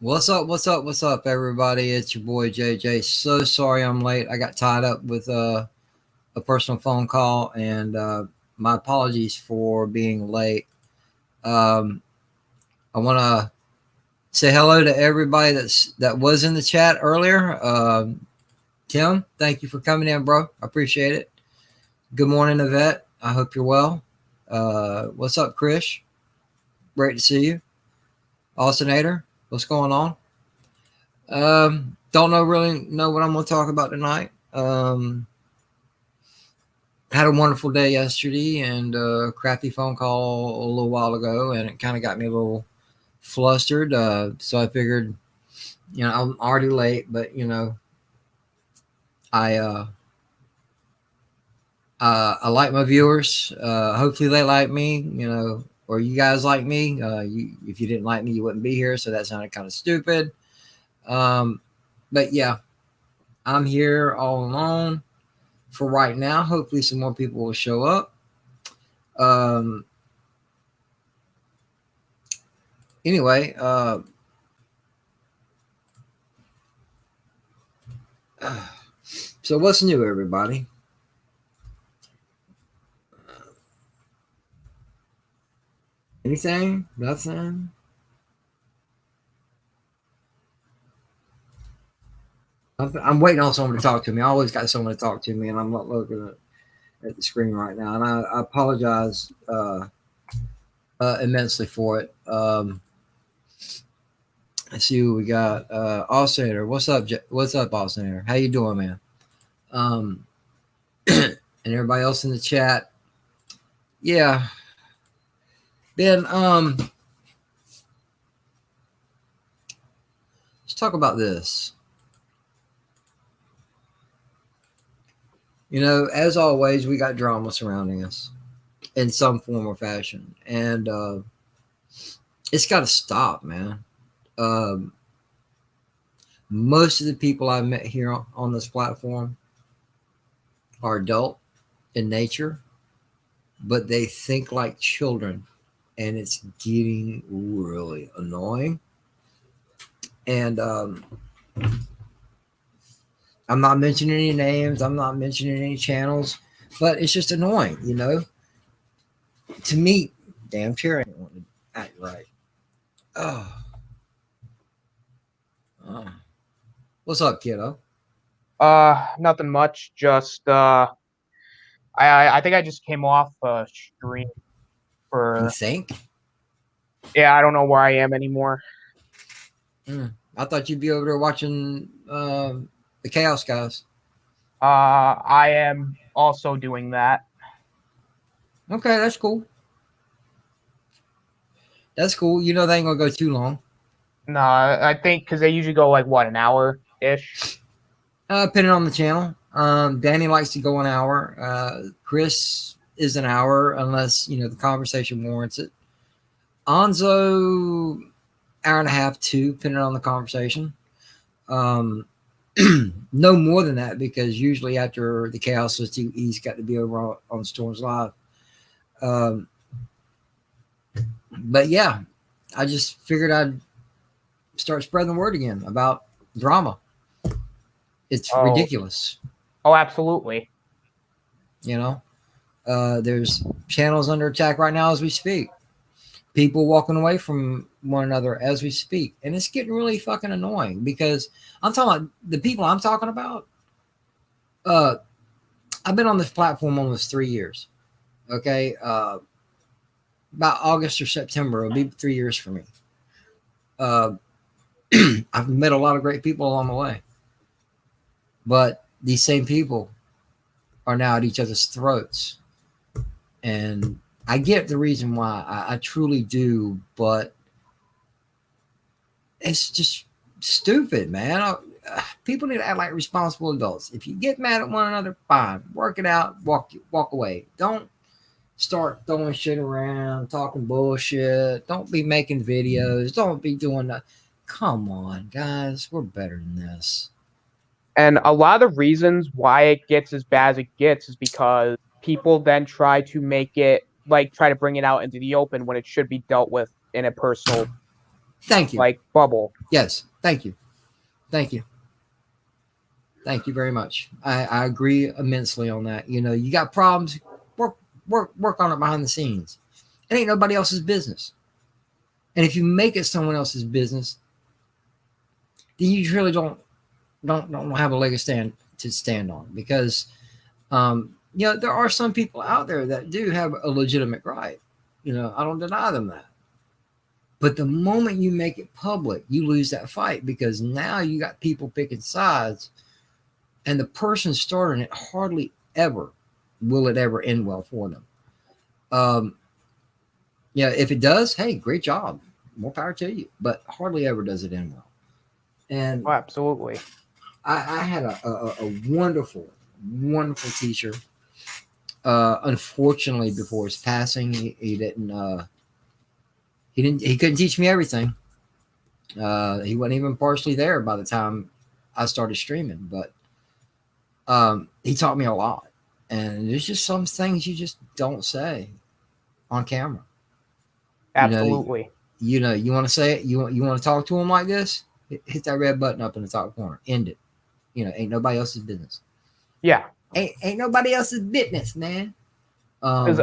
What's up? What's up? What's up, everybody? It's your boy JJ. So sorry I'm late. I got tied up with a personal phone call, and my apologies for being late. Um, I want to say hello to everybody that was in the chat earlier. Tim, thank you for coming in, bro. I appreciate it. Good morning, Yvette. I hope you're well. What's up, Chris? Great to see you. Austinator, what's going on? Don't really know what I'm going to talk about tonight. Had a wonderful day yesterday and a crappy phone call a little while ago, and it kind of got me a little flustered. So I figured, I'm already late, but I I like my viewers. Hopefully they like me, or you guys like me. If you didn't like me, you wouldn't be here. So that sounded kind of stupid. But yeah, I'm here all alone for right now. Hopefully some more people will show up. Anyway, so what's new, everybody? Anything? Nothing? I'm waiting on someone to talk to me. I always got someone to talk to me, and I'm not looking at the screen right now. And I apologize immensely for it. Let's see who we got. Austinator, what's up? What's up, Austinator? How you doing, man? And everybody else in the chat. Yeah, Ben. Let's talk about this. As always, we got drama surrounding us in some form or fashion, and it's got to stop, man. Most of the people I met here on this platform are adult in nature, but they think like children, and it's getting really annoying. And I'm not mentioning any names, I'm not mentioning any channels, but it's just annoying, to me. Damn chair ain't wanting to act right. Oh. What's up, kiddo? Nothing much. Just I think I just came off a stream You for. think? Yeah, I don't know where I am anymore. I thought you'd be over there watching the Chaos guys. I am also doing that. Okay, that's cool. That's cool. They ain't gonna go too long. No, I think because they usually go like what, an hour ish. Depending on the channel. Danny likes to go an hour. Chris is an hour unless the conversation warrants it. Nzo, hour and a half, two, depending on the conversation. No more than that, because usually after the Chaos list, he's got to be over on Storms Live. But yeah, I just figured I'd start spreading the word again about drama. It's ridiculous. Oh, absolutely. There's channels under attack right now as we speak. People walking away from one another as we speak. And it's getting really fucking annoying, because I'm talking about the people I'm talking about. I've been on this platform almost 3 years. Okay. About August or September, it'll be 3 years for me. I've met a lot of great people along the way. But these same people are now at each other's throats. And I get the reason why. I truly do. But it's just stupid, man. People need to act like responsible adults. If you get mad at one another, fine. Work it out. Walk away. Don't start throwing shit around, talking bullshit. Don't be making videos. Don't be doing that. Come on, guys. We're better than this. And a lot of reasons why it gets as bad as it gets is because people then try to make it, like, try to bring it out into the open when it should be dealt with in a personal Thank you. like bubble. Yes. Thank you. Thank you. Thank you very much. I agree immensely on that. You know, you got problems, work on it behind the scenes. It ain't nobody else's business. And if you make it someone else's business, then you really don't have a leg to stand on, because you know, there are some people out there that do have a legitimate right. You know, I don't deny them that. But the moment you make it public, you lose that fight, because now you got people picking sides, and the person starting it hardly ever will it ever end well for them. Yeah, if it does, hey, great job, more power to you. But hardly ever does it end well. And Oh, absolutely. I had a wonderful, wonderful teacher. Unfortunately, before his passing, he couldn't teach me everything. He wasn't even partially there by the time I started streaming, but he taught me a lot. And there's just some things you just don't say on camera. Absolutely. You know, you want to say it. You want to talk to him like this. Hit that red button up in the top corner. End it. You know, ain't nobody else's business. Yeah. Ain't nobody else's business, man. Because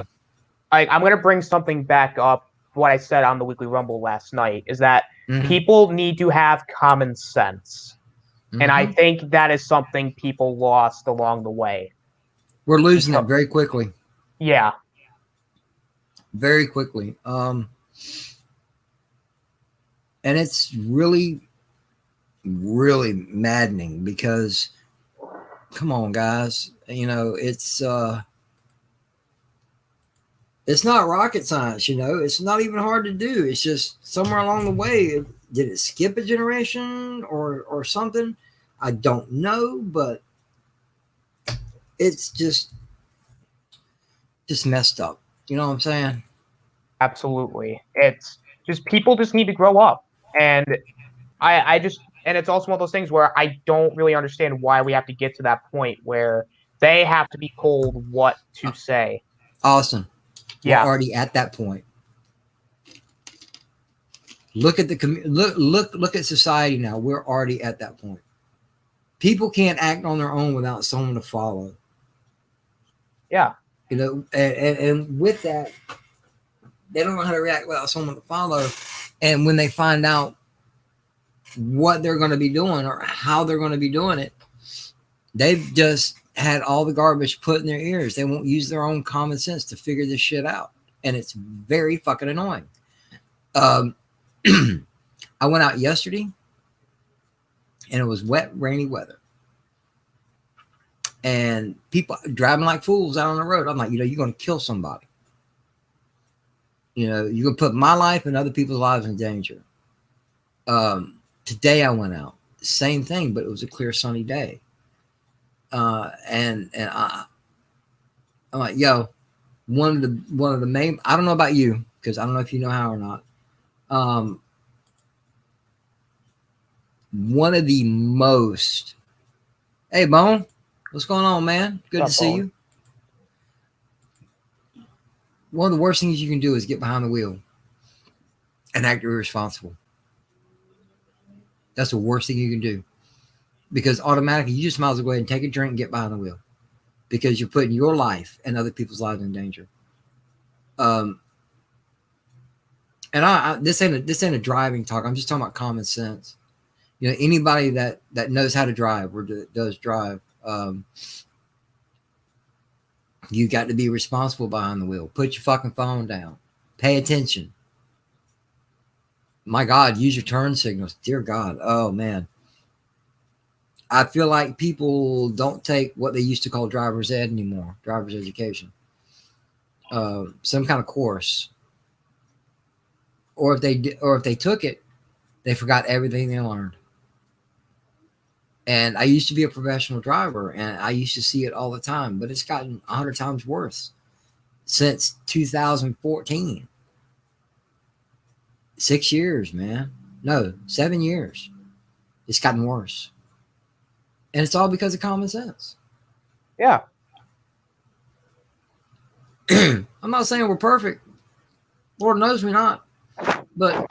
I'm going to bring something back up. What I said on the Weekly Rumble last night is that people need to have common sense. And I think that is something people lost along the way. We're losing it very quickly. Yeah. Very quickly. And it's really, really maddening, because come on, guys, you know, it's not rocket science, you know, it's not even hard to do. It's just somewhere along the way, did it skip a generation or something? I don't know, but it's just messed up. You know what I'm saying? Absolutely. It's just people just need to grow up. And and it's also one of those things where I don't really understand why we have to get to that point where they have to be told what to say. Austin, yeah, we're already at that point. Look at look at society now. We're already at that point. People can't act on their own without someone to follow. Yeah. You know, and with that, they don't know how to react without someone to follow. And when they find out what they're going to be doing or how they're going to be doing it, they've just had all the garbage put in their ears. They won't use their own common sense to figure this shit out. And it's very fucking annoying. I went out yesterday and it was wet, rainy weather. And people driving like fools out on the road. I'm like, you know, you're going to kill somebody. You know, you're going to put my life and other people's lives in danger. Today I went out. Same thing, but it was a clear, sunny day. And I'm like, yo, one of the main, I don't know about you, because I don't know if you know how or not. One of the most, hey Bone, what's going on, man? Good to see you. One of the worst things you can do is get behind the wheel and act irresponsible. That's the worst thing you can do, because automatically you just might as well go ahead and take a drink and get behind the wheel, because you're putting your life and other people's lives in danger. And this ain't a driving talk. I'm just talking about common sense. You know, anybody that knows how to drive or does drive, you got to be responsible behind the wheel. Put your fucking phone down. Pay attention. My God, use your turn signals. Dear God. Oh, man. I feel like people don't take what they used to call driver's ed anymore. Driver's education. Some kind of course. Or if they took it, they forgot everything they learned. And I used to be a professional driver, and I used to see it all the time, but it's gotten 100 times worse since 2014. 6 years, man. No, 7 years. It's gotten worse. And it's all because of common sense. Yeah. I'm not saying we're perfect. Lord knows we're not. But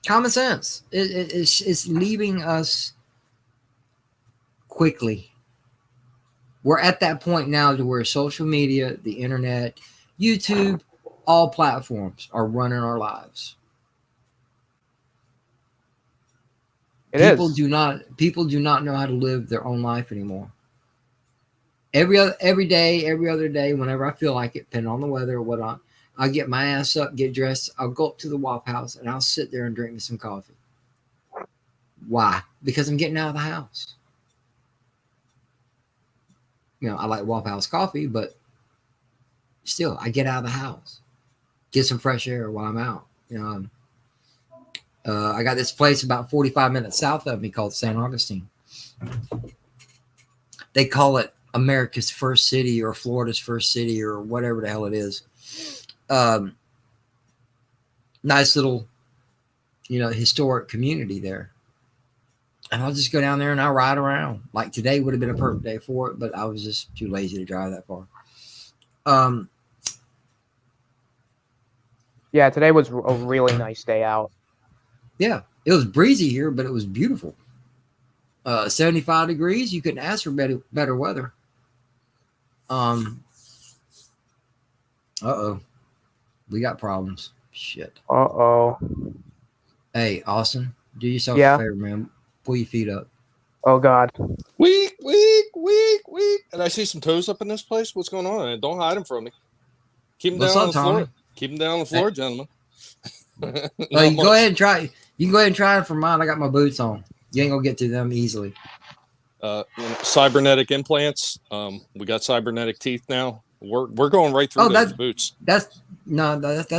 Common sense. It's leaving us quickly. We're at that point now to where social media, the internet, YouTube, all platforms are running our lives. People do not know how to live their own life anymore. Every day, every other day, whenever I feel like it, depending on the weather or whatnot, I'll get my ass up, get dressed, I'll go up to the Waffle House, and I'll sit there and drink me some coffee. Why? Because I'm getting out of the house. You know, I like Waffle House coffee, but still, I get out of the house, get some fresh air while I'm out. You know, I got this place about 45 minutes south of me called St. Augustine. They call it America's first city or Florida's first city or whatever the hell it is. Nice little, you know, historic community there. And I'll just go down there and I'll ride around. Like today would have been a perfect day for it, but I was just too lazy to drive that far. Yeah, today was a really nice day out. Yeah, it was breezy here, but it was beautiful. 75 degrees. You couldn't ask for better weather. Uh-oh. We got problems. Shit. Uh-oh. Hey, Austin, do yourself a favor, man. Pull your feet up. Oh, God. Weak. And I see some toes up in this place. What's going on? And don't hide them from me. Keep them down on the floor. Keep them down on the floor, gentlemen. No, you go ahead and try. You can go ahead and try it for mine. I got my boots on. You ain't gonna get to them easily. Cybernetic implants. We got cybernetic teeth now. We're going right through those boots. That's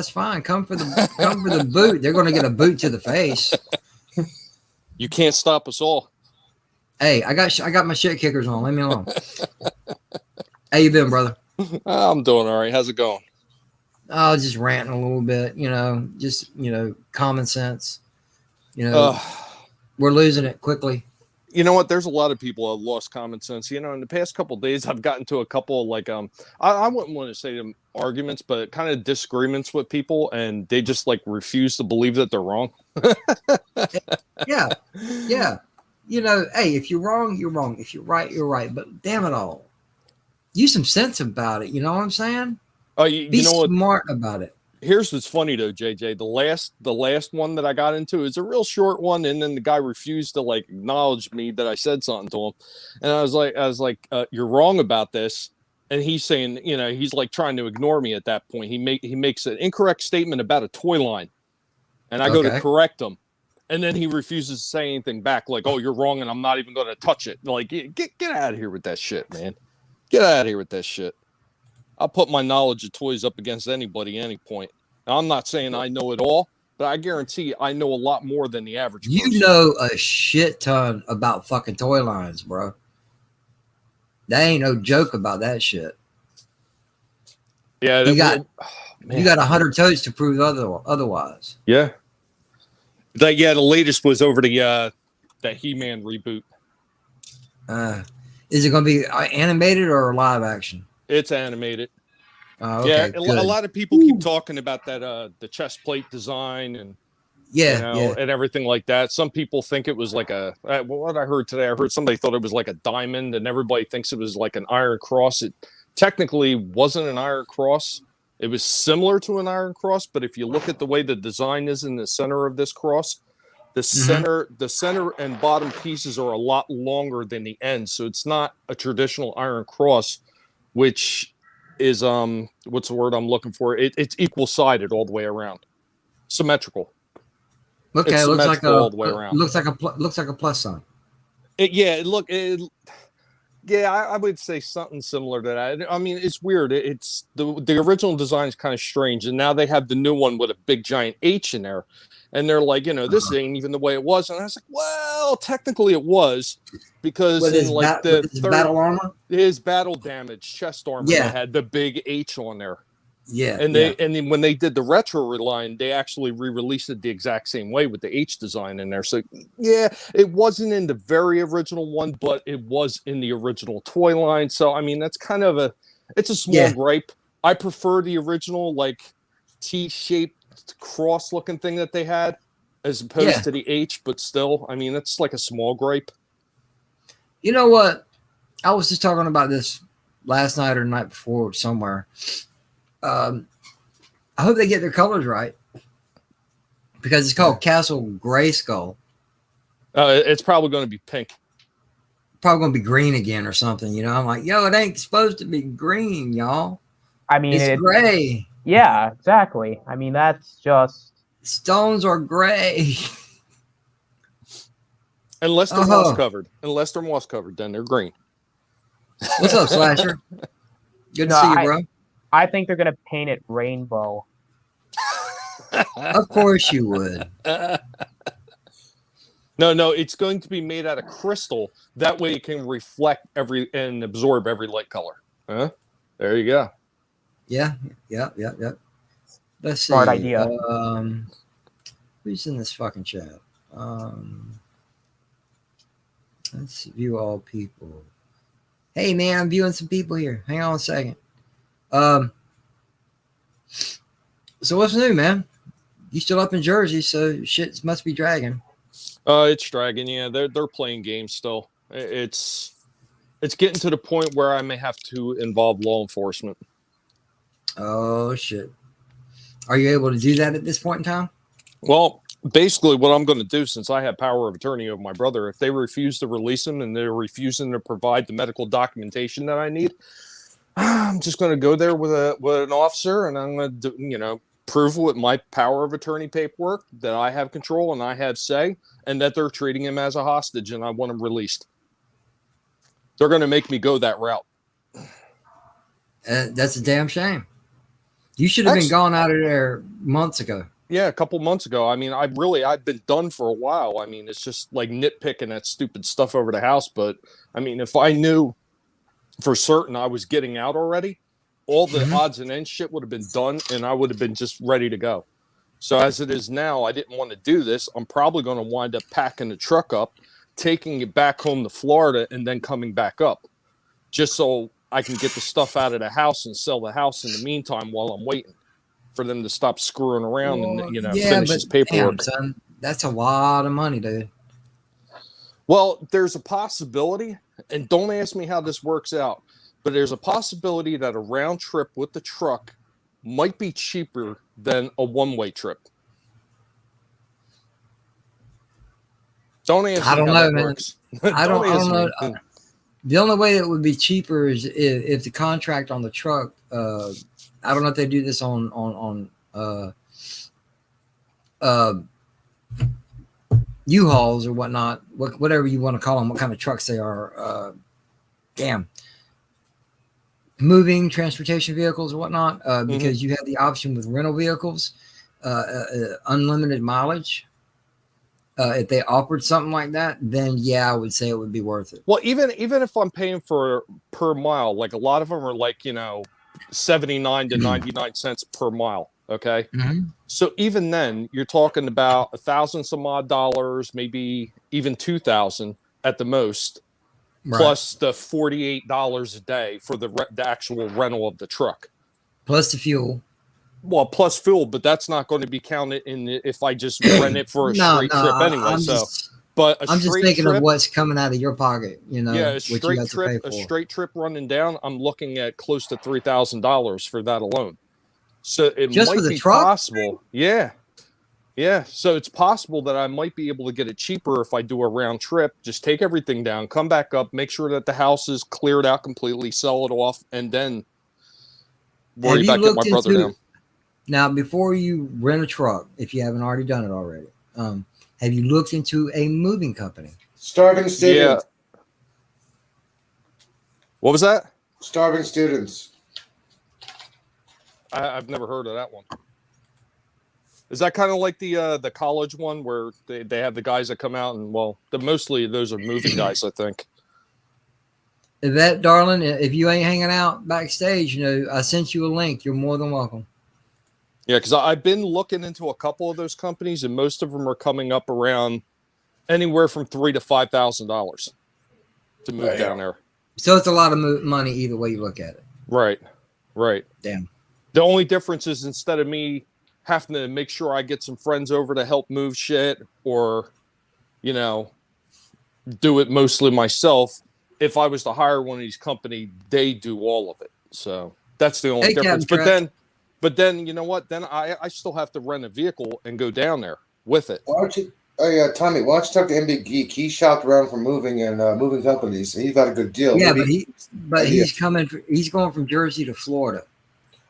fine. Come for the boot. They're gonna get a boot to the face. You can't stop us all. Hey, I got my shit kickers on. Leave me alone. How you been, brother? I'm doing all right. How's it going? I was just ranting a little bit. Just common sense. We're losing it quickly. You know what? There's a lot of people who have lost common sense. In the past couple of days, I've gotten to a couple I wouldn't want to say them arguments, but kind of disagreements with people, and they just refuse to believe that they're wrong. Yeah. Hey, if you're wrong, you're wrong. If you're right, you're right. But damn it all, use some sense about it. You know what I'm saying? Be smart about it. Here's what's funny though, JJ. The last one that I got into is a real short one, and then the guy refused to acknowledge me that I said something to him, and I was like, "You're wrong about this," and he's saying, he's trying to ignore me at that point. He makes an incorrect statement about a toy line, and I go to correct him, and then he refuses to say anything back, "Oh, you're wrong, and I'm not even going to touch it." Get out of here with that shit, man. Get out of here with that shit. I'll put my knowledge of toys up against anybody at any point. Now, I'm not saying I know it all, but I guarantee I know a lot more than the average person. You know a shit ton about fucking toy lines, bro. That ain't no joke about that shit. Yeah, you got 100 toes to prove otherwise. Yeah. The latest was over the He-Man reboot. Is it going to be animated or live action? It's animated. Okay, a lot of people keep talking about that the chest plate design and and everything like that. Some people think it was what I heard today. I heard somebody thought it was like a diamond, and everybody thinks it was like an iron cross. It technically wasn't an iron cross. It was similar to an iron cross, but if you look at the way the design is in the center of this cross, the center and bottom pieces are a lot longer than the ends, so it's not a traditional iron cross, which is what's the word I'm looking for? It's equal sided all the way around, symmetrical. Okay, it looks like all the way around. Looks like a plus sign. I would say something similar to that. I mean, it's weird. It's the original design is kind of strange, and now they have the new one with a big giant H in there, and they're like, this ain't even the way it was. And I was like, well, technically it was, because his battle armor, his battle damage chest armor, they had the big H on there. Yeah, and then when they did the retro line, they actually re-released it the exact same way with the H design in there. So it wasn't in the very original one, but it was in the original toy line. So I mean, that's kind of it's a small gripe. I prefer the original T-shaped cross-looking thing that they had. as opposed to the H, but still, I mean, it's like a small gripe. You know what? I was just talking about this last night or the night before somewhere. I hope they get their colors right because it's called Castle Grayskull. It's probably going to be pink. Probably going to be green again or something. You know, I'm like, yo, it ain't supposed to be green, y'all. I mean, it's gray. Yeah, exactly. I mean, that's just stones are gray. Unless they're moss covered. Unless they're moss covered, then they're green. What's up, Slasher? Good to see you, bro. I think they're gonna paint it rainbow. Of course you would. No, it's going to be made out of crystal. That way it can reflect and absorb every light color. Huh? There you go. Yeah. Let's see. Smart idea. Who's in this fucking chat? Let's view all people. Hey man, I'm viewing some people here. Hang on a second. So what's new, man? You still up in Jersey, so shit must be dragging. It's dragging. Yeah, they're playing games still. It's getting to the point where I may have to involve law enforcement. Oh shit! Are you able to do that at this point in time? Well, basically, what I'm going to do, since I have power of attorney over my brother, if they refuse to release him and they're refusing to provide the medical documentation that I need, I'm just going to go there with an officer, and I'm going to, prove with my power of attorney paperwork that I have control and I have say, and that they're treating him as a hostage, and I want him released. They're going to make me go that route. That's a damn shame. You should have been gone out of there months ago. Yeah, a couple months ago. I mean, I've been done for a while. I mean, it's just like nitpicking that stupid stuff over the house. But I mean, if I knew for certain I was getting out already, all the odds and ends shit would have been done, and I would have been just ready to go. So as it is now, I didn't want to do this. I'm probably going to wind up packing the truck up, taking it back home to Florida, and then coming back up, just so I can get the stuff out of the house and sell the house in the meantime while I'm waiting for them to stop screwing around and finish this paperwork. Damn, son, that's a lot of money, dude. Well, there's a possibility, and don't ask me how this works out, but there's a possibility that a round trip with the truck might be cheaper than a one-way trip. Don't ask me how that works. I don't know. The only way it would be cheaper is if the contract on the truck. I don't know if they do this on U-Hauls or whatnot, whatever you want to call them, what kind of trucks they are. Moving transportation vehicles or whatnot, because you have the option with rental vehicles, unlimited mileage. If they offered something like that, then yeah, I would say it would be worth it. Well, even if I'm paying for per mile, like a lot of them are like 79 to 99 cents per mile. Okay, so even then, you're talking about $1,000 some odd dollars, maybe even 2,000 at the most, plus the $48 a day for the actual rental of the truck, plus the fuel. Well, plus fuel, but that's not going to be counted in if I just rent it for a straight trip anyway. I'm just thinking of what's coming out of your pocket, Yeah, a straight trip running down, I'm looking at close to $3,000 for that alone. So it just might for the be truck? Possible. Yeah. So it's possible that I might be able to get it cheaper if I do a round trip. Just take everything down, come back up, make sure that the house is cleared out completely, sell it off, and then worry about getting my brother down. Now, before you rent a truck, if you haven't already done it already, have you looked into a moving company? Starving students. Yeah. What was that? Starving students. I've never heard of that one. Is that kind of like the college one where they have the guys that come out and mostly those are moving guys, I think. Yvette, darling, if you ain't hanging out backstage, I sent you a link. You're more than welcome. Yeah, because I've been looking into a couple of those companies, and most of them are coming up around anywhere from $3,000 to $5,000 to move down there. So it's a lot of money either way you look at it. Right. Damn. The only difference is instead of me having to make sure I get some friends over to help move shit, or, you know, do it mostly myself. If I was to hire one of these companies, they do all of it. So that's the only difference. But then, you know what? Then I still have to rent a vehicle and go down there with it. Why don't you? Oh yeah, Tommy. Why don't you talk to MB Geek? He shopped around for moving and moving companies. He's got a good deal. Yeah, maybe he's coming. He's going from Jersey to Florida.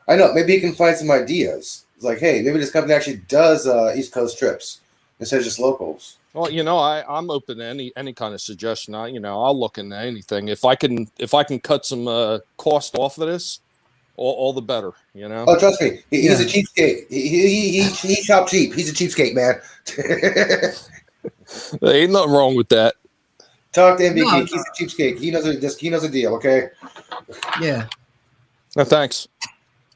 I know. Maybe he can find some ideas. It's like, hey, maybe this company actually does East Coast trips instead of just locals. Well, you know, I'm open to any kind of suggestion. I'll look into anything. If I can cut some cost off of this, all the better. You know. Oh, trust me, he's a cheapskate. He shop cheap. He's a cheapskate, man. There ain't nothing wrong with that. Talk to MB Geek. He's a cheapskate. He knows a deal. Okay. Yeah. No, thanks.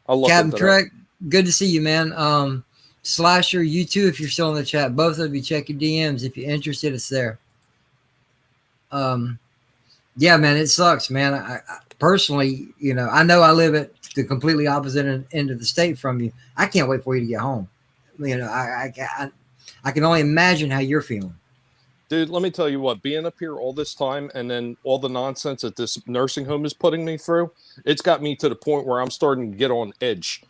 I'll look Captain into Trek, good to see you, man. Slasher, you too, if you're still in the chat. Both of you, check your DMs. If you're interested, it's there. Yeah, man, it sucks, man. I personally, I know I live at the completely opposite end of the state from you. I can't wait for you to get home. I can only imagine how you're feeling. Dude, let me tell you what, being up here all this time and then all the nonsense that this nursing home is putting me through, it's got me to the point where I'm starting to get on edge.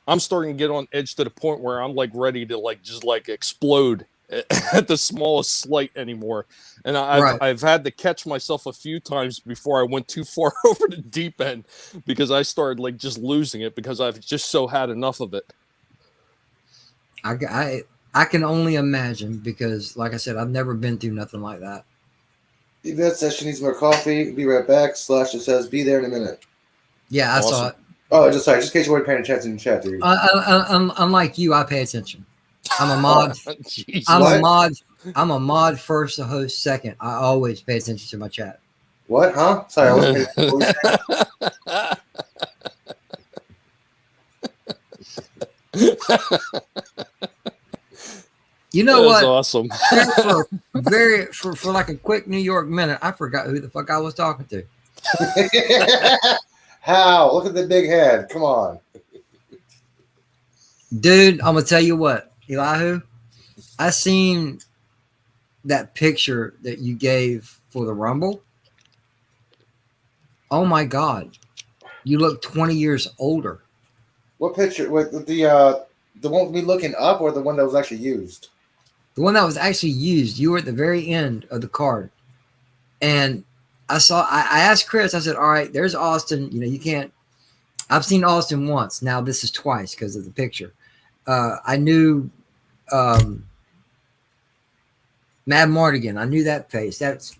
I'm starting to get on edge to the point where I'm like ready to just explode at the smallest slight anymore. And I've had to catch myself a few times before I went too far over the deep end, because I started just losing it because I've just so had enough of it. I can only imagine, because like I said, I've never been through nothing like that. That session needs more coffee. Be right back. Slash it says be there in a minute. Yeah, I saw it. Oh, just in case you weren't paying attention in the chat, dude. Unlike you, I pay attention. I'm a mod. I'm a mod first, a host second. I always pay attention to my chat. What? Huh? Sorry, I wasn't paying attention. You know what? Awesome. For like a quick New York minute, I forgot who the fuck I was talking to. How? Look at the big head. Come on. Dude, I'm going to tell you what, Elihu, I seen that picture that you gave for the Rumble. Oh my God. You look 20 years older. What picture? What, the one with me looking up, or the one that was actually used? The one that was actually used. You were at the very end of the card. And I asked Chris, I said, all right, there's Austin. You can't, I've seen Austin once. Now this is twice because of the picture. I knew Mad Mardigan. I knew that face. That's,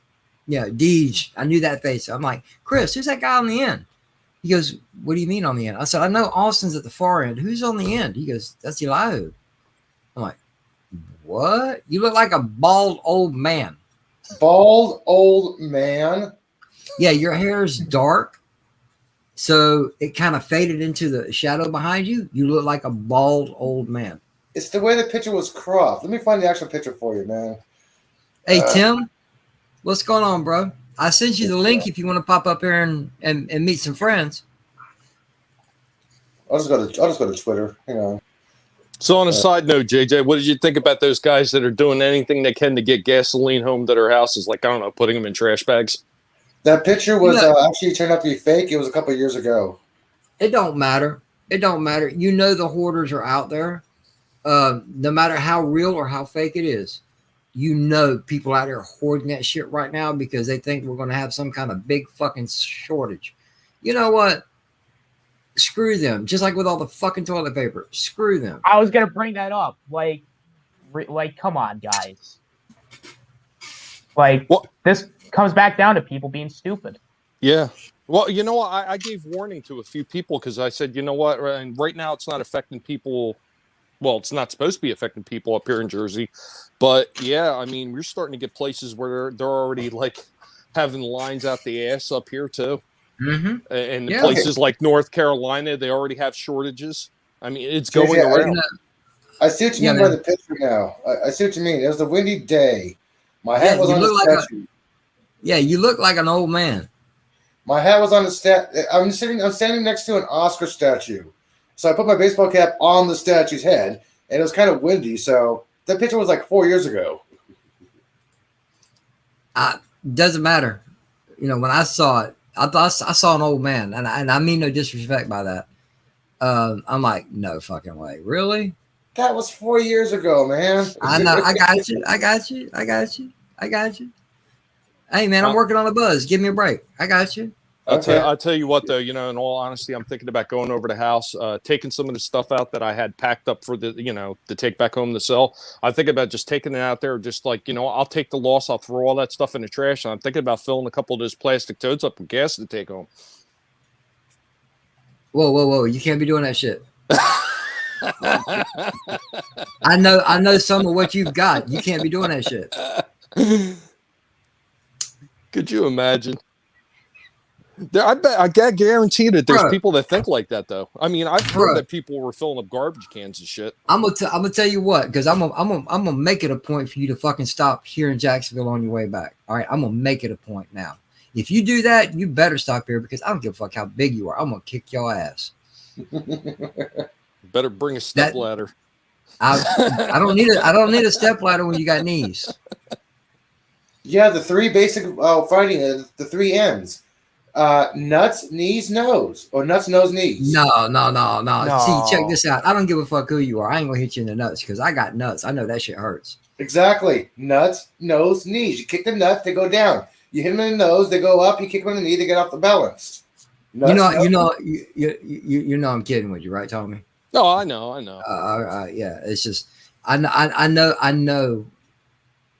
Deej. I knew that face. I'm like, Chris, who's that guy on the end? He goes, what do you mean on the end? I said, I know Austin's at the far end. Who's on the end? He goes, that's Elihu. I'm like, what? You look like a bald old man. Bald old man? Yeah, your hair is dark, so it kind of faded into the shadow behind you. You look like a bald old man. It's the way the picture was cropped. Let me find the actual picture for you, man. Hey, Tim, what's going on, bro? I sent you the link if you want to pop up here and meet some friends. I'll just go to Twitter, So on a side note, JJ, what did you think about those guys that are doing anything they can to get gasoline home to their houses? Like, I don't know, putting them in trash bags? That picture was actually turned out to be fake. It was a couple of years ago. It don't matter. It don't matter. The hoarders are out there. No matter how real or how fake it is. People out there hoarding that shit right now because they think we're going to have some kind of big fucking shortage. You know what? Screw them. Just like with all the fucking toilet paper. Screw them. I was going to bring that up. Like, come on, guys. This comes back down to people being stupid. Yeah. Well, you know what? I gave warning to a few people because I said, you know what? Right now it's not affecting people. Well, it's not supposed to be affecting people up here in Jersey. But, yeah, I mean, we're starting to get places where they're already, having lines out the ass up here, too. Mm-hmm. And places like North Carolina, they already have shortages. I mean, it's going around. I see what you mean by the picture now. I see what you mean. It was a windy day. My hat was on the statue. You look like an old man. My hat was on the statue. I'm standing next to an Oscar statue. So I put my baseball cap on the statue's head, and it was kind of windy. So that picture was like 4 years ago. Doesn't matter. You know, when I saw it, I saw an old man, and I mean no disrespect by that. I'm like, no fucking way, really? That was 4 years ago, man. I know. I got you. Hey, man, I'm working on a buzz. Give me a break. I got you. I'll tell you what, though, you know, in all honesty, I'm thinking about going over the house, taking some of the stuff out that I had packed up for the, you know, to take back home to sell. I'm thinking about just taking it out there, just like, you know, I'll take the loss. I'll throw all that stuff in the trash. And I'm thinking about filling a couple of those plastic totes up with gas to take home. Whoa. You can't be doing that shit. I know some of what you've got. You can't be doing that shit. Could you imagine? I guarantee that there's people that think like that, though. I mean, I've heard that people were filling up garbage cans and shit. I'm gonna tell you what, because I'm gonna make it a point for you to fucking stop here in Jacksonville on your way back. All right, I'm gonna make it a point now. If you do that, you better stop here, because I don't give a fuck how big you are. I'm gonna kick your ass. Better bring a step ladder. I don't need a step ladder when you got knees. Yeah, the three basic fighting, the 3 M's. Nuts, knees, nose, or nuts, nose, knees. No. See, check this out. I don't give a fuck who you are. I ain't gonna hit you in the nuts because I got nuts. I know that shit hurts. Exactly. Nuts, nose, knees. You kick the nuts, they go down. You hit them in the nose, they go up. You kick them in the knee, they get off the balance. Nuts, you know, I'm kidding with you, right, Tommy? No, I know. Yeah, it's just I know,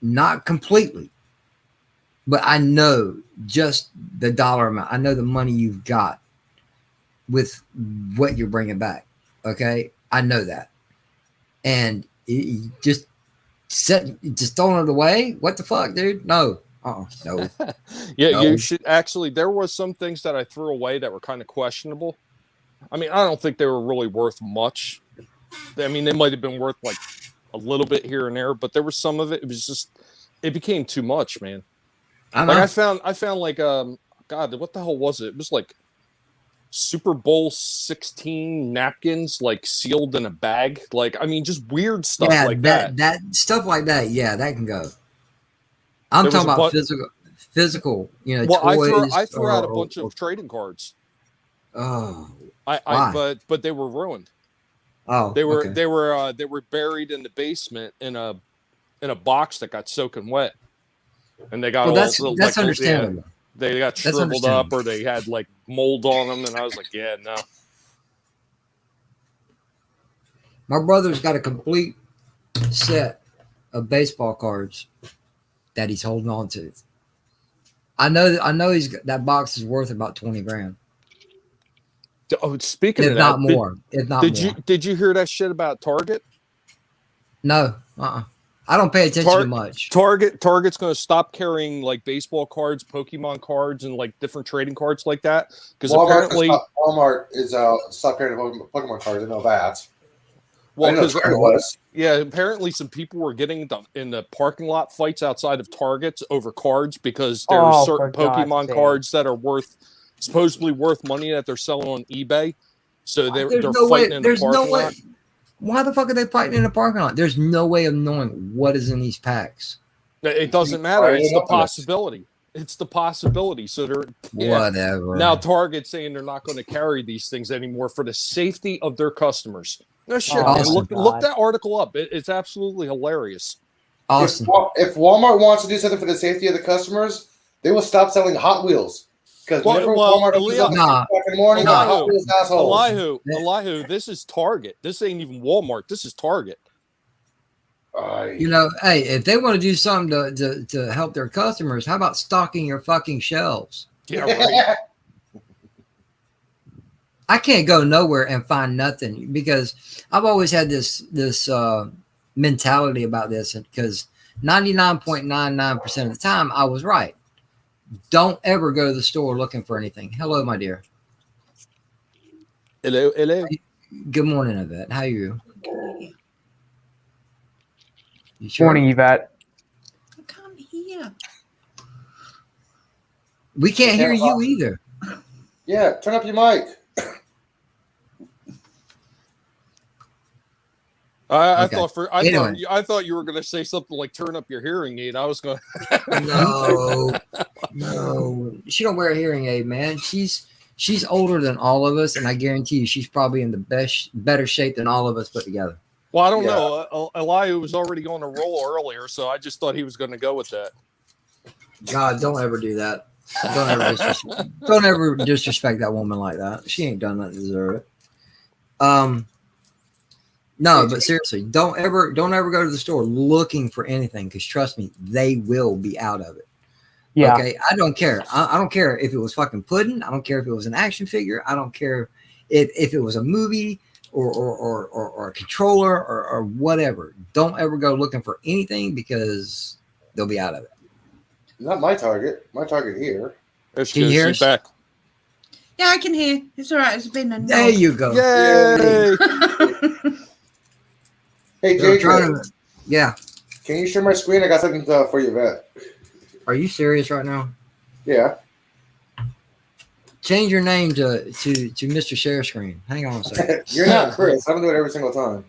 not completely, but I know just the dollar amount. I know the money you've got with what you're bringing back. Okay, I know that, and just throwing it away. What the fuck, dude? No. No. Yeah, no. You should actually. There was some things that I threw away that were kind of questionable. I mean, I don't think they were really worth much. I mean, they might have been worth like a little bit here and there, but there was some of it. It was just, it became too much, man. I found like God, what the hell was it? It was like Super Bowl 16 napkins, like sealed in a bag. Like, I mean, just weird stuff like that. That stuff like that. Yeah, that can go. I'm talking about physical. You know, toys. I threw out a bunch of trading cards. Oh, but they were ruined. Oh, they were buried in the basement in a box that got soaking wet, and they got that's understandable. They got shriveled up, or they had like mold on them, and I was like, yeah, no. My brother's got a complete set of baseball cards that he's holding on to. I know that box is worth about 20 grand. Oh, speaking if of not that, more. Did you hear that shit about Target? No, I don't pay attention to much. Target's going to stop carrying like baseball cards, Pokemon cards, and like different trading cards like that because apparently Walmart is stop carrying Pokemon cards. I know that. Well, because apparently some people were getting in the parking lot fights outside of Targets over cards because there are certain Pokemon cards that are supposedly worth money that they're selling on eBay. So they're fighting in the parking lot. Why the fuck are they fighting in the parking lot? There's no way of knowing what is in these packs. It doesn't matter. It's the possibility. It's the possibility. So they're whatever. Now Target's saying they're not going to carry these things anymore for the safety of their customers. No shit. Look that article up. It's absolutely hilarious. Awesome. If Walmart wants to do something for the safety of the customers, they will stop selling Hot Wheels. Because Walmart in the morning, Hot Wheels assholes. Elihu, this is Target. This ain't even Walmart. This is Target. You know, hey, if they want to do something to help their customers, how about stocking your fucking shelves? Yeah, right. I can't go nowhere and find nothing because I've always had this mentality about this, because 99.99% of the time I was right. Don't ever go to the store looking for anything. Hello, my dear. Hello. Good morning, Yvette. How are you? You sure? Morning, Yvette. Come here. We can't hear you either. Yeah, turn up your mic. I Okay. thought you were going to say something like turn up your hearing aid. I was going. No. She don't wear a hearing aid, man. She's older than all of us, and I guarantee you, she's probably in the better shape than all of us put together. Well, I don't know. Elihu was already going to roll earlier, so I just thought he was going to go with that. God, don't ever do that. Don't ever disrespect that woman like that. She ain't done nothing to deserve it. No, but seriously, don't ever go to the store looking for anything, because trust me, they will be out of it. Yeah. Okay. I don't care. I don't care if it was fucking pudding. I don't care if it was an action figure. I don't care if it was a movie or a controller or whatever. Don't ever go looking for anything, because they'll be out of it. Not my target. My target here. Can you hear us? Back. Yeah, I can hear. It's all right. It's been a There you go. Yay! Hey, JJ. Yeah. Can you share my screen? I got something for you, Vet. Are you serious right now? Yeah. Change your name to Mr. Share Screen. Hang on a second. You're not Chris. I'm doing it every single time.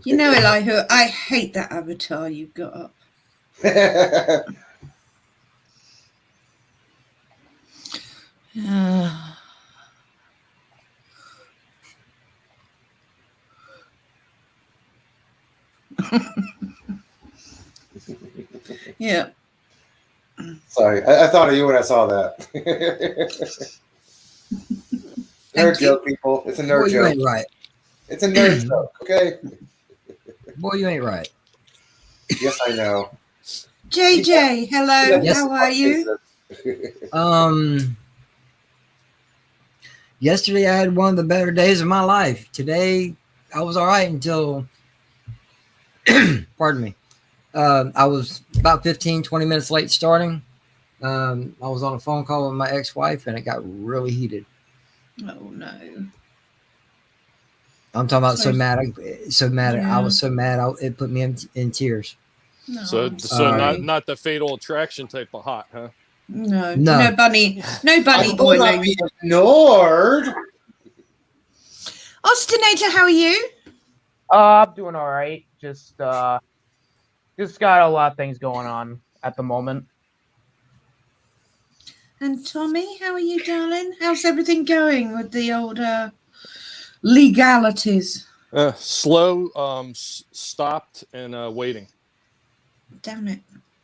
You know, Elihu, I hate that avatar you've got up. Yeah. Sorry, I thought of you when I saw that. Nerd joke, people. It's a nerd joke. You ain't right. It's a nerd joke, okay? Boy, you ain't right. Yes, I know. JJ, hello. Yes. How are you? Yesterday I had one of the better days of my life. Today I was all right until, pardon me. I was about 15, 20 minutes late starting. I was on a phone call with my ex-wife, and it got really heated. Oh, no. I'm talking about so mad. Yeah. I was so mad. It put me in tears. No, So not the Fatal Attraction type of hot, huh? No bunny I will not boiling. be ignored. Austinator, how are you? I'm doing all right. Just got a lot of things going on at the moment. And Tommy, how are you, darling? How's everything going with the old legalities? Slow, stopped, and waiting. Damn it.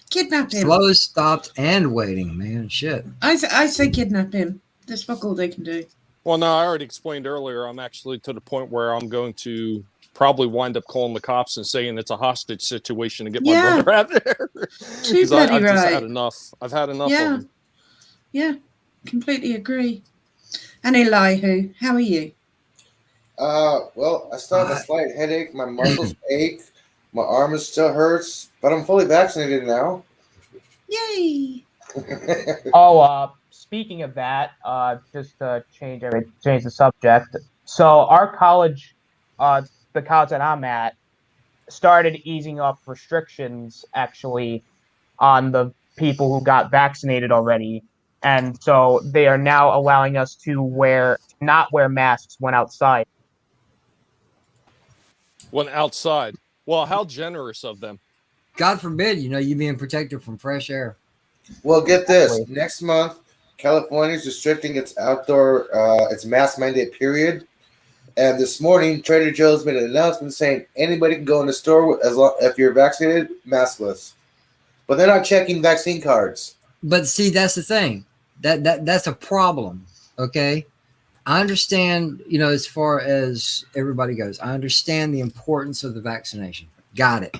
Kidnap him. Slow, stopped, and waiting, man. Shit. I say kidnap him. There's fuck all they can do. Well, no, I already explained earlier. I'm actually to the point where I'm going to probably wind up calling the cops and saying it's a hostage situation to get my brother out of there. Too bloody I've right. just had enough. I've had enough of him. Yeah, completely agree. And Elihu, how are you? Well, I still have a slight headache. My muscles ache. My arm still hurts, but I'm fully vaccinated now. Yay! Speaking of that, just to change the subject. So our college, the college that I'm at, started easing up restrictions actually on the people who got vaccinated already, and so they are now allowing us to not wear masks when outside. When outside. Well, how generous of them. God forbid, you being protected from fresh air. Well, get this. Next month, California is restricting its outdoor, its mask mandate period. And this morning, Trader Joe's made an announcement saying anybody can go in the store if you're vaccinated, maskless. But they're not checking vaccine cards. But see, that's the thing. That's a problem. Okay. I understand, as far as everybody goes, I understand the importance of the vaccination. Got it.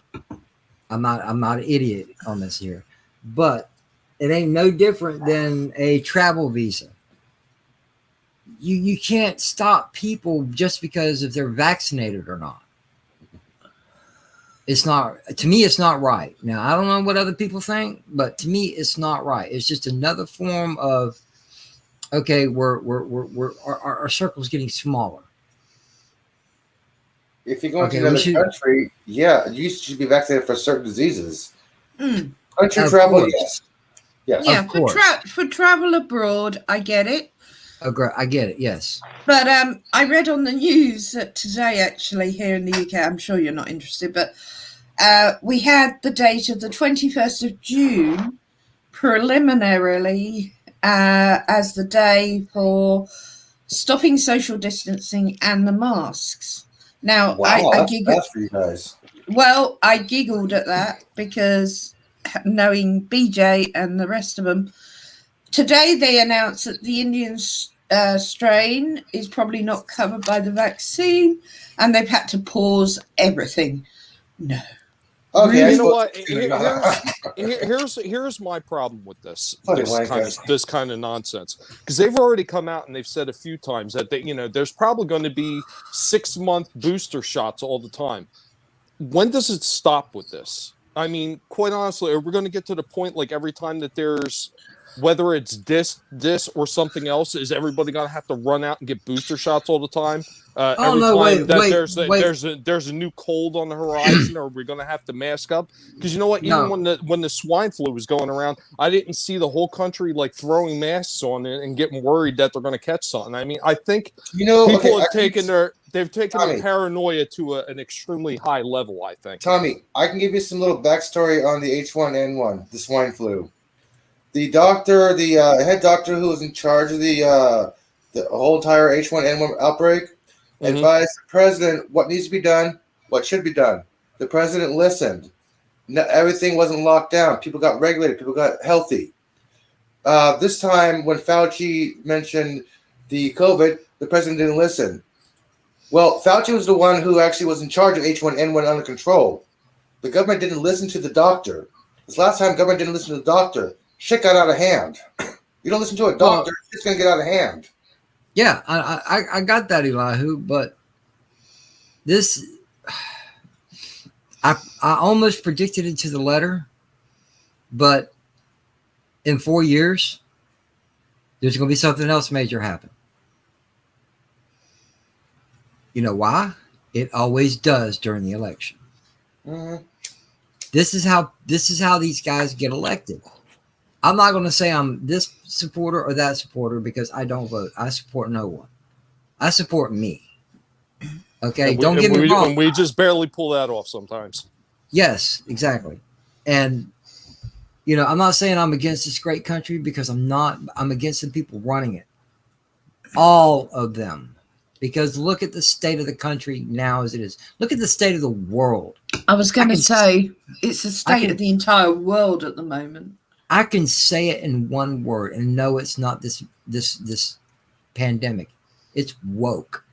I'm not an idiot on this here. But it ain't no different than a travel visa. You can't stop people just because if they're vaccinated or not. It's not, to me, it's not right. Now, I don't know what other people think, but to me, it's not right. It's just another form of, okay, our circle's getting smaller. If you go into another country, you should be vaccinated for certain diseases. Country travel, yes. Yeah, for travel abroad, I get it. I get it. Yes. But I read on the news that today, actually, here in the UK, I'm sure you're not interested, but we had the date of the 21st of June preliminarily as the day for stopping social distancing and the masks. Now, Wow, that's fast for you guys. Well, I giggled at that because knowing BJ and the rest of them, today they announced that the Indian strain is probably not covered by the vaccine, and they've had to pause everything. No. Okay, Really? You know what? Here's my problem with this kind of nonsense, because they've already come out and they've said a few times that there's probably going to be 6-month booster shots all the time. When does it stop with this? I mean, quite honestly, are we going to get to the point like every time that there's, whether it's this or something else, is everybody going to have to run out and get booster shots all the time? Every time that there's a new cold on the horizon, are we going to have to mask up? Because you know what, even when the swine flu was going around, I didn't see the whole country like throwing masks on it and getting worried that they're going to catch something. I mean, I think people have taken their paranoia to an extremely high level. I think. Tommy, I can give you some little backstory on the H1N1, the swine flu. The doctor, the head doctor who was in charge of the whole entire H1N1 outbreak, advised the president what needs to be done, what should be done. The president listened. Everything wasn't locked down. People got regulated. People got healthy. This time, when Fauci mentioned the COVID, the president didn't listen. Well, Fauci was the one who actually was in charge of H1N1 under control. The government didn't listen to the doctor. This last time, government didn't listen to the doctor. Shit got out of hand. You don't listen to a doctor, it's going to get out of hand. Yeah, I got that, Elihu, but this, I almost predicted it to the letter, but in 4 years, there's going to be something else major happen. You know why? It always does during the election. Mm-hmm. This is how these guys get elected. I'm not going to say I'm this supporter or that supporter because I don't vote. I support no one. I support me. Okay, don't get me wrong. And we just barely pull that off sometimes. Yes, exactly. And I'm not saying I'm against this great country because I'm not. I'm against the people running it. All of them. Because look at the state of the country now as it is. Look at the state of the world. I was going to say, it's the state of the entire world at the moment. I can say it in one word, and no, it's not this pandemic. It's woke.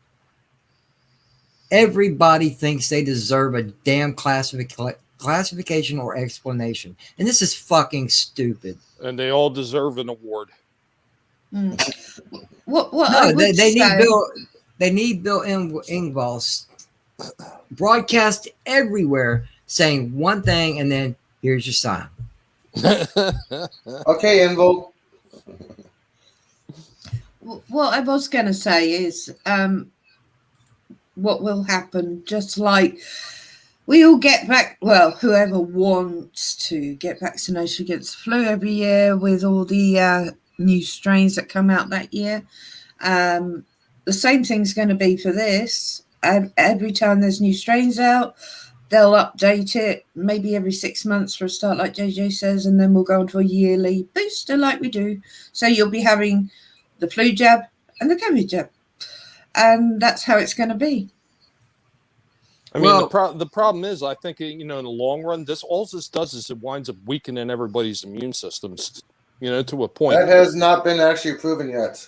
Everybody thinks they deserve a damn classification or explanation, and this is fucking stupid. And they all deserve an award. They need Bill Engvall broadcast everywhere saying one thing, and then here's your sign. Okay, Envo. What I was going to say is what will happen, just like we all get back, well, whoever wants to get vaccination against the flu every year with all the new strains that come out that year. The same thing's going to be for this. Every time there's new strains out, they'll update it maybe every 6 months for a start, like JJ says, and then we'll go on to a yearly booster like we do. So you'll be having the flu jab and the COVID jab. And that's how it's going to be. I mean, the problem is, I think, in the long run, all this does is it winds up weakening everybody's immune systems, to a point. That has not been actually proven yet.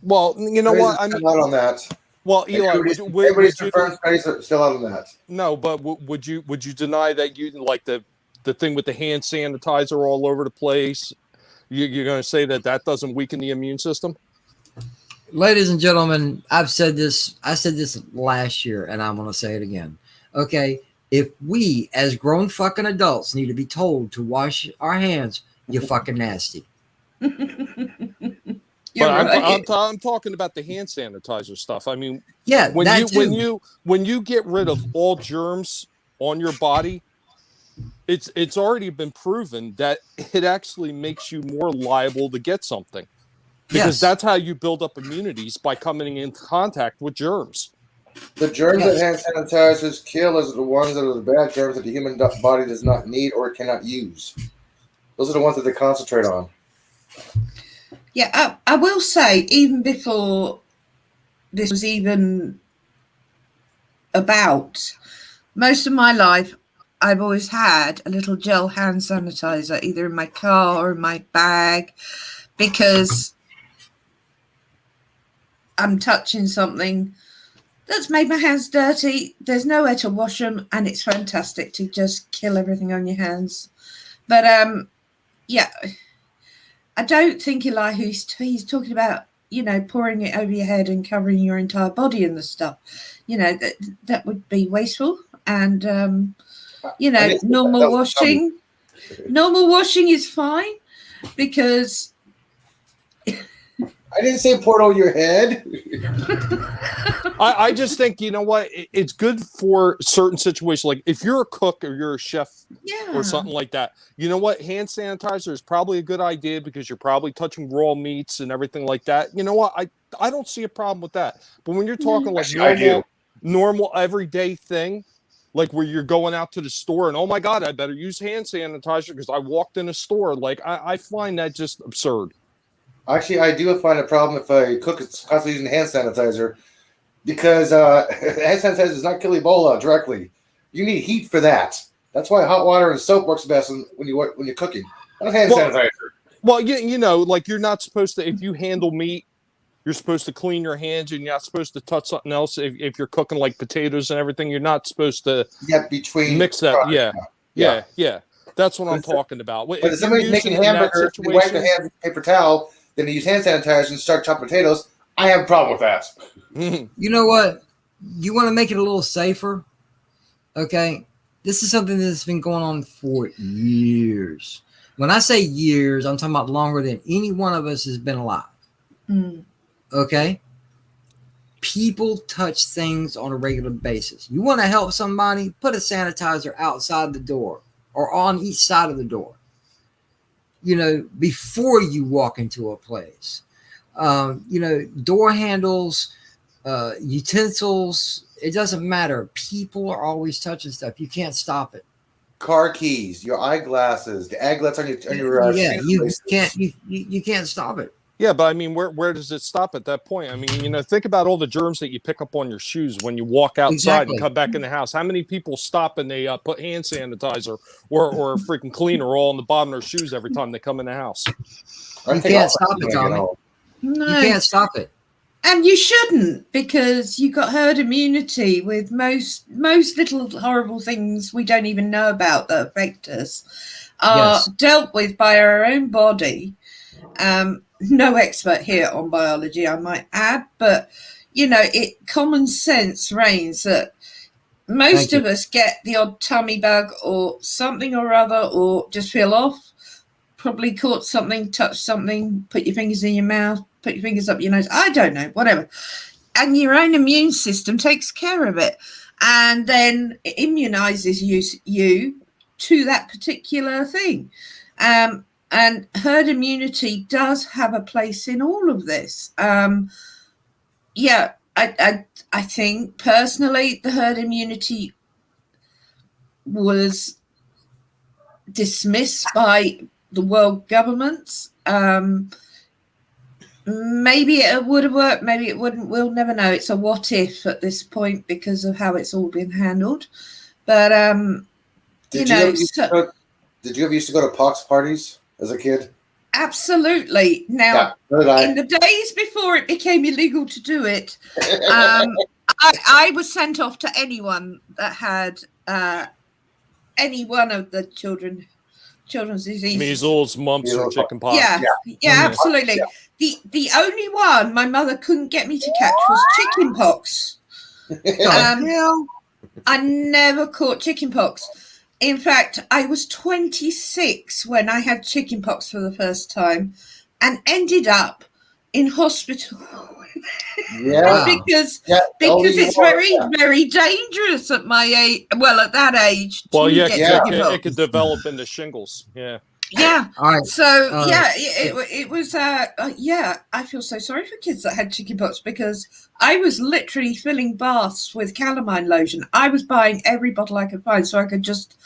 Well, you know what? I'm not on that. Well, Eli, everybody's confirmed studies are still out on that. No, but would you deny that you like the thing with the hand sanitizer all over the place? You're going to say that doesn't weaken the immune system? Ladies and gentlemen, I said this last year, and I'm going to say it again. Okay, if we as grown fucking adults need to be told to wash our hands, you're fucking nasty. I'm talking about the hand sanitizer stuff. I mean, yeah, when you get rid of all germs on your body, it's already been proven that it actually makes you more liable to get something. Because that's how you build up immunities, by coming into contact with germs. The germs that hand sanitizers kill is the ones that are the bad germs that the human body does not need or cannot use. Those are the ones that they concentrate on. Yeah, I will say, even before this was even about, most of my life, I've always had a little gel hand sanitizer, either in my car or in my bag, because I'm touching something that's made my hands dirty. There's nowhere to wash them, and it's fantastic to just kill everything on your hands. But yeah, I don't think Eli, he's talking about, you know, pouring it over your head and covering your entire body in the stuff. You know, that would be wasteful. And you know, normal washing is fine, because I didn't say pour it over your head. I just think, you know what, it's good for certain situations. Like if you're a cook or you're a chef or something like that, you know what, hand sanitizer is probably a good idea, because you're probably touching raw meats and everything like that. You know what, I don't see a problem with that. But when you're talking like normal everyday thing, like where you're going out to the store and, oh my God, I better use hand sanitizer because I walked in a store. Like I find that just absurd. Actually, I do find a problem if a cook is constantly using hand sanitizer, because hand sanitizer does not kill Ebola directly. You need heat for that. That's why hot water and soap works best when you're cooking. Not hand sanitizer. Well, you know, like you're not supposed to, if you handle meat, you're supposed to clean your hands, and you're not supposed to touch something else. If you're cooking like potatoes and everything, you're not supposed to mix that. Yeah. That's what I'm talking about. But if somebody's making hamburgers, they wipe their hands with a paper towel, then they use hand sanitizer and start chopping potatoes. I have a problem with that. You know what? You want to make it a little safer? Okay. This is something that's been going on for years. When I say years, I'm talking about longer than any one of us has been alive. Okay. People touch things on a regular basis. You want to help somebody, put a sanitizer outside the door or on each side of the door, you know, before you walk into a place. You know, door handles, utensils, it doesn't matter. People are always touching stuff. You can't stop it. Car keys, your eyeglasses, the aglets on your you can't stop it. Yeah, but I mean, where does it stop at that point? I mean, you know, think about all the germs that you pick up on your shoes when you walk outside and come back in the house. How many people stop and they put hand sanitizer or freaking cleaner all on the bottom of their shoes every time they come in the house? You can't stop it, Tommy. No. You can't stop it. And you shouldn't, because you got herd immunity with most little horrible things we don't even know about that affect us are dealt with by our own body. No expert here on biology, I might add, but you know, common sense reigns that most of us get the odd tummy bug or something or other, or just feel off, probably caught something, touched something, put your fingers in your mouth, put your fingers up your nose, I don't know, whatever. And your own immune system takes care of it and then it immunizes you to that particular thing. And herd immunity does have a place in all of this. I think personally the herd immunity was dismissed by the world governments. Maybe it would have worked, maybe it wouldn't. We'll never know. It's a what if at this point because of how it's all been handled. But did you ever used to go to pox parties as a kid? Absolutely. Now, in the days before it became illegal to do it, I was sent off to anyone that had any one of the children's diseases. Measles, mumps, or chickenpox. Yeah, absolutely. Yeah. The only one my mother couldn't get me to catch was chickenpox. I never caught chickenpox. In fact, I was 26 when I had chickenpox for the first time and ended up in hospital. because it's very dangerous at my age. Well, at that age. Well, it could develop into shingles. Yeah. Yeah. All right. So yeah, it was. Yeah, I feel so sorry for kids that had chickenpox because I was literally filling baths with calamine lotion. I was buying every bottle I could find so I could just.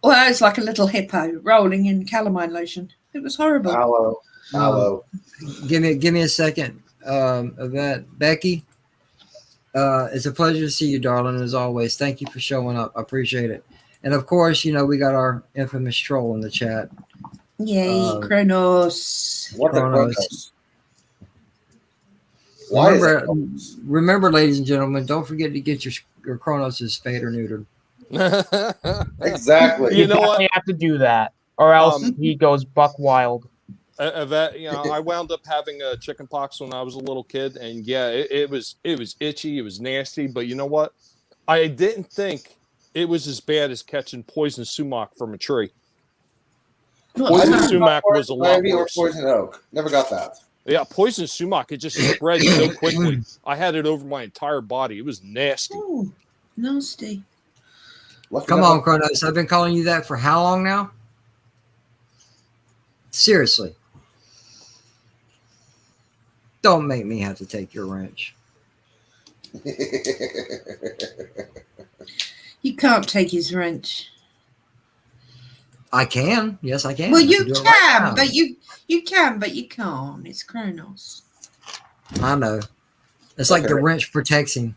Well, I was like a little hippo rolling in calamine lotion. It was horrible. Aloe. Give me a second. Yvette, Becky. It's a pleasure to see you, darling, as always. Thank you for showing up. I appreciate it. And of course, we got our infamous troll in the chat. Yay, Kronos. What the Kronos. Kronos? Why is it Remember, ladies and gentlemen, don't forget to get your Kronos spayed or neutered. Exactly. You know what? You have to do that, or else he goes buck wild. That, I wound up having a chicken pox when I was a little kid, and yeah, it was itchy, it was nasty. But you know what? I didn't think it was as bad as catching poison sumac from a tree. Poison sumac was a lot worse. Poison oak. Never got that. Yeah, poison sumac, it just spread so quickly. I had it over my entire body. It was nasty. Ooh, nasty. Come on, Kronos. I've been calling you that for how long now? Seriously. Don't make me have to take your wrench. You can't take his wrench. I can. Yes, I can. Well, I you do it can, right now. but you can, but you can't. It's Kronos. I know. It's like the wrench protects him.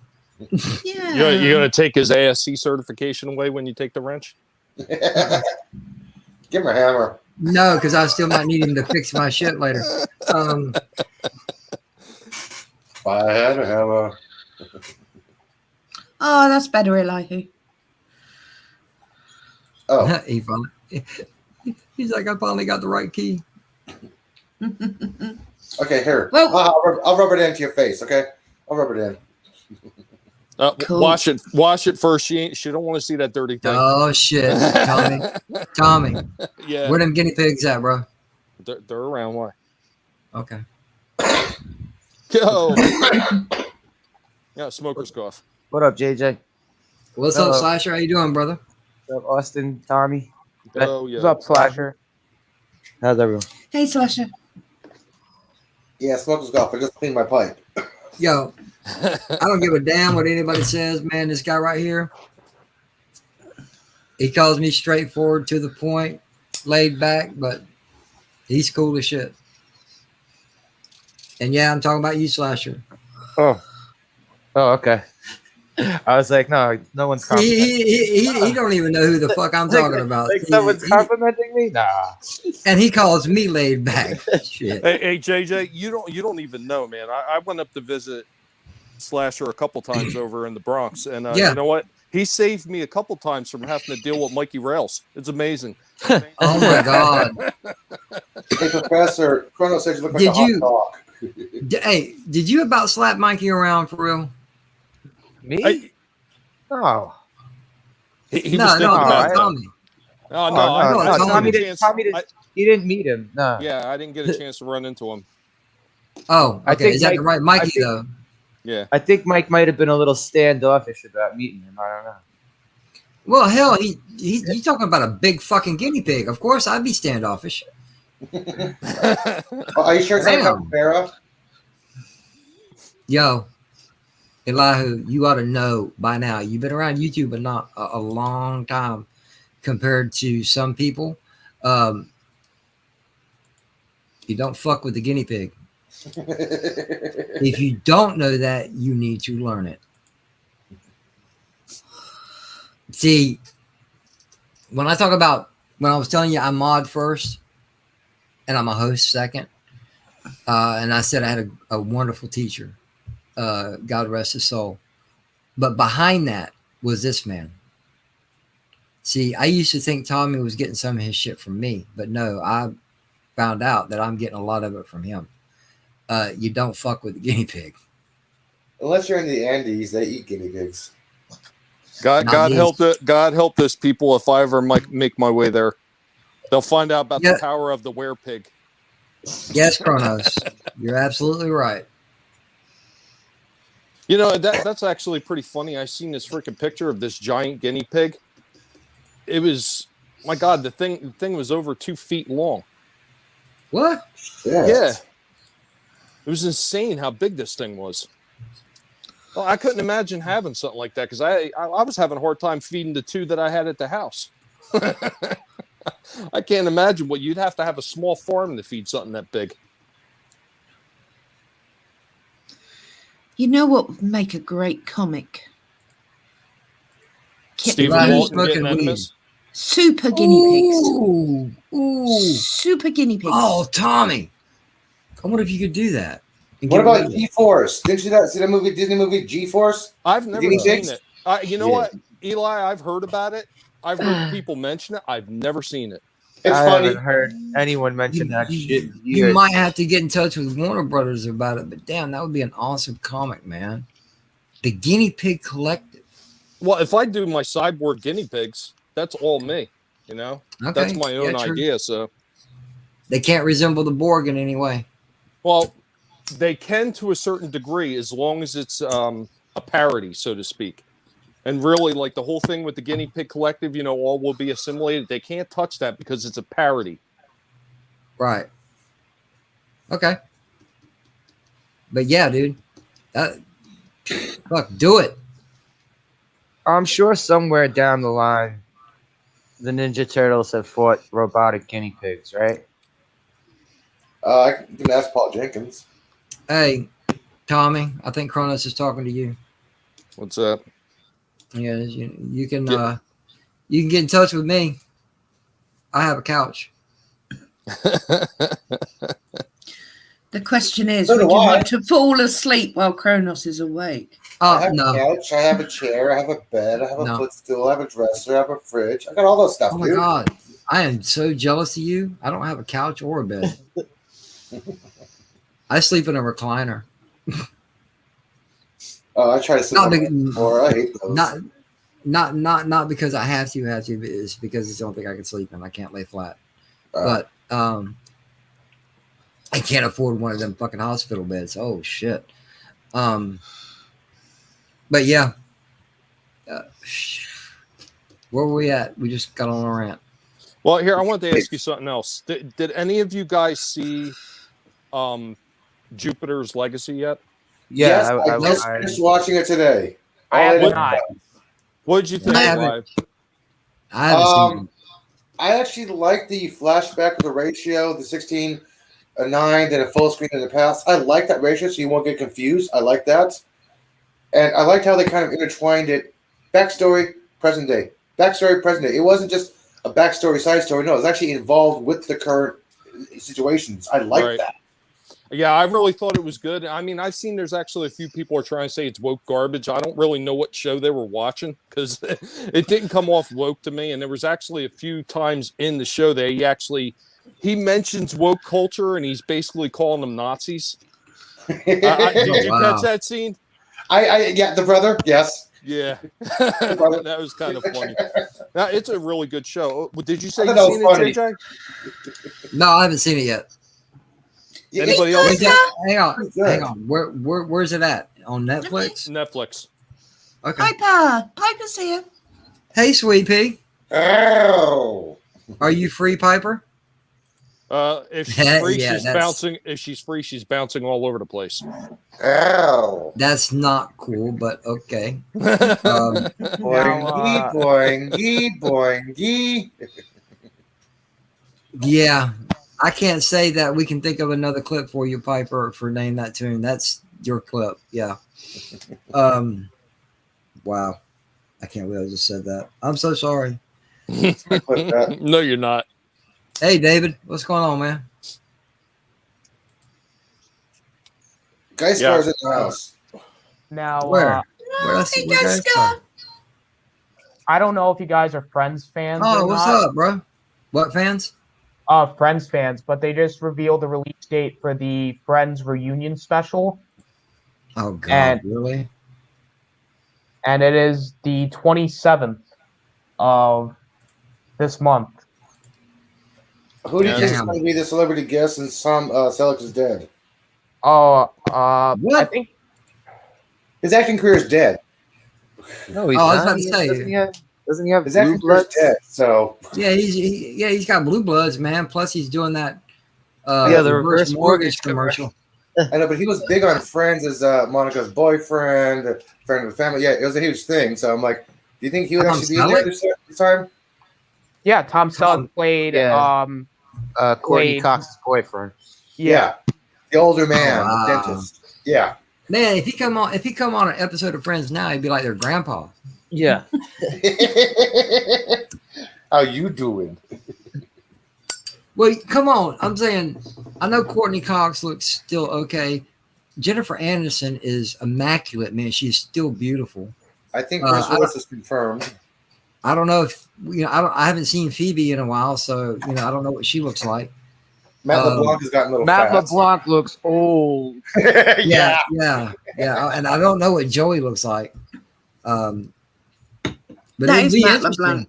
Yeah. You're going to take his ASC certification away when you take the wrench? Give him a hammer. No, because I still might need him to fix my shit later. If I had a hammer. Oh, that's better, Elihu. Oh. He's like, I finally got the right key. Okay, here. Well, I'll rub it into your face, okay? I'll rub it in. Cool. Wash it first. She don't want to see that dirty thing. Oh shit, Tommy. Yeah. Where them guinea pigs at, bro? They're around. Why? Okay. Go. Yeah, smoker's cough. What up, JJ? What's up, Slasher? How you doing, brother? What's up, Austin? Tommy? Oh yeah. What's up, Slasher? How's everyone? Hey, Slasher. Yeah, smoker's golf. I just cleaned my pipe. Yo, I don't give a damn what anybody says, man. This guy right here, he calls me straightforward, to the point, laid back, but he's cool as shit. And yeah, I'm talking about you, Slasher. Oh, okay. I was like, no one's complimenting. He don't even know who the fuck I'm talking about. Like someone's complimenting me? Nah. And he calls me laid back. Shit. Hey, JJ, you don't even know, man. I went up to visit Slasher a couple times over in the Bronx, and Yeah. You know what? He saved me a couple times from having to deal with Mikey Rails. It's amazing. Oh my god. Hey, Professor, Chrono says you look like a hot dog. Hey, did you about slap Mikey around for real? Me? No. He was thinking about Tommy. Oh, no, No, Tommy chance. he didn't meet him. No. Yeah, I didn't get a chance to run into him. Oh, I okay. think Is that the right Mikey, I think- though? Yeah. I think Mike might have been a little standoffish about meeting him. I don't know. Well, hell, he's talking about a big fucking guinea pig. Of course, I'd be standoffish. Are you sure it's not Damn. capybara? Yo, Elihu, you ought to know by now. You've been around YouTube, but not a long time compared to some people. You don't fuck with the guinea pig. If you don't know that, you need to learn it. See, when I was telling you I'm mod first and I'm a host second, and I said I had a wonderful teacher, God rest his soul. But behind that was this man. See, I used to think Tommy was getting some of his shit from me, but no, I found out that I'm getting a lot of it from him. You don't fuck with the guinea pig. Unless you're in the Andes, they eat guinea pigs. God help this people if I ever make my way there. They'll find out about the power of the werepig. Yes, Kronos. You're absolutely right. You know, that's actually pretty funny. I seen this freaking picture of this giant guinea pig. It was My God, the thing was over 2 feet long. What? Yeah. It was insane how big this thing was. Well, I couldn't imagine having something like that because I was having a hard time feeding the 2 that I had at the house. I can't imagine what you'd have to have a small farm to feed something that big. You know what would make a great comic? Stephen Right, Walton smoking getting weed. enemies. Super guinea pigs. Ooh. Super guinea pigs. Oh, Tommy. I wonder if you could do that. and What get about rid of it. G-Force? Didn't you see that movie, Disney movie G-Force? I've never guinea seen pigs? it. You know what, Eli? I've heard about it. I've heard people mention it. I've never seen it. It's I funny. haven't heard anyone mention that shit in You years. might have to get in touch with Warner Brothers about it, but damn, that would be an awesome comic, man. The Guinea Pig Collective. Well, if I do my cyborg guinea pigs, that's all me. You know, Okay. that's my own true. idea. So, They can't resemble the Borg in any way. well, they can to a certain degree as long as it's a parody, so to speak. And really, like the whole thing with the Guinea Pig Collective, you know, all will be assimilated. They can't touch that because it's a parody. Right. Okay. But yeah, dude. Fuck, do it. I'm sure somewhere down the line, the Ninja Turtles have fought robotic guinea pigs, right? I can ask Paul Jenkins. Hey, Tommy, I think Kronos is talking to you. What's that? Yeah, you can get in touch with me. I have a couch. The question is, So would do you I. want to fall asleep while Kronos is awake? I Oh have a no. couch, I have a chair, I have a bed, I have a No. footstool, I have a dresser, I have a fridge. I got all those stuff, Oh my dude. god. I am so jealous of you. I don't have a couch or a bed. I sleep in a recliner. Oh, I try to sleep Not on big- the floor. I hate those. Not because I have to, but it's because it's the only thing I can sleep in. I can't lay flat. But I can't afford one of them fucking hospital beds. Oh shit. But yeah. Where were we at? We just got on a rant. Well, here, I wanted to ask you something else. Did any of you guys see Jupiter's Legacy yet? Yeah, Yes, I just finished watching it today. I have Already not. done. What did you think, I haven't- Eli? I haven't seen it. I actually like the flashback of the ratio, the 16:9, then a full screen in the past. I like that ratio, so you won't get confused. I like that. And I liked how they kind of intertwined it. Backstory, present day. Backstory, present day. It wasn't just a backstory, side story. No, it was actually involved with the current situations. I like Right. that. Yeah, I really thought it was good. I mean, I've seen there's actually a few people are trying to say it's woke garbage. I don't really know what show they were watching because it didn't come off woke to me. And there was actually a few times in the show that he mentions woke culture and he's basically calling them Nazis. Did you wow. catch that scene? Yeah, the brother, yes. Yeah, that was kind of funny. Now, it's a really good show. Did you say I you've thought that seen was it, funny. JJ? No, I haven't seen it yet. Anybody Where's else? that? Hang on. Where's it at? On Netflix? Netflix. Okay. Piper's here. Hey, Sweet Pea. Oh. Are you free, Piper? If she's free, Yeah, she's that's- bouncing. If she's free, she's bouncing all over the place. Oh. That's not cool, but okay. Boingy, boingy, boingy. Yeah, I can't say that we can think of another clip for you, Piper, for Name That Tune. That's your clip. Yeah. Wow. I can't believe I just said that. I'm so sorry. No, you're not. Hey, David, what's going on, man? Gaiskar's in the house. Now, Where? Where I see where guys are? I don't know if you guys are Friends fans. Oh, or what's not. up, bro? What fans? Friends fans, but they just revealed the release date for the Friends reunion special, Oh, God, And- really? and it is the 27th of this month. Who do you think is Damn. going to be the celebrity guest since Selleck is dead? I What? think His acting career is dead. No, he's Oh, I was not. about to say. Doesn't he have Doesn't he have His blue actor's bloods? dead, so Yeah, he's got blue bloods, man. Plus he's doing that Yeah, the reverse reverse mortgage mortgage commercial. I know, but he was big on Friends as Monica's boyfriend, friend of the family. Yeah, it was a huge thing. So I'm like, do you think he would Tom actually be in there Selleck? this time? Yeah, Tom Selleck played. yeah. Courtney Wade. Cox's boyfriend. Yeah. The older man, wow. the dentist. Yeah. Man, if he come on an episode of Friends now, he'd be like their grandpa. Yeah. How you doing? Well, come on. I'm saying, I know Courtney Cox looks still okay. Jennifer Anderson is immaculate, man. She's still beautiful. I think Bruce Willis is confirmed. I don't know if I haven't seen Phoebe in a while, so I don't know what she looks like. Matt LeBlanc has gotten a little Matt fat. LeBlanc looks old. Yeah, and I don't know what Joey looks like. But That it'd is be Matt interesting. LeBlanc.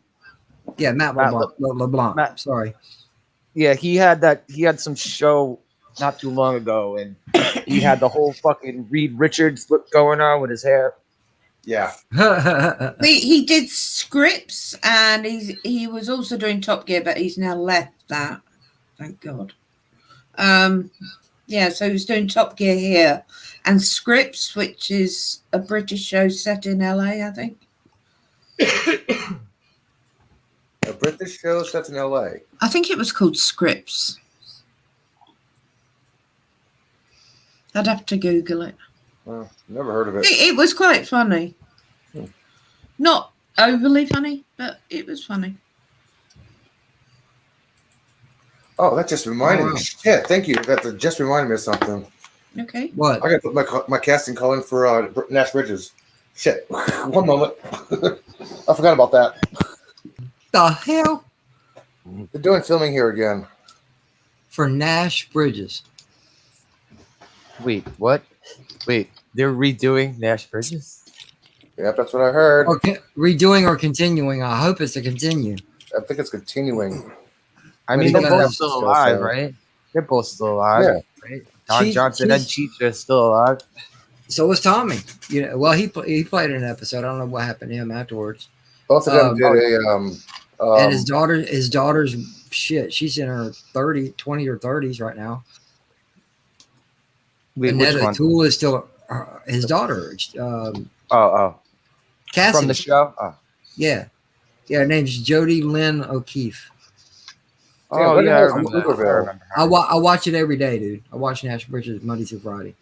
Yeah, Matt LeBlanc. Matt- Sorry. Yeah, he had some show not too long ago, and he had the whole fucking Reed Richards look going on with his hair. Yeah. He did scripts, and he was also doing Top Gear, but he's now left that. Thank God. Yeah, so he was doing Top Gear here, and Scripts, which is a British show set in LA, I think. A British show set in LA. I think it was called Scripts. I'd have to Google it. Well, never heard of it. It was quite funny. Hmm. Not overly funny, but it was funny. Oh, that just reminded wow. me. Shit, thank you. That just reminded me of something. Okay. What? I got to put my casting call in for Nash Bridges. Shit. One moment. I forgot about that. The hell? They're doing filming here again. For Nash Bridges. Wait, what? Wait, they're redoing Nash Bridges? Yep, that's what I heard. Or redoing or continuing. I hope it's a continue. I think it's continuing. I mean, Because- they're both still alive, right? They're both still alive, right? Don She- Johnson and Cheech are still alive. So was Tommy. Well, he played in an episode. I don't know what happened to him afterwards. Both of them did And his daughter's shit. She's in her 20 or 30s right now. Wait, And which Ned one? O'Toole is still his daughter. Cassie. From the show? Oh, Yeah. Her name's Jodie Lynn O'Keefe. Yeah, what the I hell is remember that. Pflugerville? I remember her. I watch it every day, dude. I watch Nash Bridges Monday through Friday.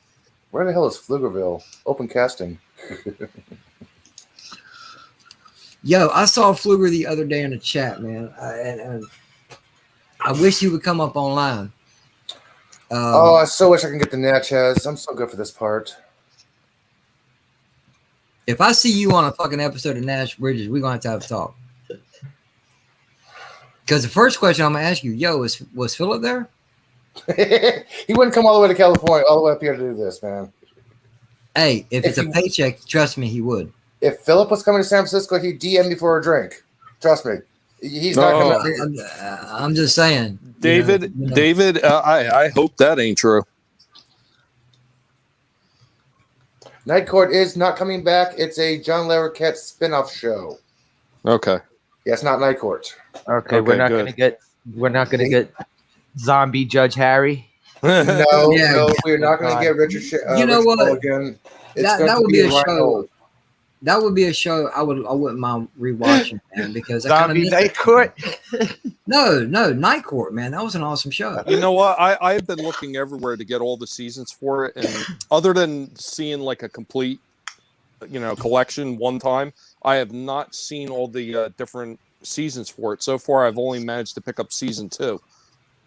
Where the hell is Pflugerville? Open casting. Yo, I saw Fluger the other day in the chat, man. And I wish he would come up online. I so wish I can get the Natchez. I'm so good for this part. If I see you on a fucking episode of Nash Bridges, we're going to have a talk. Because the first question I'm going to ask you, yo, was Philip there? He wouldn't come all the way to California, all the way up here to do this, man. Hey, if it's a paycheck, trust me, he would. If Philip was coming to San Francisco, he'd DM me for a drink. Trust me. He's not coming. I'm just saying. David, David, I hope that ain't true. Night Court is not coming back. It's a John Larroquette spin-off show. Okay. Yeah, it's not Night Court. Okay, we're not gonna get zombie Judge Harry. No, Yeah. no, we're not going to get Richard. You know Richard what? Mulligan. It's That going to would be a Ryan show. Holt. That would be a show I wouldn't mind rewatching, man, because I kind of Zombie Night Court. No, Night Court, man. That was an awesome show. You know what? I've been looking everywhere to get all the seasons for it, and other than seeing like a complete, collection one time, I have not seen all the different seasons for it. So far, I've only managed to pick up season 2.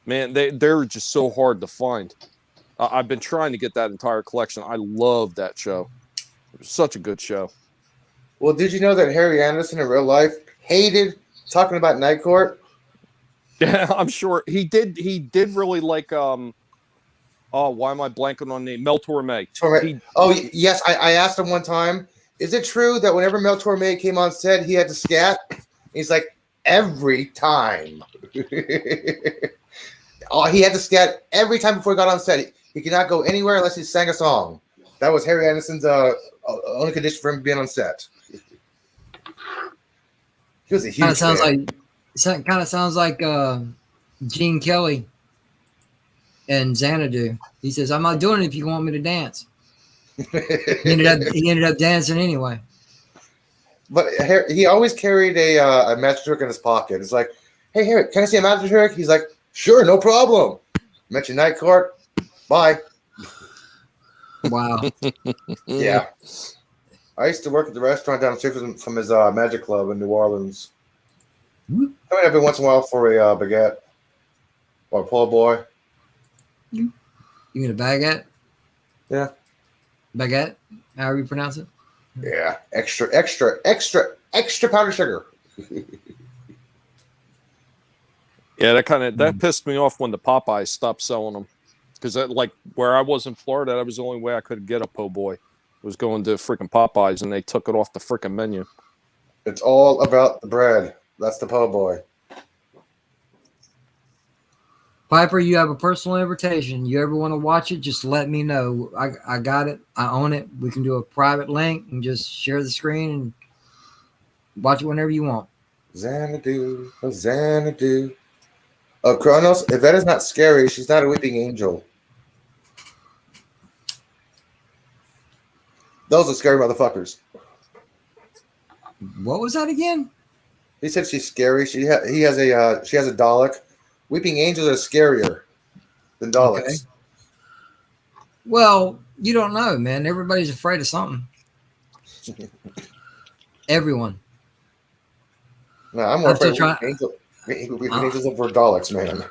Man, they're just so hard to find. I've been trying to get that entire collection. I love that show. It was such a good show. Well, did you know that Harry Anderson in real life hated talking about Night Court? Yeah, I'm sure he did. He did really like. Why am I blanking on the name? Mel Torme. Yes. I asked him one time, is it true that whenever Mel Torme came on set, he had to scat? He's like, every time. He had to scat every time before he got on set. He could not go anywhere unless he sang a song. That was Harry Anderson's only condition for him being on set. He was a huge Kind of sounds fan. like Gene Kelly and Xanadu. He says, "I'm not doing it if you want me to dance." He ended up dancing anyway. But he always carried a magic trick in his pocket. It's like, hey, Harry, can I see a magic trick? He's like, sure, no problem. Mention night court. Bye. Wow. Yeah. I used to work at the restaurant down the street from his magic club in New Orleans. Whoop. I mean, every once in a while for a baguette or a po' boy. You mean a baguette? Yeah. Baguette? However you pronounce it? Yeah. Extra powdered sugar. Yeah, that pissed me off when the Popeyes stopped selling them, because like where I was in Florida, that was the only way I could get a po' boy was going to freaking Popeyes, and they took it off the freaking menu. It's all about the bread. That's the po' boy. Piper, you have a personal invitation. You ever want to watch it, just let me know. I got it. I own it. We can do a private link and just share the screen and watch it whenever you want. Xanadu. Oh, Xanadu. Oh, Kronos, if that is not scary, she's not a weeping angel. Those are scary motherfuckers. What was that again? He said she's scary. She has a Dalek. Weeping angels are scarier than Daleks. Okay. Well, you don't know, man. Everybody's afraid of something. Everyone. No, I'm more afraid of weeping angels over Daleks, man.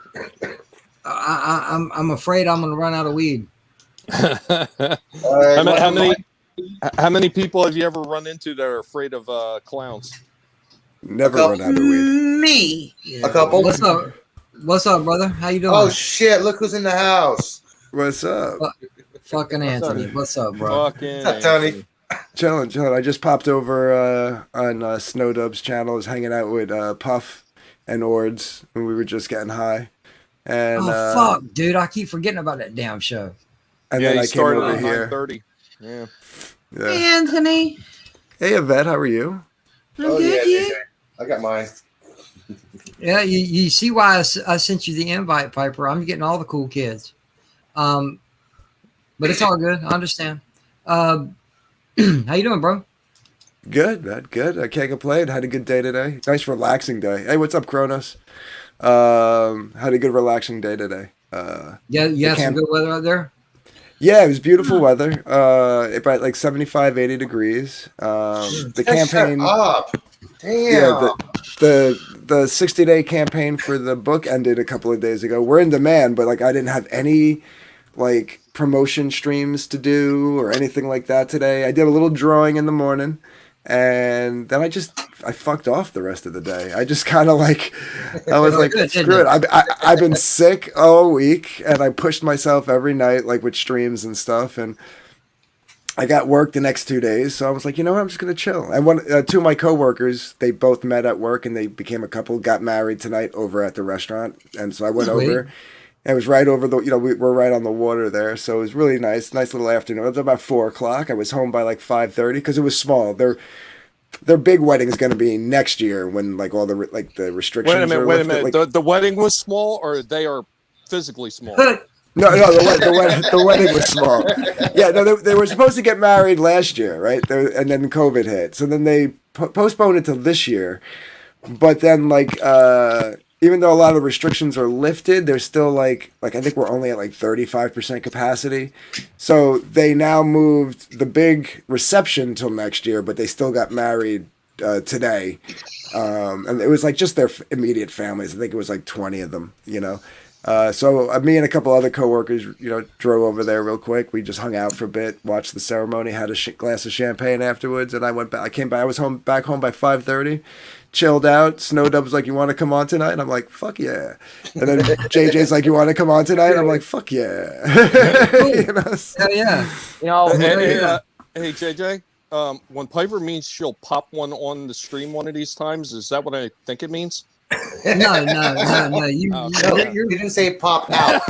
I'm afraid I'm going to run out of weed. How many people have you ever run into that are afraid of clowns? Never run out of weed. Me. Yeah. A couple. What's up, brother? How you doing? Oh shit! Look who's in the house. What's up? Fucking Anthony. What's up, bro? Fucking What's up, Tony? Chilling. I just popped over on Snow Dub's channel. I was hanging out with Puff and Ords, and we were just getting high. And fuck, dude! I keep forgetting about that damn show. And yeah, then he I came started over at here. 9:30. Yeah. Hey, Anthony. Hey, Yvette, how are you? I'm good, you? I got mine. Yeah, you see why I sent you the invite, Piper. I'm getting all the cool kids. But it's all good. I understand. How you doing, bro? Good, man. Good. I can't complain. Had a good day today. Nice relaxing day. Hey, what's up, Kronos? Had a good relaxing day today. Yeah, you had some good weather out there? Yeah, it was beautiful weather. About like 75, 80 degrees. The campaign. Shut up. Damn. Yeah, the 60-day campaign for the book ended a couple of days ago. We're in demand, but like I didn't have any like promotion streams to do or anything like that today. I did a little drawing in the morning, and then I fucked off the rest of the day. I just kind of like, I was like, screw it. I've been sick all week, and I pushed myself every night, like with streams and stuff, and I got work the next 2 days, so I was like, you know what, I'm just gonna chill. And two of my coworkers, they both met at work, and they became a couple. Got married tonight over at the restaurant, and so I went over. And it was right over the, we're right on the water there, so it was really nice little afternoon. It was about 4:00. I was home by like 5:30 because it was small. Their big wedding is going to be next year when like all the the restrictions. Wait a minute. lifted. Like, the wedding was small, or they are physically small? No, the wedding was small. Yeah, no, they were supposed to get married last year, right? And then COVID hit, so then they postponed it to this year. But then, even though a lot of restrictions are lifted, there's still like I think we're only at like 35% capacity. So they now moved the big reception till next year, but they still got married today. And it was like just their immediate families. I think it was like 20 of them, So me and a couple other coworkers, drove over there real quick. We just hung out for a bit, watched the ceremony, had a glass of champagne afterwards, and I went back. I came back. I was back home by 5:30, chilled out. Snow Dub's like, "You want to come on tonight?" And I'm like, "Fuck yeah!" And then JJ's like, "You want to come on tonight?" And I'm like, "Fuck yeah!" Hell yeah. Hey JJ, when Piper means she'll pop one on the stream one of these times, is that what I think it means? No. You didn't say pop out.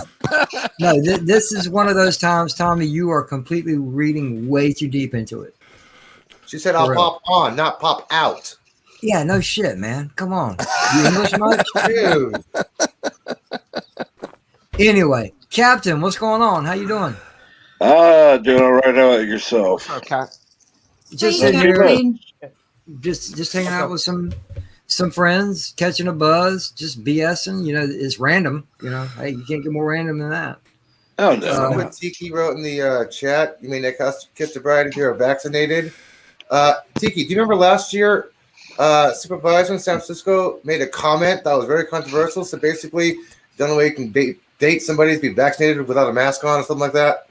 No, this is one of those times, Tommy, you are completely reading way too deep into it. She said, "I'll pop on, not pop out." Yeah, no shit, man. Come on. You English much? Dude. Anyway, Captain, what's going on? How you doing? Doing all right. How about yourself? What's up, Cat? Just Hey, sitting here, Captain. just hanging What's out up? with some friends, catching a buzz, just BSing. You know, it's random. You know, hey, you can't get more random than that. Oh no. Uh, What Tiki wrote in the chat, you mean that kiss the bride if you're vaccinated? Tiki, do you remember last year, supervisor in San Francisco made a comment that was very controversial? So basically, the only way you can date somebody is be vaccinated without a mask on or something like that?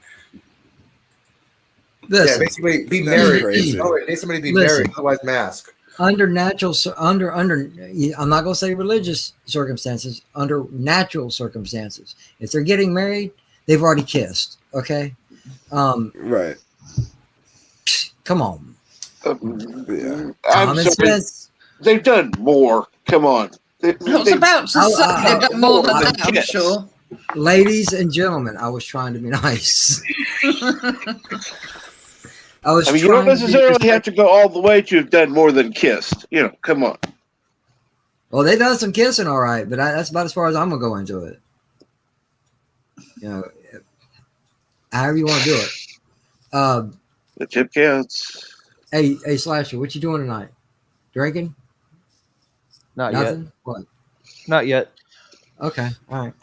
Yeah, listen, basically be That's married. crazy. Oh, date somebody be Listen. married, otherwise mask. under natural, under, I'm not going to say religious circumstances, under natural circumstances. If they're getting married, they've already kissed. Okay. Right. Come on. Yeah. I'm Common sorry. sense. They've done more. Come on. I was about to say I'll- they've done more than I'll- that, I'm yes. sure. Ladies and gentlemen, I was trying to be nice. I was. I mean, you don't trying to be necessarily have to go all the way to have done more than kissed. You know, come on. Well, they done some kissing, all right, but that's about as far as I'm gonna go into it. You know, however you want to do it. The tip counts. Hey, Slasher, what you doing tonight? Drinking? Not yet. Nothing. What? Not yet. Okay, all right.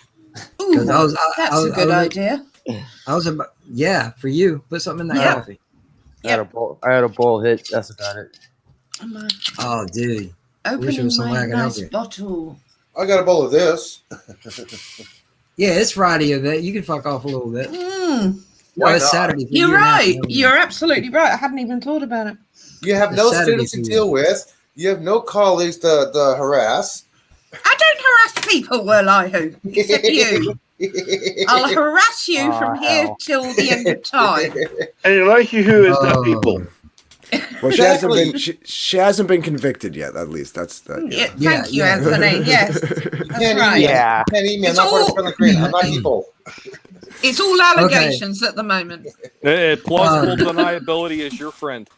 Ooh, 'Cause that's a good idea. I was about, yeah, for you. Put something in that Yeah. coffee. I had a bowl hit. That's about it. I'm Oh, dude. Wish there opening was some way my I could help nice you. bottle. I got a bowl of this. Yeah, it's Friday a bit. You can fuck off a little bit. Mm, No, it's Saturday. For you're you now. right. You're absolutely right. I hadn't even thought about it. You have It's no Saturday students to for you. deal with. You have no colleagues to harass. I don't harass people, well, I hope, except you. I'll harass you from here hell. till the end of time. And like you who is not people. Well, Exactly. she hasn't been convicted yet. At least that's that. Yeah, Yeah, thank you, yeah. Anthony. Yes, that's right. Yeah. Penny, man, It's I'm not part all- of Scarlet Green. I'm not people. It's all allegations at the moment. Plausible deniability is your friend.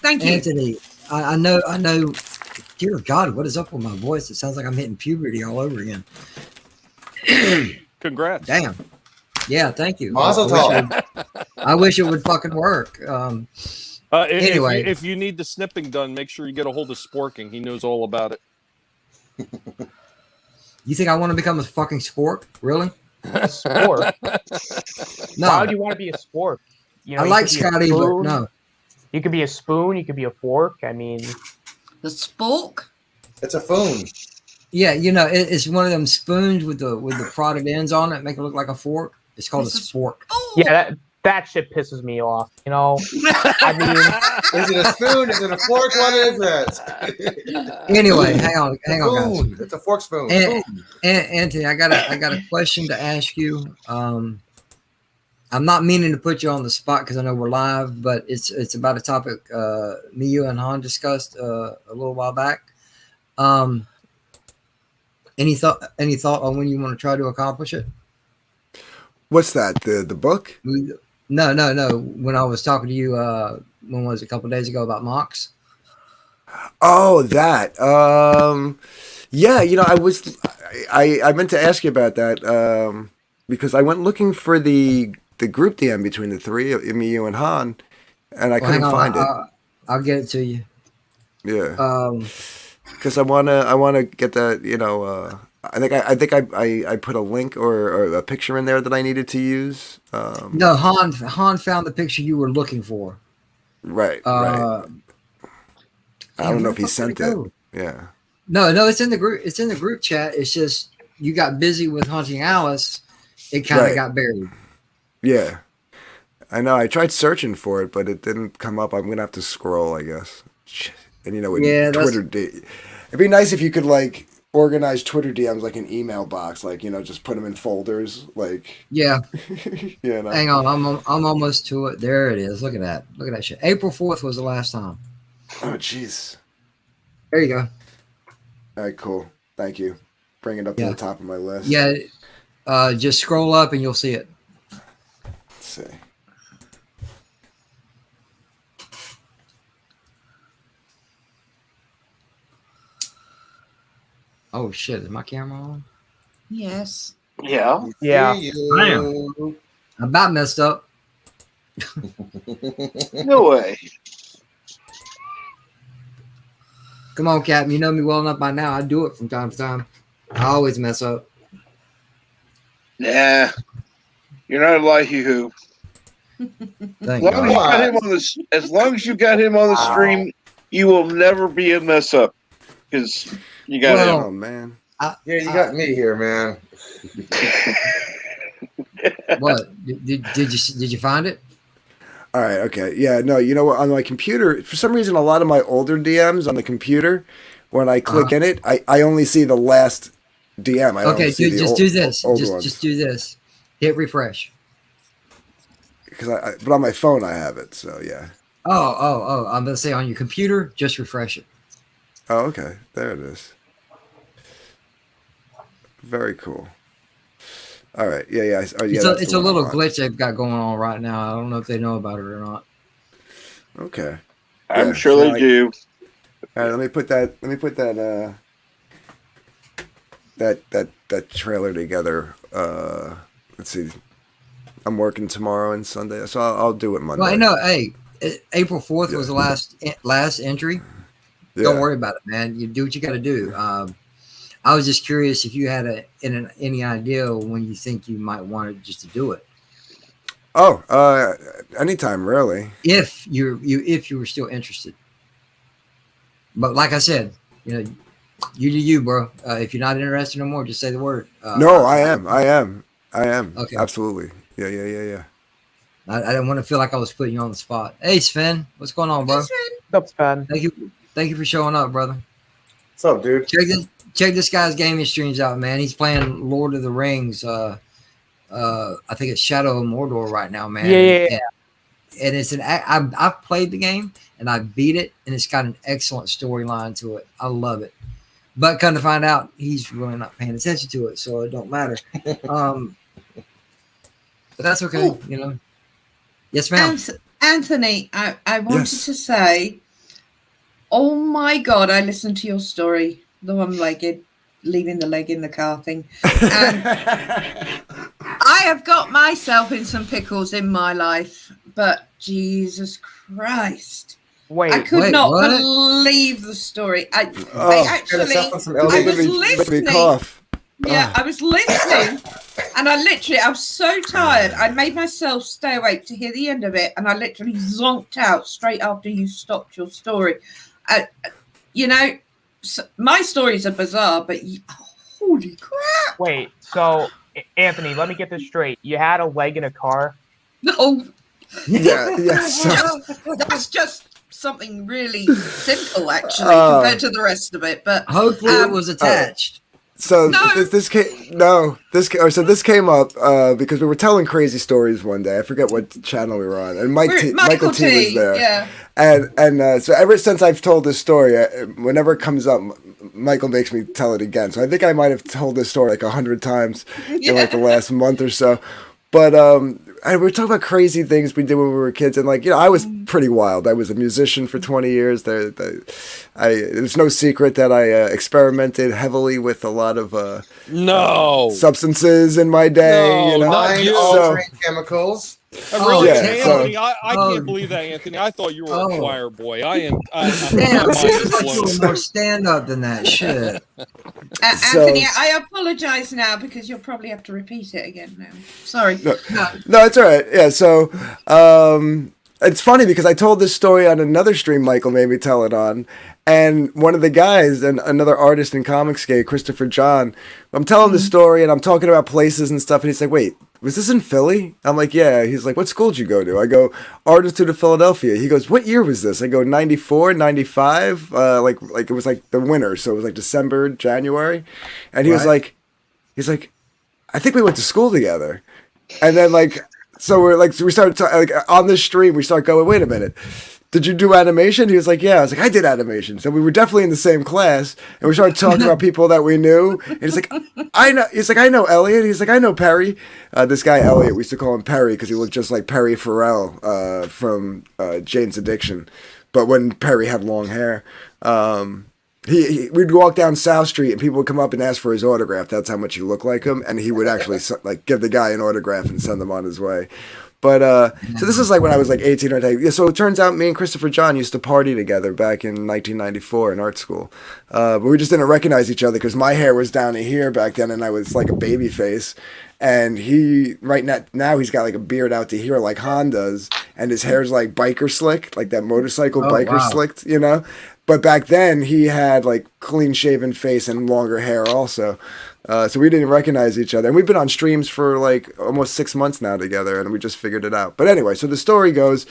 Thank you. Anthony, I know. Dear God, what is up with my voice? It sounds like I'm hitting puberty all over again. Congrats. Damn. Yeah, thank you. Mazel tov. I wish it would fucking work. Anyway. If you need the snipping done, make sure you get a hold of Sporking. He knows all about it. You think I want to become a fucking spork? Really? A sport. No. Why would you want to be a sport? You know, I you like could be a Scotty, but spoon, no. You could be a spoon. You could be a fork. I mean, The spork. It's a phone. Yeah, you know, it's one of them spoons with the prodded ends on it, make it look like a fork. It's called a It's spork. Oh, yeah, that shit pisses me off. You know, I mean, Is it a spoon? Is it a fork? What is it? Anyway, hang on, guys. Spoon. It's a fork spoon. And- Spoon. Anthony, I got a question to ask you. I'm not meaning to put you on the spot because I know we're live, but it's about a topic me, you, and Han discussed a little while back. Any thought on when you want to try to accomplish it? What's that? The book? No. When I was talking to you, when was it, a couple of days ago about mocks? Oh, that. Yeah, you know, I meant to ask you about that because I went looking for the group DM between the three, me, you, and Han, and I couldn't find it. I'll get it to you. Yeah. Because I wanna get that. You know, I think I put a link or a picture in there that I needed to use. No, Han found the picture you were looking for. Right. Right. I don't know if he sent it. Yeah. No, it's in the group. It's in the group chat. It's just you got busy with hunting Alice. It kind of Right. got buried. Yeah. I know. I tried searching for it, but it didn't come up. I'm gonna have to scroll, I guess. Shit. And you know, with Yeah, Twitter, it'd be nice if you could like organize Twitter DMs like an email box, like you know, just put them in folders, like Yeah. you know. Hang on, I'm almost to it. There it is. Look at that. Look at that shit. April 4th was the last time. Oh, jeez. There you go. All right, cool. Thank you. Bring it up Yeah. to the top of my list. Yeah. Just scroll up and you'll see it. Let's see. Oh shit! Is my camera on? Yes. Yeah. Yeah. See you. I about messed up. No way. Come on, Captain. You know me well enough by now. I do it from time to time. I always mess up. Nah. You're not like you. Thank As long as you God. got him on this, as long as you got him on the stream, you will never be a mess up because you got Well, Oh man. Yeah, you got me here, man. What did you find it? All right. Okay. Yeah. No. You know what? On my computer, for some reason, a lot of my older DMs on the computer, when I click in it, I only see the last DM. I don't Okay, see dude, the just do this. older ones. Just do this. Hit refresh. But on my phone I have it. So yeah. Oh! I'm gonna say on your computer, just refresh it. Oh, okay. There it is. Very cool. All right. Yeah. Yeah. Oh, yeah. It's a little glitch they've got going on right now. I don't know if they know about it or not. Okay. I'm Yeah, sure so they do. All right. Let me put that. That trailer together. Let's see. I'm working tomorrow and Sunday, so I'll do it Monday. Well, I know. Hey, April 4th was the last entry. Yeah. Don't worry about it, man. You do what you got to do. I was just curious if you had any idea when you think you might want it just to do it. Oh, anytime, really. If you were still interested. But like I said, you do you, bro. If you're not interested no more, just say the word. No, I am. Okay. Absolutely. Yeah. I didn't want to feel like I was putting you on the spot. Hey, Sven, what's going on, bro? Yes, Ren. What's up, Sven? Thank you for showing up, brother. What's up, dude? Check this guy's gaming streams out, man. He's playing Lord of the Rings. I think it's Shadow of Mordor right now, man. Yeah. And it's I've played the game and I beat it, and it's got an excellent storyline to it. I love it. But come to find out, he's really not paying attention to it, so it don't matter. But that's okay, Ooh. Yes, ma'am. Anthony, I wanted to say, oh my God, I listened to your story, the one-legged, leaving the leg in the car thing. And I have got myself in some pickles in my life, but Jesus Christ. I could not believe the story. I was listening. Yeah, I was listening, and I was so tired. I made myself stay awake to hear the end of it, and I literally zonked out straight after you stopped your story. My stories are bizarre, but holy crap! Wait, so Anthony, let me get this straight. You had a leg in a car? No. Yeah. That's just something really simple, actually, compared to the rest of it. But hopefully it was attached. So this came up because we were telling crazy stories one day. I forget what channel we were on, and Michael T was there. Yeah. And so ever since I've told this story, whenever it comes up, Michael makes me tell it again. So I think I might have told this story like 100 times in like the last month or so. But we were talking about crazy things we did when we were kids, and I was pretty wild. I was a musician for 20 years. There's no secret that I experimented heavily with a lot of substances in my day. Not you. Altering chemicals. Anthony, I can't believe that, Anthony. I thought you were a choir boy. Damn, seems like you were more stand up than that shit. Anthony, I apologize now because you'll probably have to repeat it again now. Sorry. No, it's all right. Yeah, so it's funny because I told this story on another stream Michael made me tell it on. And one of the guys, and another artist in Comicsgate, Christopher John, I'm telling the story and I'm talking about places and stuff. And he's like, wait, was this in Philly? I'm like, yeah. He's like, what school did you go to? I go, Art Institute of Philadelphia. He goes, what year was this? I go, 94, 95. Like it was like the winter. So it was like December, January. And he was like, I think we went to school together. And then so we started on this stream, we start going, wait a minute. Did you do animation? He was like, yeah. I was like, I did animation. So we were definitely in the same class. And we started talking about people that we knew. And he's like, I know. He's like, I know Elliot. He's like, I know Perry. This guy, Elliot, we used to call him Perry because he looked just like Perry Farrell from Jane's Addiction. But when Perry had long hair. we'd walk down South Street and people would come up and ask for his autograph. That's how much he looked like him, and he would actually like give the guy an autograph and send them on his way. But so this is like when I was like 18 or 19. So it turns out me and Christopher John used to party together back in 1994 in art school. But we just didn't recognize each other because my hair was down to here back then and I was like a baby face. And he, now he's got like a beard out to here like Han does. And his hair's like biker slick, like that motorcycle biker slicked, you know? But back then he had like clean shaven face and longer hair also. So we didn't recognize each other. And we've been on streams for like almost 6 months now together, and we just figured it out. But anyway, so the story goes,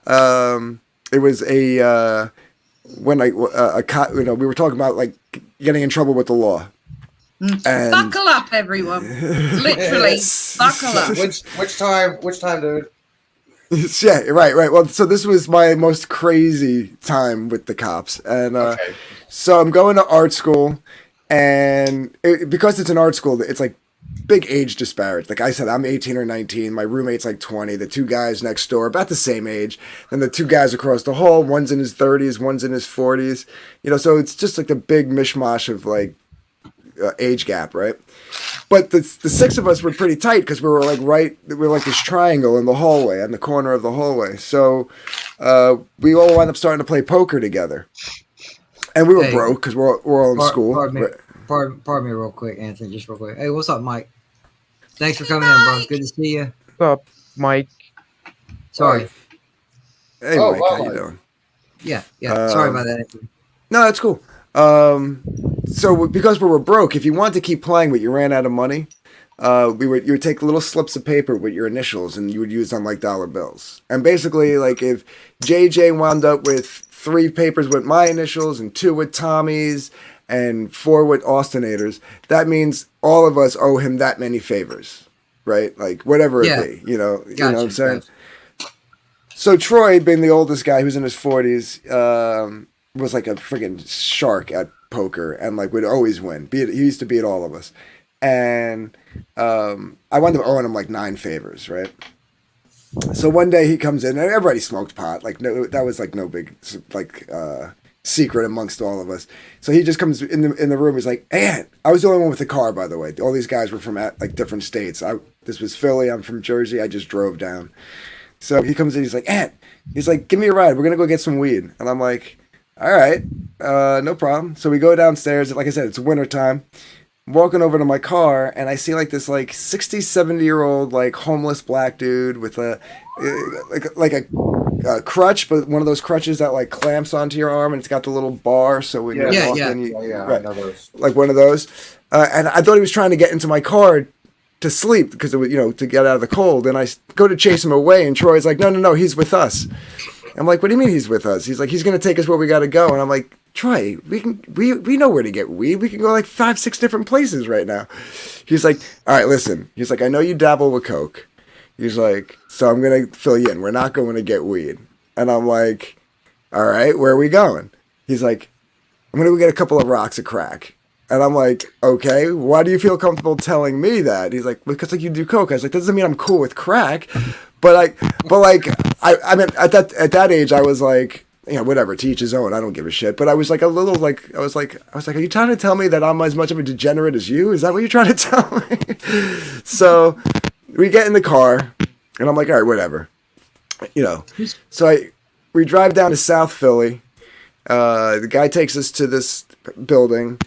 it was we were talking about like getting in trouble with the law. And buckle up, everyone! Literally, buckle up. Which time, dude? Yeah, right. Well, so this was my most crazy time with the cops, and so I'm going to art school. And because it's an art school, it's like big age disparity. Like I said, I'm 18 or 19. My roommate's like 20. The two guys next door, about the same age. And the two guys across the hall, one's in his 30s, one's in his 40s. You know, so it's just like a big mishmash of like age gap, right? But the six of us were pretty tight because we were like this triangle in the hallway, in the corner of the hallway. So we all wound up starting to play poker together. And we were broke because we're all in school. Pardon me real quick, Anthony, just real quick. Hey, what's up, Mike? Thanks for coming in, bro. Good to see you. What's up, Mike? Sorry. Hey, Mike, how you doing? Yeah. Sorry about that, Anthony. No, that's cool. So because we were broke, if you wanted to keep playing but you ran out of money, you would take little slips of paper with your initials and you would use them like dollar bills. And basically, like if JJ wound up with 3 papers with my initials and 2 with Tommy's and 4 with Austinators, that means all of us owe him that many favors, right? Like whatever it be, you know what I'm saying? Gotcha. So Troy, being the oldest guy who's in his 40s, was like a friggin' shark at poker and like would always win. He used to beat all of us. And I wound up owing him like 9 favors, right? So one day he comes in and everybody smoked pot. Like that was like no big like secret amongst all of us. So he just comes in the room. He's like, "Hey, I was the only one with the car, by the way. All these guys were from like different states. This was Philly. I'm from Jersey. I just drove down." So he comes in. He's like, "Ant," he's like, "Give me a ride. We're gonna go get some weed." And I'm like, "All right, no problem." So we go downstairs. Like I said, it's winter time. Walking over to my car and I see like this like 60, 70-year-old like homeless black dude with a crutch, but one of those crutches that like clamps onto your arm and it's got the little bar. So when you walk in, I know those. Like one of those. And I thought he was trying to get into my car to sleep because it was, to get out of the cold. And I go to chase him away and Troy's like, no, he's with us. I'm like, "What do you mean he's with us?" He's like, "He's going to take us where we got to go." And I'm like, "Troy, we know where to get weed. We can go like 5, 6 different places right now." He's like, "All right, listen." He's like, "I know you dabble with coke." He's like, "So I'm going to fill you in. We're not going to get weed." And I'm like, "All right, where are we going?" He's like, "I'm going to go get a couple of rocks of crack." And I'm like, "Okay, why do you feel comfortable telling me that?" He's like, "Because like you do coke." I was like, "That doesn't mean I'm cool with crack." But I mean, at that age, I was like, whatever, to each his own. I don't give a shit. But I was like a little like, I was like, "Are you trying to tell me that I'm as much of a degenerate as you? Is that what you're trying to tell me?" So we get in the car and I'm like, "All right, whatever." So we drive down to South Philly. The guy takes us to this building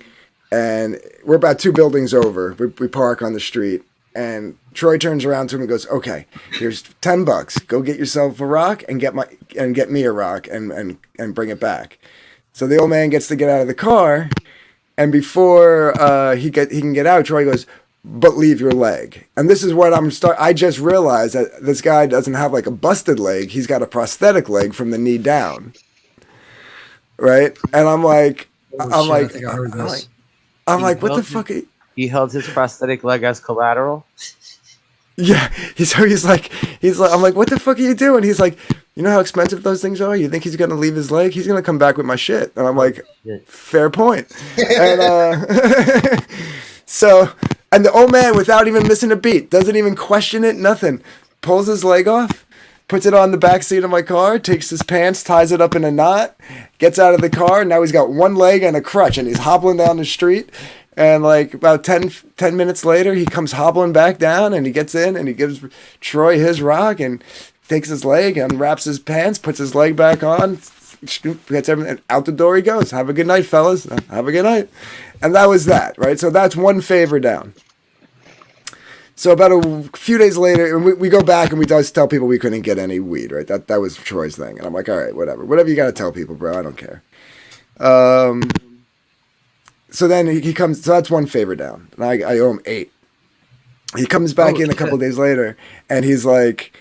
and we're about 2 buildings over. We park on the street. And Troy turns around to him and goes, "Okay, here's $10. Go get yourself a rock and get me a rock and bring it back." So the old man gets to get out of the car, and before he can get out, Troy goes, "But leave your leg." And this is what I just realized that this guy doesn't have like a busted leg; he's got a prosthetic leg from the knee down, right? And I'm like, I'm like, "What the fuck?" He held his prosthetic leg as collateral. Yeah, he's like, I'm like, "What the fuck are you doing?" He's like, "You know how expensive those things are? You think he's gonna leave his leg? He's gonna come back with my shit." And I'm like, "Fair point." And so, and the old man, without even missing a beat, doesn't even question it, nothing, pulls his leg off, puts it on the back seat of my car, takes his pants, ties it up in a knot, gets out of the car, and now he's got one leg and a crutch, and he's hobbling down the street. And like about 10 minutes later, he comes hobbling back down, and he gets in, and he gives Troy his rock, and takes his leg, unwraps his pants, puts his leg back on, gets everything, and out the door he goes. Have a good night, fellas. Have a good night. And that was that, right? So that's one favor down. So about a few days later, we go back and we just tell people we couldn't get any weed, right? That was Troy's thing. And I'm like, all right, whatever you got to tell people, bro. I don't care. So then he comes. So that's one favor down, and I owe him 8. He comes back in a couple days later, and he's like,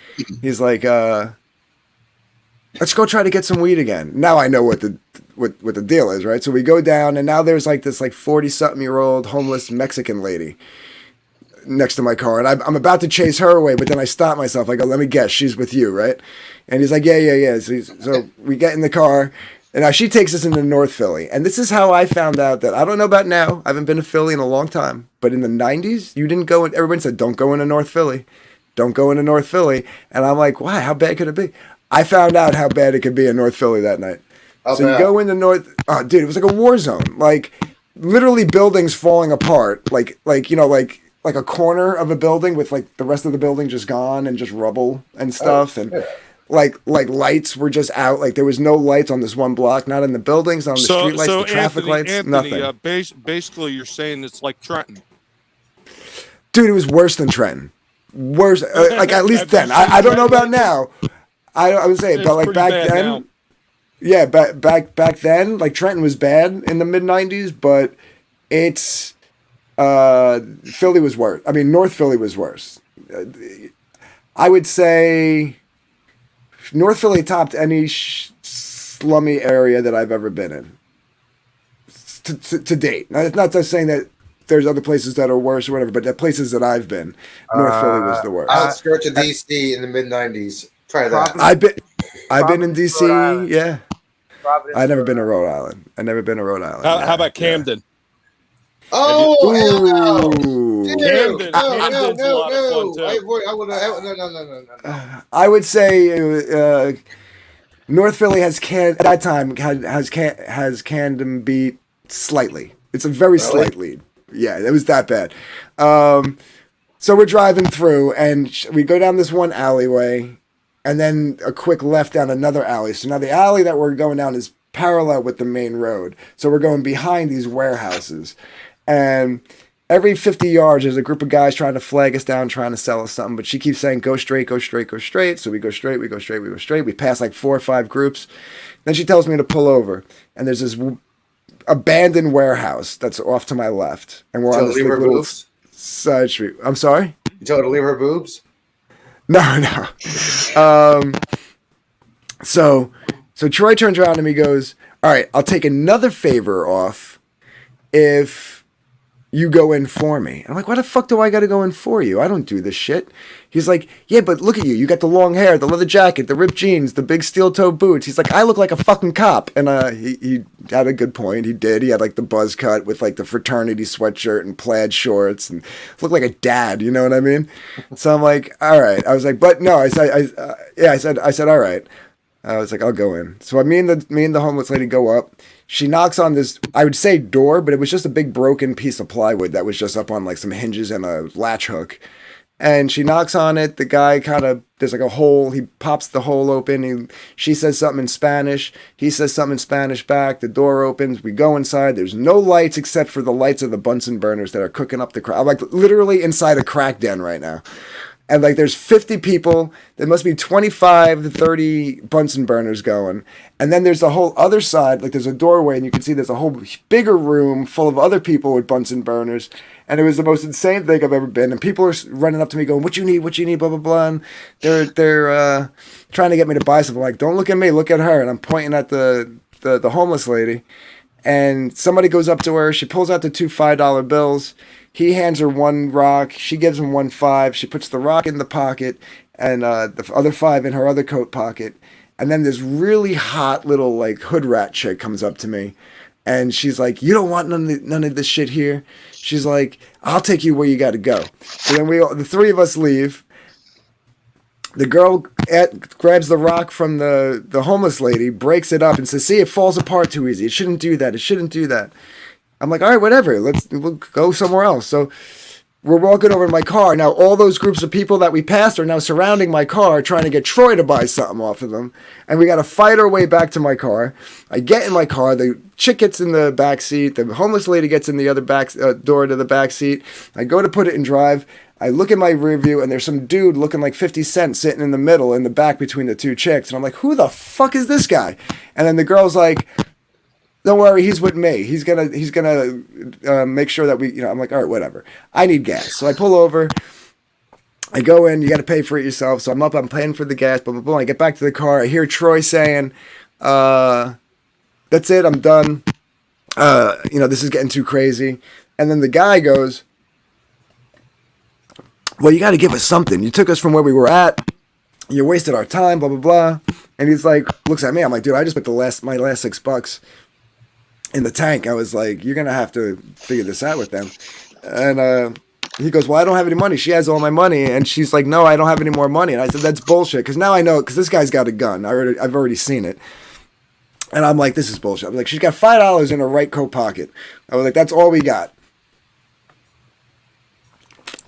let's go try to get some weed again. Now I know what the deal is, right? So we go down, and now there's like this 40-something-year-old homeless Mexican lady next to my car, and I'm about to chase her away, but then I stop myself. I go, let me guess, she's with you, right? And he's like, yeah. So we get in the car, and now she takes us into North Philly. And this is how I found out that, I don't know about now, I haven't been to Philly in a long time, but in the 90s, you didn't go, everybody said, don't go into North Philly. Don't go into North Philly. And I'm like, why? How bad could it be? I found out how bad it could be in North Philly that night. So you go into North, oh, dude, it was like a war zone. Like, literally buildings falling apart. Like a corner of a building with like the rest of the building just gone and just rubble and stuff. And like lights were just out. Like there was no lights on this one block, not in the buildings, not on the street lights, the traffic lights, nothing. Basically, you're saying it's like Trenton. Dude, it was worse than Trenton. Worse, like at least then. I don't know about now. I would say, but like back then, now. Yeah, back then, like Trenton was bad in the mid '90s, but it's Philly was worse. I mean, North Philly was worse. I would say North Philly topped any slummy area that I've ever been in to date. Now, it's not just saying that there's other places that are worse or whatever, but the places that I've been, North Philly was the worst. Outskirts of DC in the mid '90s. Try that. I've been in DC. Yeah. I've never been to Rhode Island. How about Camden? Oh, Camden's a lot of fun too. I would say North Philly at that time has Camden beat slightly. It's a very slight lead. Yeah, it was that bad. So we're driving through, and we go down this one alleyway, and then a quick left down another alley. So now the alley that we're going down is parallel with the main road. So we're going behind these warehouses. And every 50 yards, there's a group of guys trying to flag us down, trying to sell us something. But she keeps saying, go straight, go straight, go straight. So we go straight, we go straight, we go straight. We pass like 4 or 5 groups. Then she tells me to pull over. And there's this abandoned warehouse that's off to my left. And we're on this little side street. I'm sorry? You told her to leave her boobs? No. So Troy turns around and he goes, all right, I'll take another favor off if you go in for me. And I'm like, why the fuck do I got to go in for you? I don't do this shit. He's like, yeah, but look at you. You got the long hair, the leather jacket, the ripped jeans, the big steel toe boots. He's like, I look like a fucking cop. And he had a good point. He did. He had like the buzz cut with like the fraternity sweatshirt and plaid shorts and looked like a dad. You know what I mean? So I'm like, all right. I was like, but no. I said, all right. I was like, I'll go in. So me and the homeless lady go up. She knocks on this, I would say door, but it was just a big broken piece of plywood that was just up on like some hinges and a latch hook. And she knocks on it. The guy there's like a hole. He pops the hole open. She says something in Spanish. He says something in Spanish back. The door opens. We go inside. There's no lights except for the lights of the Bunsen burners that are cooking up the crack. I'm like literally inside a crack den right now. And like there's 50 people, there must be 25 to 30 Bunsen burners going. And then there's the whole other side, like there's a doorway and you can see there's a whole bigger room full of other people with Bunsen burners. And it was the most insane thing I've ever been. And people are running up to me going, what you need, blah, blah, blah. And they're trying to get me to buy something. I'm like, don't look at me, look at her. And I'm pointing at the homeless lady. And somebody goes up to her, she pulls out the 2 $5 bills. He hands her 1 rock. She gives him 1 $5. She puts the rock in the pocket and the other 5 in her other coat pocket. And then this really hot little like hood rat chick comes up to me. And she's like, you don't want none of this shit here. She's like, I'll take you where you got to go. So then the 3 of us leave. The girl grabs the rock from the homeless lady, breaks it up, and says, "See, it falls apart too easy. It shouldn't do that. It shouldn't do that." I'm like, "All right, whatever. We'll go somewhere else." So we're walking over to my car. Now, all those groups of people that we passed are now surrounding my car, trying to get Troy to buy something off of them. And we got to fight our way back to my car. I get in my car. The chick gets in the back seat. The homeless lady gets in the other back door to the back seat. I go to put it in drive. I look at my rear view, and there's some dude looking like 50 Cent sitting in the middle, in the back between the two chicks. And I'm like, who the fuck is this guy? And then the girl's like, "Don't worry, he's with me. He's gonna make sure that we, you know." I'm like, "All right, whatever. I need gas." So I pull over. I go in. You got to pay for it yourself. So I'm paying for the gas. Blah blah blah. I get back to the car. I hear Troy saying, "That's it. I'm done. This is getting too crazy." And then the guy goes, "Well, you got to give us something. You took us from where we were at. You wasted our time. Blah blah blah." And he's like, looks at me. I'm like, "Dude, I just put my last $6 in the tank." I was like, "You're gonna have to figure this out with them." And he goes, "Well, I don't have any money. She has all my money." And she's like, "No, I don't have any more money." And I said, "That's bullshit." Because now I know, because this guy's got a gun. I've already seen it. And I'm like, "This is bullshit." I'm like, "She's got $5 in her right coat pocket." I was like, "That's all we got."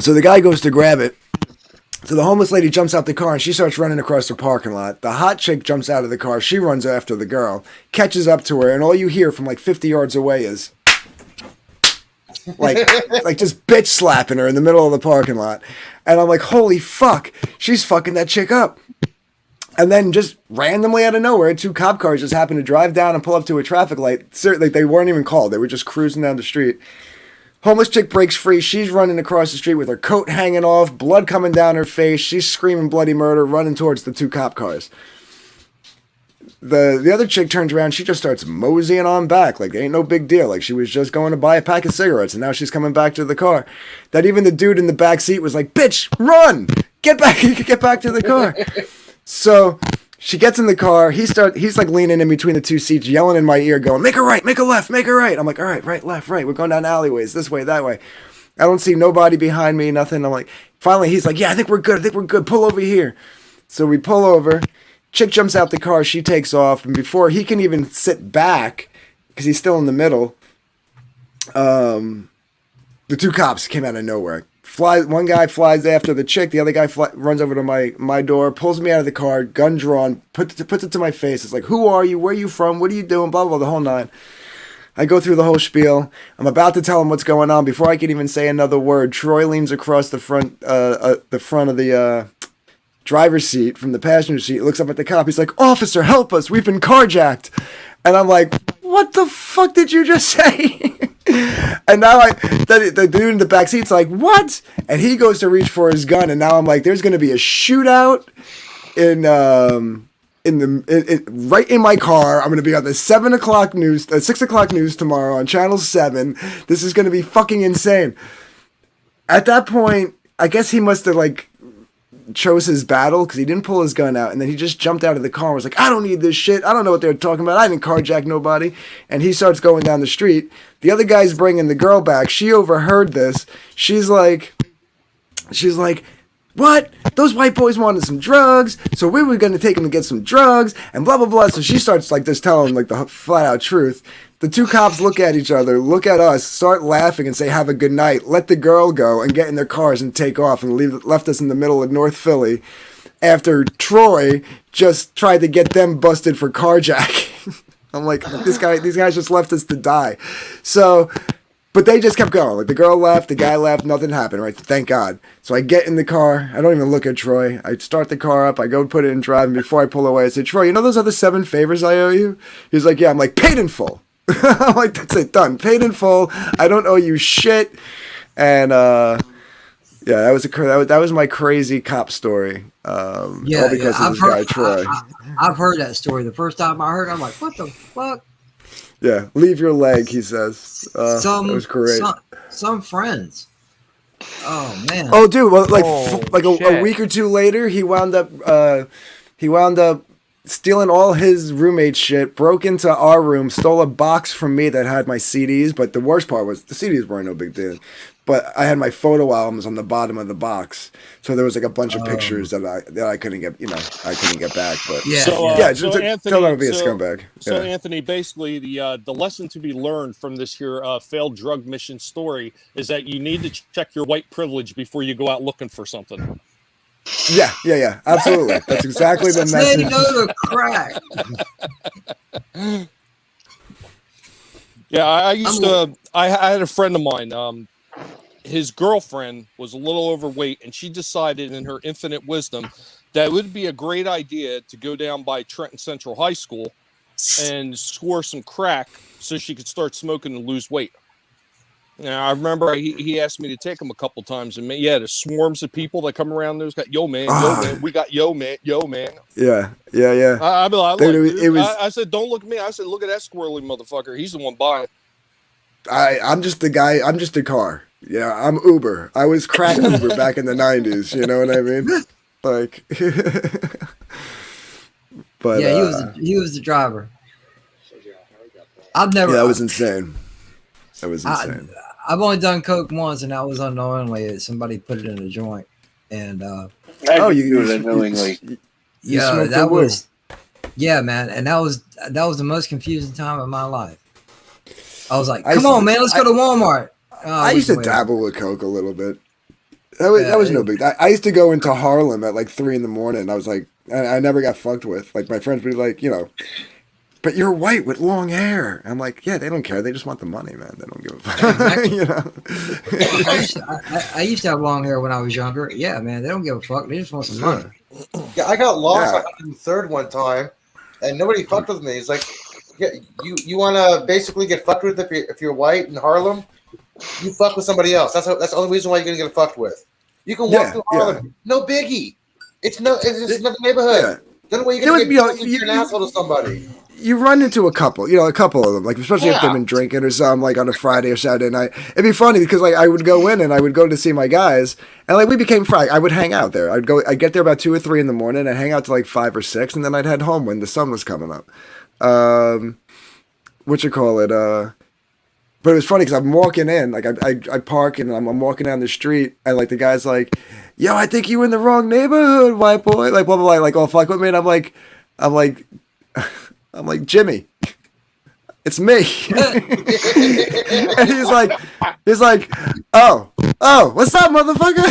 So the guy goes to grab it. So the homeless lady jumps out the car and she starts running across the parking lot. The hot chick jumps out of the car. She runs after the girl, catches up to her, and all you hear from like 50 yards away is like just bitch slapping her in the middle of the parking lot. And I'm like, holy fuck, she's fucking that chick up. And then just randomly out of nowhere, 2 cop cars just happened to drive down and pull up to a traffic light. Like they weren't even called. They were just cruising down the street. Homeless chick breaks free. She's running across the street with her coat hanging off, blood coming down her face. She's screaming bloody murder, running towards the 2 cop cars. The other chick turns around. She just starts moseying on back like ain't no big deal. Like she was just going to buy a pack of cigarettes, and now she's coming back to the car. That even the dude in the back seat was like, "Bitch, run! Get back to the car." So she gets in the car. He's like leaning in between the 2 seats, yelling in my ear, going, "Make a right, make a left, make a right." I'm like, "All right, right, left, right. We're going down alleyways, this way, that way." I don't see nobody behind me, nothing. I'm like, finally, he's like, "Yeah, I think we're good. Pull over here." So we pull over. Chick jumps out the car. She takes off. And before he can even sit back, because he's still in the middle, the 2 cops came out of nowhere. One guy flies after the chick. The other guy runs over to my door, pulls me out of the car, gun drawn, puts it to my face. It's like, "Who are you? Where are you from? What are you doing?" Blah, blah, blah, the whole 9. I go through the whole spiel. I'm about to tell him what's going on. Before I can even say another word, Troy leans across the front of the driver's seat from the passenger seat, looks up at the cop. He's like, "Officer, help us. We've been carjacked." And I'm like, "What the fuck did you just say?" And now the dude in the back seat's like, "What?" And he goes to reach for his gun, and now I'm like, there's going to be a shootout right in my car. I'm going to be on the 6 o'clock news tomorrow on Channel 7. This is going to be fucking insane. At that point, I guess he must have chose his battle, because he didn't pull his gun out, and then he just jumped out of the car and was like, "I don't need this shit. I don't know what they're talking about. I didn't carjack nobody." And he starts going down the street. The other guy's bringing the girl back. She overheard this. She's like, "What? Those white boys wanted some drugs, so we were going to take them to get some drugs," and blah, blah, blah. So she starts just telling the flat out truth. The 2 cops look at each other, look at us, start laughing and say, "Have a good night," let the girl go and get in their cars and take off, and left us in the middle of North Philly after Troy just tried to get them busted for carjacking. I'm like, these guys just left us to die. So, but they just kept going. The girl left, the guy left, nothing happened, right? Thank God. So I get in the car. I don't even look at Troy. I start the car up. I go put it in drive. And before I pull away, I say, "Troy, you know those other 7 favors I owe you?" He's like, "Yeah." I'm like, "Paid in full." I'm like, "That's it, done. Paid in full. I don't owe you shit." And yeah, that was my crazy cop story. All because of this guy Troy. I've heard that story. The first time I heard it, I'm like, "What the fuck?" Yeah, leave your leg, he says. That was great. Some friends. Oh man. Oh, dude. Well, a week or 2 later, he wound up stealing all his roommate's shit, broke into our room, stole a box from me that had my CDs. But the worst part was the CDs weren't no big deal. but I had my photo albums on the bottom of the box, so there was like a bunch of Oh. pictures that I couldn't get, I couldn't get back. But Yeah, yeah, So just Anthony, tell them to be a so- scumbag. So Yeah. Anthony, basically the lesson to be learned from this here failed drug mission story is that you need to check your white privilege before you go out looking for something. Yeah, absolutely. That's exactly the Say message. no to crack. Yeah, I used to. I had a friend of mine. His girlfriend was a little overweight, and she decided, in her infinite wisdom, that it would be a great idea to go down by Trenton Central High School and score some crack so she could start smoking and lose weight. Now, I remember he asked me to take him a couple times, and the swarms of people that come around. There's got yo man, we got yo man. Yeah. I'd be like, Dude, I said, don't look at me. I said, look at that squirrely motherfucker. He's the one buying. I'm just the guy. I'm just a car. Yeah, I'm Uber. I was crack Uber back in the 90s. You know what I mean? Like, but Yeah, he was the driver. I've never. Yeah, that was insane. That was insane. I've only done coke once, and that was unknowingly. Somebody put it in a joint, and you do it unknowingly. yeah, smoked that the woo. was, yeah, man, and that was the most confusing time of my life. I was like, "Come on, man, let's go to Walmart." I used to dabble with coke a little bit. That was no big. I used to go into Harlem at like 3 a.m. I was like, I never got fucked with. Like my friends would be like, but you're white with long hair. I'm like, yeah, they don't care. They just want the money, man. They don't give a fuck. Exactly. I used to have long hair when I was younger. Yeah, man, they don't give a fuck. They just want some money. Yeah, I got lost on 103rd one time, and nobody fucked with me. It's like, yeah, you want to basically get fucked with if you're white in Harlem, you fuck with somebody else. That's the only reason why you're gonna get fucked with. You can walk through Harlem, no biggie. It's another neighborhood. Yeah. The only way you're gonna get an asshole to somebody. You run into a couple of them, like especially if they've been drinking or something, like on a Friday or Saturday night. It'd be funny because like I would go in and I would go to see my guys, and like we became friends. I would hang out there. I'd get there about 2 or 3 in the morning and hang out till like 5 or 6, and then I'd head home when the sun was coming up. But it was funny because I'm walking in, like I park and I'm walking down the street, and like the guy's like, "Yo, I think you in the wrong neighborhood, white boy." Like blah blah blah, like oh fuck with me, and I'm like Jimmy, it's me. And he's like, oh, what's up, motherfucker?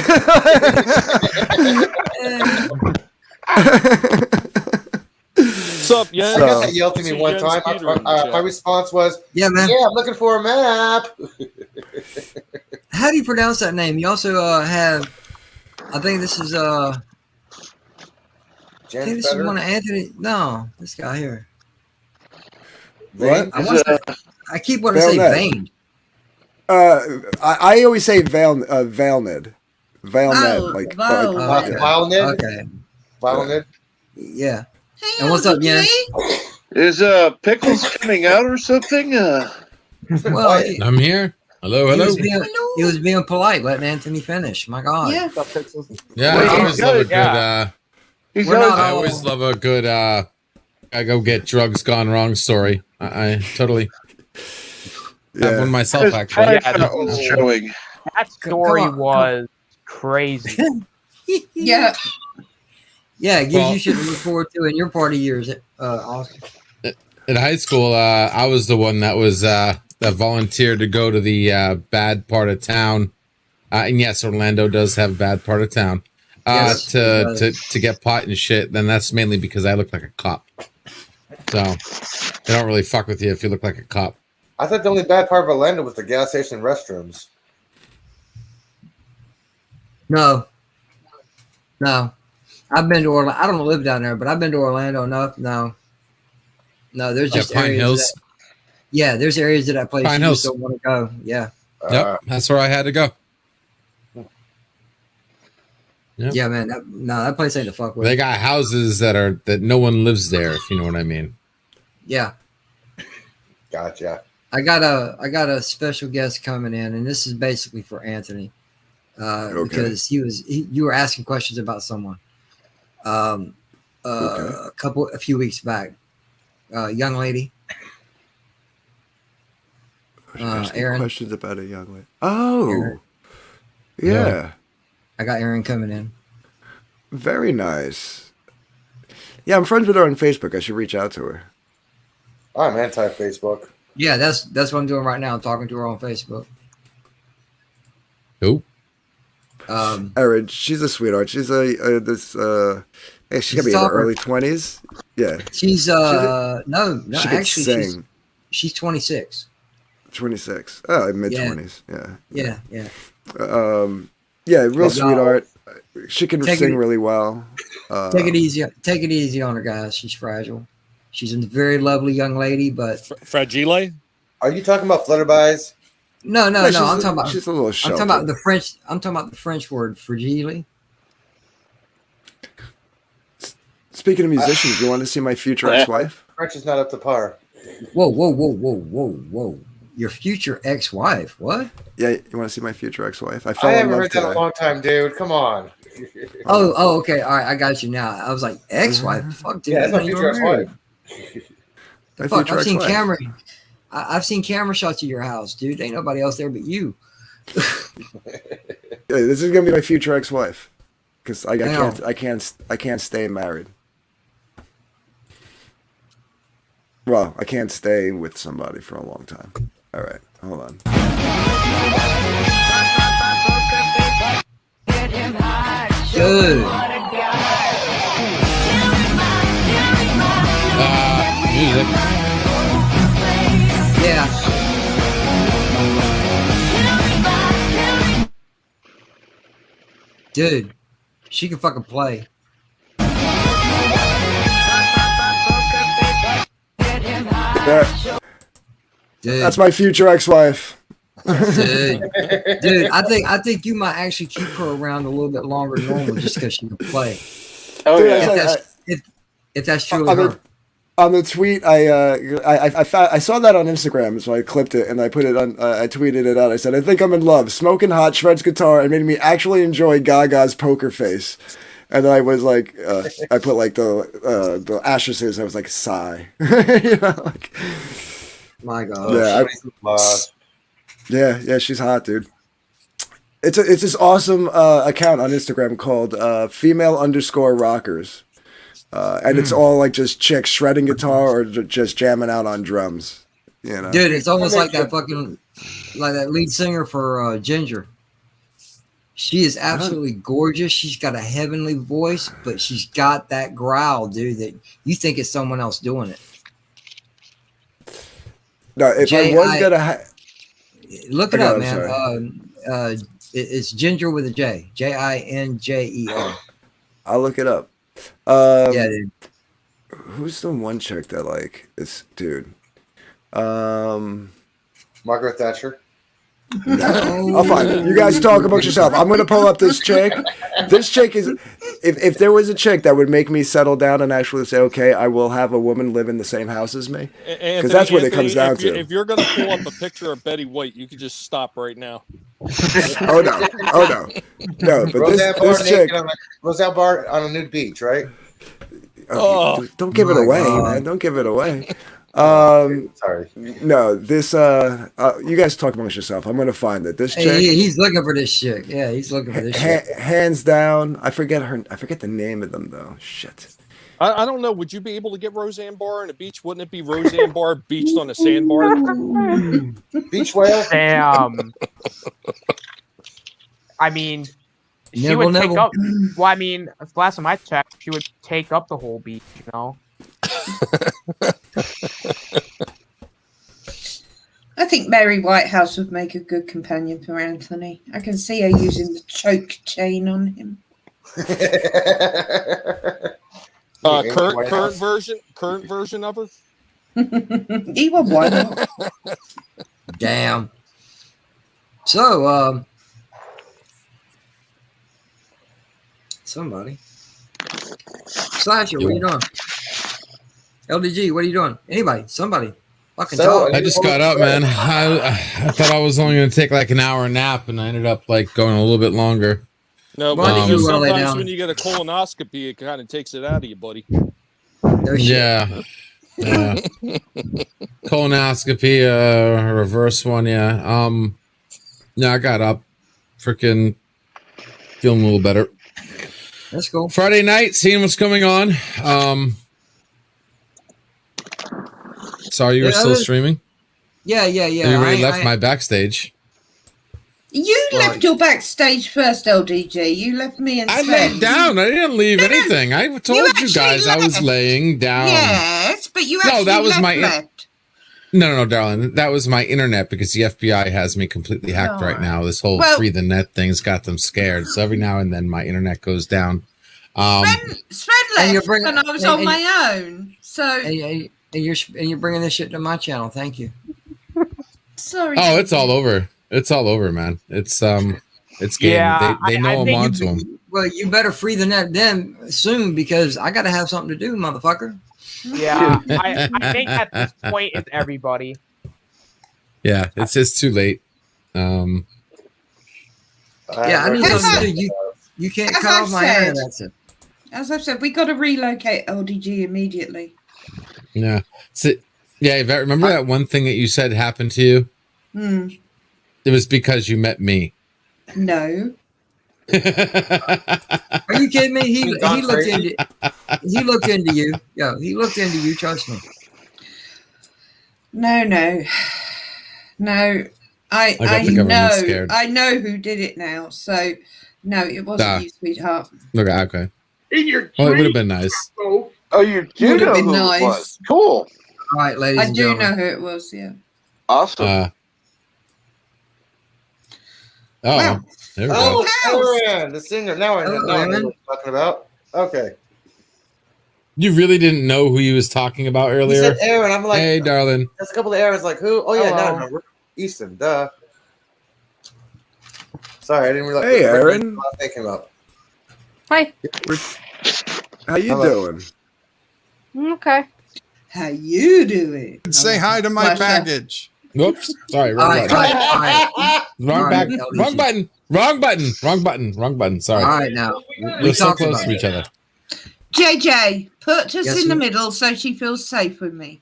What's up, yeah? I got that yelled to me one time. My response was, "Yeah, man. Yeah, I'm looking for a map." How do you pronounce that name? You also have, I think this is I think this is one of Anthony. No, this guy here. What? I keep wanting to say Vane. I always say Valnid. Valnid. Like Valnid. Okay. Valnid. Yeah. Hey, And what's up, Jens? Is Pickles coming out or something? Well, I'm here. Hello. He was being polite, letting Anthony finish. My God. Yeah. Yeah, Wait, I always love a good. He's I always love a good. I go get drugs gone wrong story. I totally have one myself. Actually, showing. That story was crazy. Yeah. Yeah, it gives you shit to look forward to in your party years. Austin. in high school, I was the one that was that volunteered to go to the bad part of town. And yes, Orlando does have a bad part of town. Yes, to get pot and shit. Then that's mainly because I look like a cop. So they don't really fuck with you if you look like a cop. I thought the only bad part of Orlando was the gas station restrooms. No. I've been to Orlando. I don't live down there, but I've been to Orlando enough. No, there's just Pine Hills. There's areas that I play. Pine Hills. Don't want to go. Yeah. Yep, that's where I had to go. Yep. Yeah, man. That place ain't the fuck with. They got houses that no one lives there, if you know what I mean. Yeah. Gotcha. I got a special guest coming in, and this is basically for Anthony, because you were asking questions about someone. A few weeks back, young lady. Asking Aaron. questions about a young lady. Oh, Yeah. I got Erin coming in. Very nice. Yeah, I'm friends with her on Facebook. I should reach out to her. I'm anti-Facebook. Yeah, that's what I'm doing right now. I'm talking to her on Facebook. Who? Erin, she's a sweetheart. She's hey, she's gonna be in her early 20s. Yeah. She's no, she can actually sing. she's 26. 26. Oh, mid 20s. Yeah. Yeah, real sweetheart. She can sing really well. Take it easy. Take it easy on her, guys. She's fragile. She's a very lovely young lady, but fragile. Are you talking about flutterby's? No. I'm talking about. She's a little I'm sheltered. talking about the French. I'm talking about the French word fragile. Speaking of musicians, you want to see my future ex-wife? French is not up to par. Whoa! Your future ex-wife? What? Yeah, you want to see my future ex-wife? I haven't heard that in a long time, dude. Come on. Oh, okay. All right, I got you now. I was like, ex-wife? Fuck, dude. Yeah, that's my future ex-wife. Fuck, I've seen camera. I've seen camera shots of your house, dude. Ain't nobody else there but you. Yeah, this is gonna be my future ex-wife because I can't stay married. Well, I can't stay with somebody for a long time. All right, hold on. Good. Music. Yeah. Dude, she can fucking play. Dude. That's my future ex-wife. Dude, I think you might actually keep her around a little bit longer than normal just because she can play. Oh yeah. If that's truly her. On the tweet, I saw that on Instagram, so I clipped it and I put it on. I tweeted it out. I said, "I think I'm in love. Smoking hot, shreds guitar, and made me actually enjoy Gaga's poker face." And then I was like, I put like the asterisks. I was like, sigh. You know, like, my God. Yeah, she's hot, dude. It's this awesome account on Instagram called female_rockers. And it's all like just chicks shredding guitar or just jamming out on drums. You know, dude, it's almost like that lead singer for Ginger. She is absolutely gorgeous. She's got a heavenly voice, but she's got that growl, dude, that you think it's someone else doing it. No, if I was gonna look it up, man. It's Ginger with a J. Jinjer. I'll look it up. Yeah, dude. Who's the one chick that like is dude? Margaret Thatcher. No. I'll find it. You guys talk about yourself. I'm gonna pull up this chick. This chick is if there was a chick that would make me settle down and actually say, okay, I will have a woman live in the same house as me. Because that's what it comes down to. If you're gonna pull up a picture of Betty White, you could just stop right now. Oh no. But this chick, Roseanne Barr on a nude beach, right? Don't give it away, man. Don't give it away. Sorry. No, this you guys talk amongst yourself. I'm gonna find it. This chick. He's looking for this chick. Yeah, he's looking for this chick. Hands down. I forget the name of them though. Shit. I don't know. Would you be able to get Roseanne Barr on a beach? Wouldn't it be Roseanne Barr beached on a sandbar? Beach whale? Damn. I mean, she would take up. Well, I mean, last time I checked, she would take up the whole beach. You know. I think Mary Whitehouse would make a good companion for Anthony. I can see her using the choke chain on him. Current version of her. Even one. Damn. So, somebody. Slasher, what are you doing? LDG, what are you doing? Anybody, somebody, fucking talk. I just got up, man. I thought I was only going to take like an hour nap, and I ended up like going a little bit longer. No, but sometimes when you get a colonoscopy, it kind of takes it out of you, buddy. Yeah. Colonoscopy, reverse one, yeah. Yeah, I got up, freaking Feeling a little better. That's cool. Friday night, seeing what's going on. Sorry you were still streaming. Yeah. You already left my backstage. You left your backstage first, LDG. You left me and I Sven. laid down. I didn't leave anything. I told you guys I was laying down. Yes, but you actually that was left. No, darling. That was my internet because the FBI has me completely hacked right now. This whole free the net thing's got them scared. So every now and then my internet goes down. Sven left and I was on my own. So and you're bringing this shit to my channel. Thank you. Sorry. Oh, it's all over. It's all over, man. It's game. Yeah, they know I'm onto them. Well, you better free the net then soon because I got to have something to do, motherfucker. Yeah, I think at this point it's everybody. Yeah, it's just too late. Yeah, I need something to do. You can't cut off my internet. That's it. As I've said, we got to relocate LDG immediately. Yeah. So, yeah, Yvette, remember that one thing that you said happened to you? It was because you met me. No. Are you kidding me? He looked into you. Yeah, he looked into you. Trust me. No. I know who did it now. So no, it wasn't you, sweetheart. Okay. It would have been nice. Oh, you do know who it was. Cool. All right, ladies and gentlemen. I do know who it was. Yeah. Awesome. Wow. There we go. Aaron, the singer. Now I know what I'm talking about. Okay. You really didn't know who he was talking about earlier? He said Aaron. I'm like, hey, darling. There's a couple of Aarons. Like, who? Oh, yeah, now I remember. Easton, duh. Sorry, I didn't realize. Hey, Aaron. What I was thinking about. Hi. How you doing? Okay. How you doing? Say hi to my baggage. Whoops. Sorry. Wrong button. Wrong button. Sorry. All right, now. We're so close to each other. JJ, put us in the middle so she feels safe with me.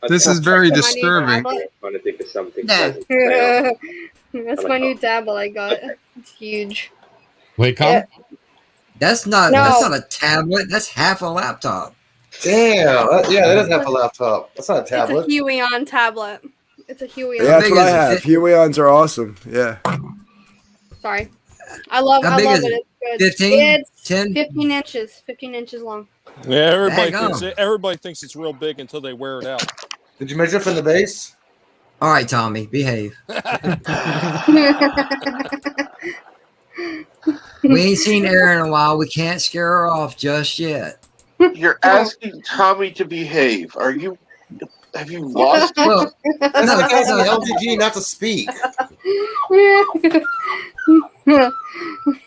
This is very disturbing. No. That's my new tablet I got. It's huge. Wait, come. That's not a tablet. That's half a laptop. Damn. That is half a laptop. That's not a tablet. It's a Huion tablet. It's a Huion. Yeah, that's what I have. Huions are awesome. Yeah. Sorry. I love it. It's good. 15? It's 10? 15 inches. 15 inches long. Yeah, everybody thinks it's real big until they wear it out. Did you measure from the base? All right, Tommy, behave. We ain't seen Erin in a while. We can't scare her off just yet. You're asking Tommy to behave. Have you lost? Well, that's the guys on LDG not to speak.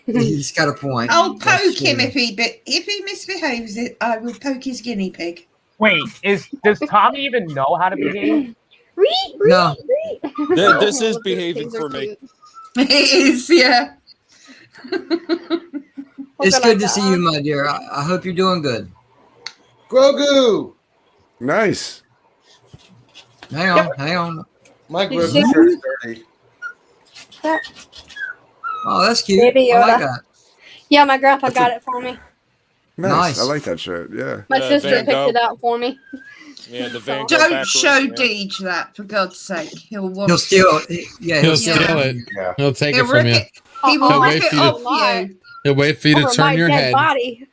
He's got a point. I'll poke him if he misbehaves. I will poke his guinea pig. Wait, does Tommy even know how to behave? No. This is behaving for me. It is, yeah. It's good to see you, my dear. I hope you're doing good. Grogu! Nice. Hang on. My Grogu shirt's dirty. Oh, that's cute. Baby I Yoda. like that. Yeah, my grandpa got it for me. Nice. I like that shirt. Yeah. My sister picked it out for me. Yeah, the Van Don't show Deej that, for God's sake. He'll steal it. Yeah, he'll steal it. Yeah. He'll take it from you. He will He'll rip wait it for you off to- you. He'll wait for you to Over turn my your dead head, body.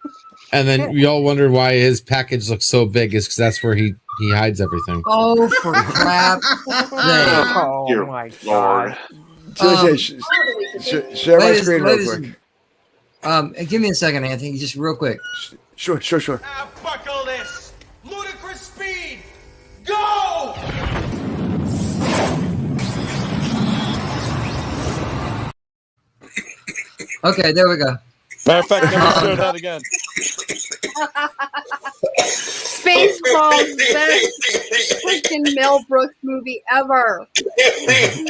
and then we all wonder why his package looks so big. Is because that's where he hides everything. Oh, for crap! Oh Dear my Lord. god! JJ, share my screen real quick. Give me a second, Anthony, just real quick. Sure. Now buckle this. Ludicrous speed. Go! Okay, there we go. Matter of fact, never show that again. Spaceball's best freaking Mel Brooks movie ever.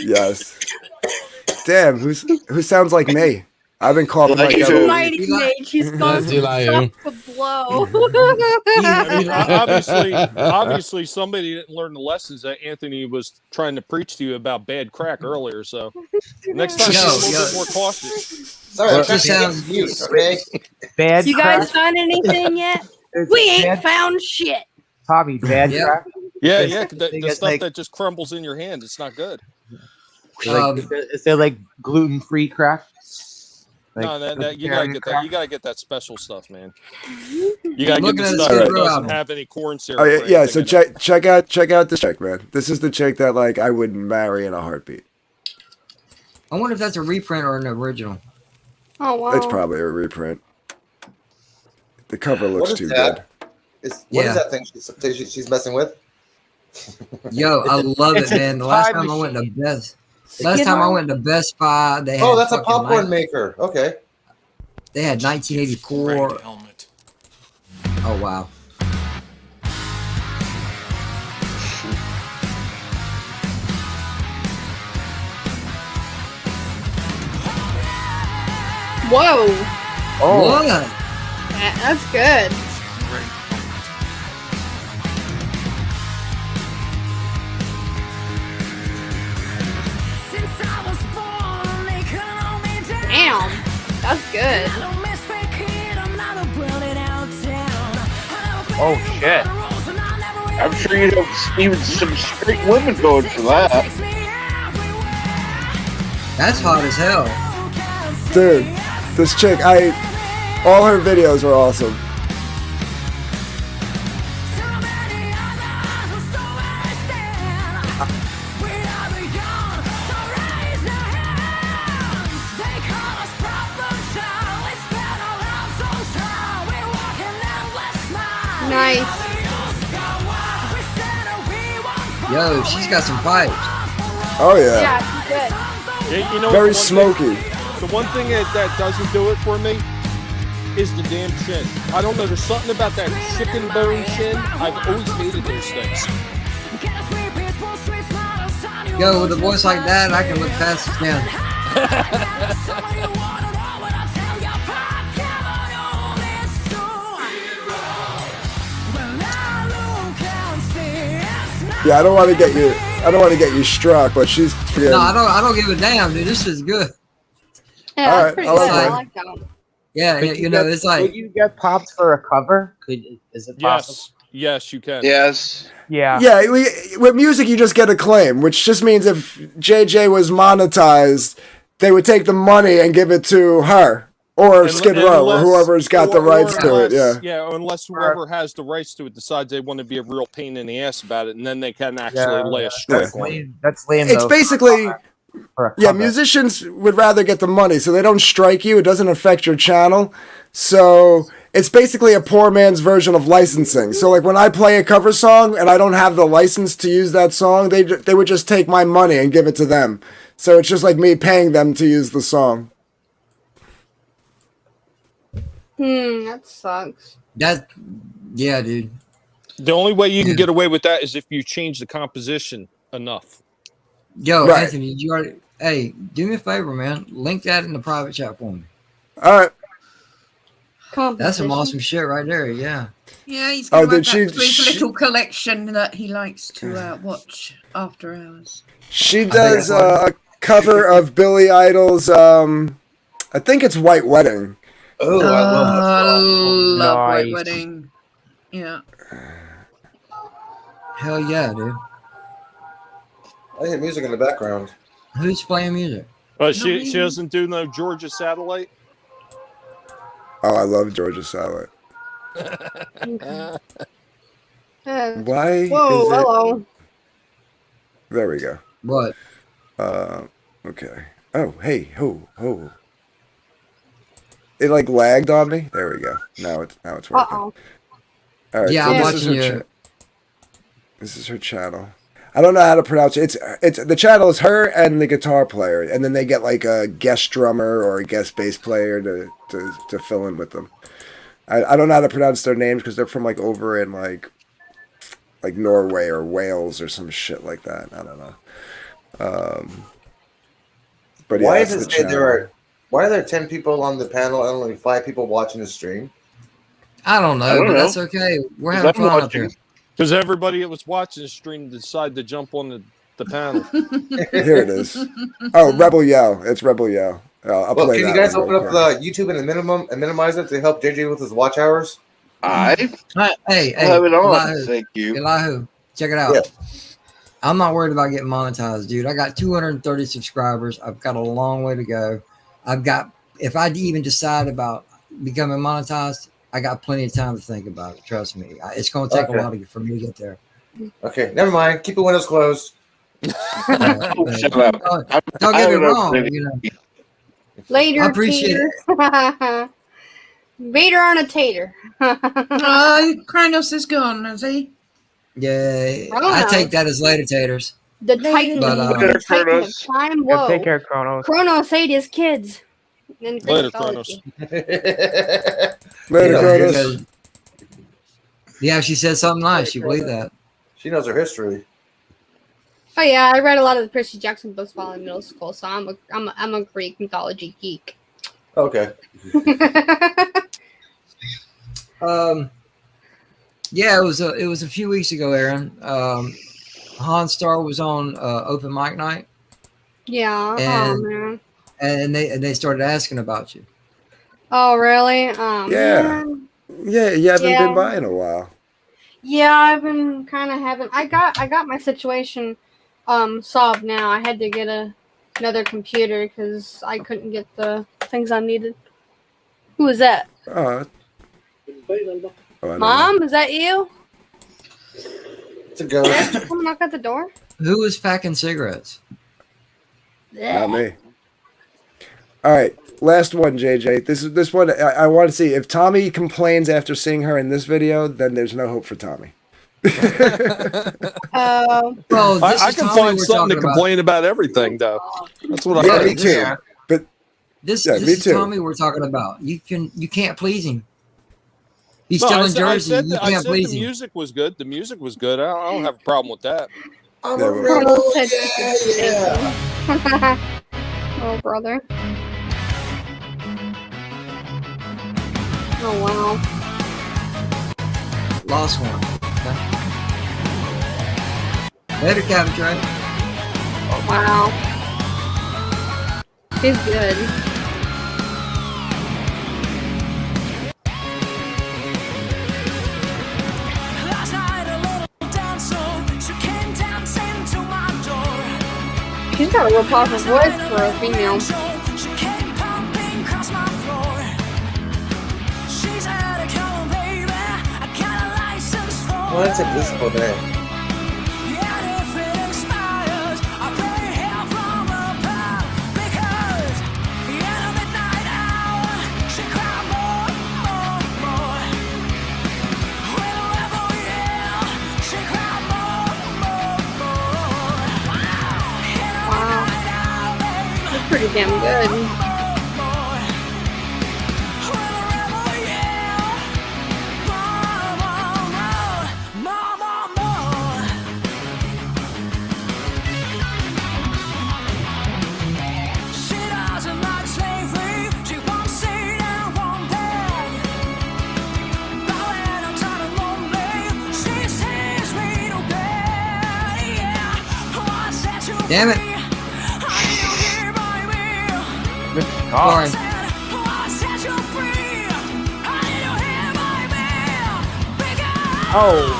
Yes. Damn, who sounds like me? I've been coughing like His that. all mighty week. mage, he's gone That's Eli. from suck to blow. I mean, obviously, somebody didn't learn the lessons that Anthony was trying to preach to you about bad crack earlier. So next time, be a little bit more cautious. Sorry, Well, I'm trying this to get sounds- confused, okay? Bad You guys crack. find anything yet? There's We ain't bad- found shit. Tommy, bad Yeah. crack. Yeah, Is- yeah, is the it stuff like- that just crumbles in your hand. It's not good. Is there like gluten-free crack? Like No, that you gotta vegetarian get crack? that. You gotta get that special stuff, man. You gotta get Looking the at stuff this that Brew doesn't album. have any corn syrup. Oh or yeah, anything so in it. check out this chick, man. This is the chick that like I would marry in a heartbeat. I wonder if that's a reprint or an original. Oh wow. It's probably a reprint. The cover looks What is too that? good. What Yeah. is that thing she's messing with? Yo, I love it's it, a man. The last time time I went to machine. Best Buy, they had Oh, that's a fucking popcorn maker. Okay. They had 1984. helmet. Oh wow. Whoa. Oh, What? That's good. Damn. That's good. oh shit! I'm sure you'd have even some straight women going for that. That's hot as hell. Dude, this chick, all her videos are awesome. Nice. Yo, she's got some pipes. Oh yeah, Yeah, she's good. Yeah, you know, very the one smoky. Thing, the one thing that doesn't do it for me is the damn chin. I don't know. There's something about that chicken bone chin. I've always hated those things. Yo, with a voice like that, I can look past the chin. Yeah, I don't want to get you struck, but she's freaking. No, I don't give a damn, dude. This is good. Yeah, All that's right, pretty I good. like I that. like that one. Yeah, Could you know, get- it's like Could you get popped for a cover? Is it possible? Yes, you can. Yes. Yeah. Yeah, with music you just get a claim, which just means if JJ was monetized, they would take the money and give it to her or Skid Row or whoever's got the rights to it. Yeah. Yeah, unless whoever has the rights to it decides they want to be a real pain in the ass about it, and then they can actually lay a strike That's on it. lame. That's lame. It's though, basically for a yeah, cover. musicians would rather get the money, so they don't strike you. It doesn't affect your channel. So it's basically a poor man's version of licensing. So like when I play a cover song and I don't have the license to use that song, they would just take my money and give it to them. So it's just like me paying them to use the song. That sucks. yeah, dude. The only way you can get away with that is if you change the composition enough. Yo, Right. Anthony, you already. Hey, do me a favor, man. Link that in the private chat for me. All right. That's some awesome shit right there. Yeah. Yeah, he's Oh, going did to his she- little collection that he likes to watch after hours. She does a cover of Billy Idol's I think it's White Wedding. Oh, I love that I song. love White Nice. Wedding. Yeah. Hell yeah, dude. I hear music in the background. Who's playing music? But she doesn't do no Georgia Satellite. Oh, I love Georgia Salad. Why Whoa, is it? hello. There we go. What? Okay. Oh, hey, ho. It like lagged on me. There we go. Now it's working. Uh-oh. All right. Yeah, so I'm this is watching her you. This is her channel. I don't know how to pronounce it. It's the channel is her and the guitar player, and then they get like a guest drummer or a guest bass player to fill in with them. I don't know how to pronounce their names because they're from like over in like Norway or Wales or some shit like that. I don't know. But yeah, Why that's does the it say there channel. are Why are there 10 people on the panel and only 5 people watching the stream? I don't know, but that's okay. We're having fun up here. Because everybody that was watching the stream decided to jump on the panel. Here it is. Oh, Rebel Yo. It's Rebel Yo. I'll play can that you guys one open real up quick. the YouTube and minimize it to help JJ with his watch hours? Hey, have it on. Elihu, Thank you. Elihu, check it out. Yeah. I'm not worried about getting monetized, dude. I got 230 subscribers. I've got a long way to go. If I even decide about becoming monetized, I got plenty of time to think about it. Trust me. It's going to take a while for me to get there. Okay, never mind. Keep the windows closed. Shut up. Don't get me wrong. You know. Later, I appreciate it. Vader on a tater. Kronos is gone, is he? Yeah, I don't I know. take that as later taters. The Titan, But, the Titan of time. Whoa. Take care, Kronos. Kronos ate his kids. Later, Kronos. Later, Yeah, Kronos. Yeah, she said something nice. You believe that? She knows her history. Oh yeah, I read a lot of the Percy Jackson books while in middle school, so I'm a Greek mythology geek. Okay. Yeah, it was a few weeks ago, Aaron. Han Star was on open mic night. Yeah. And, oh man. And they started asking about you. Oh really? Oh, Yeah. man. Yeah, you haven't Yeah. been by in a while. Yeah, I've been kind of having. I got my situation solved now. I had to get another computer because I couldn't get the things I needed. Who is that? Oh, I don't Mom, is that you? It's a ghost. Did someone knock at the door? Who was packing cigarettes? know. Not me. All right, last one, JJ. This one I want to see if Tommy complains after seeing her in this video. Then there's no hope for Tommy. Well, I can find something to complain about everything, though. That's what I me too. But this me is too. Tommy we're talking about. You can't please him. He's No, still I in said- Jersey. I You said can't the please him. music was good. The music was good. I don't have a problem with that. I'm Yeah, a well- rebel. Oh, brother. Oh, wow. Lost one. Okay. Later, Cabbage Ray. Wow. He's good. She's got a real powerful voice for a female. Well, that's a blissful day. Wow. That's pretty damn good. Damn it. God. Sorry. Oh.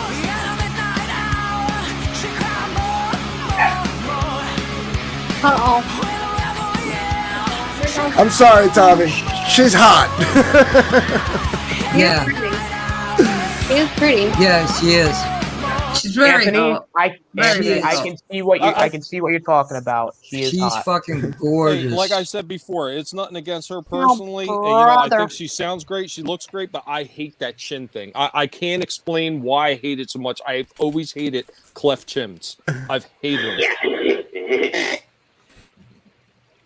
Uh-oh. I'm sorry, Tommy. She's hot. Yeah. She is pretty. Yeah, she is. She's very Anthony, hot. Anthony, hot. I can see what you're talking about. She is She's hot. fucking Hey, gorgeous. like I said before, it's nothing against her personally. And, I think she sounds great. She looks great, but I hate that chin thing. I can't explain why I hate it so much. I've always hated cleft chins. I've hated them.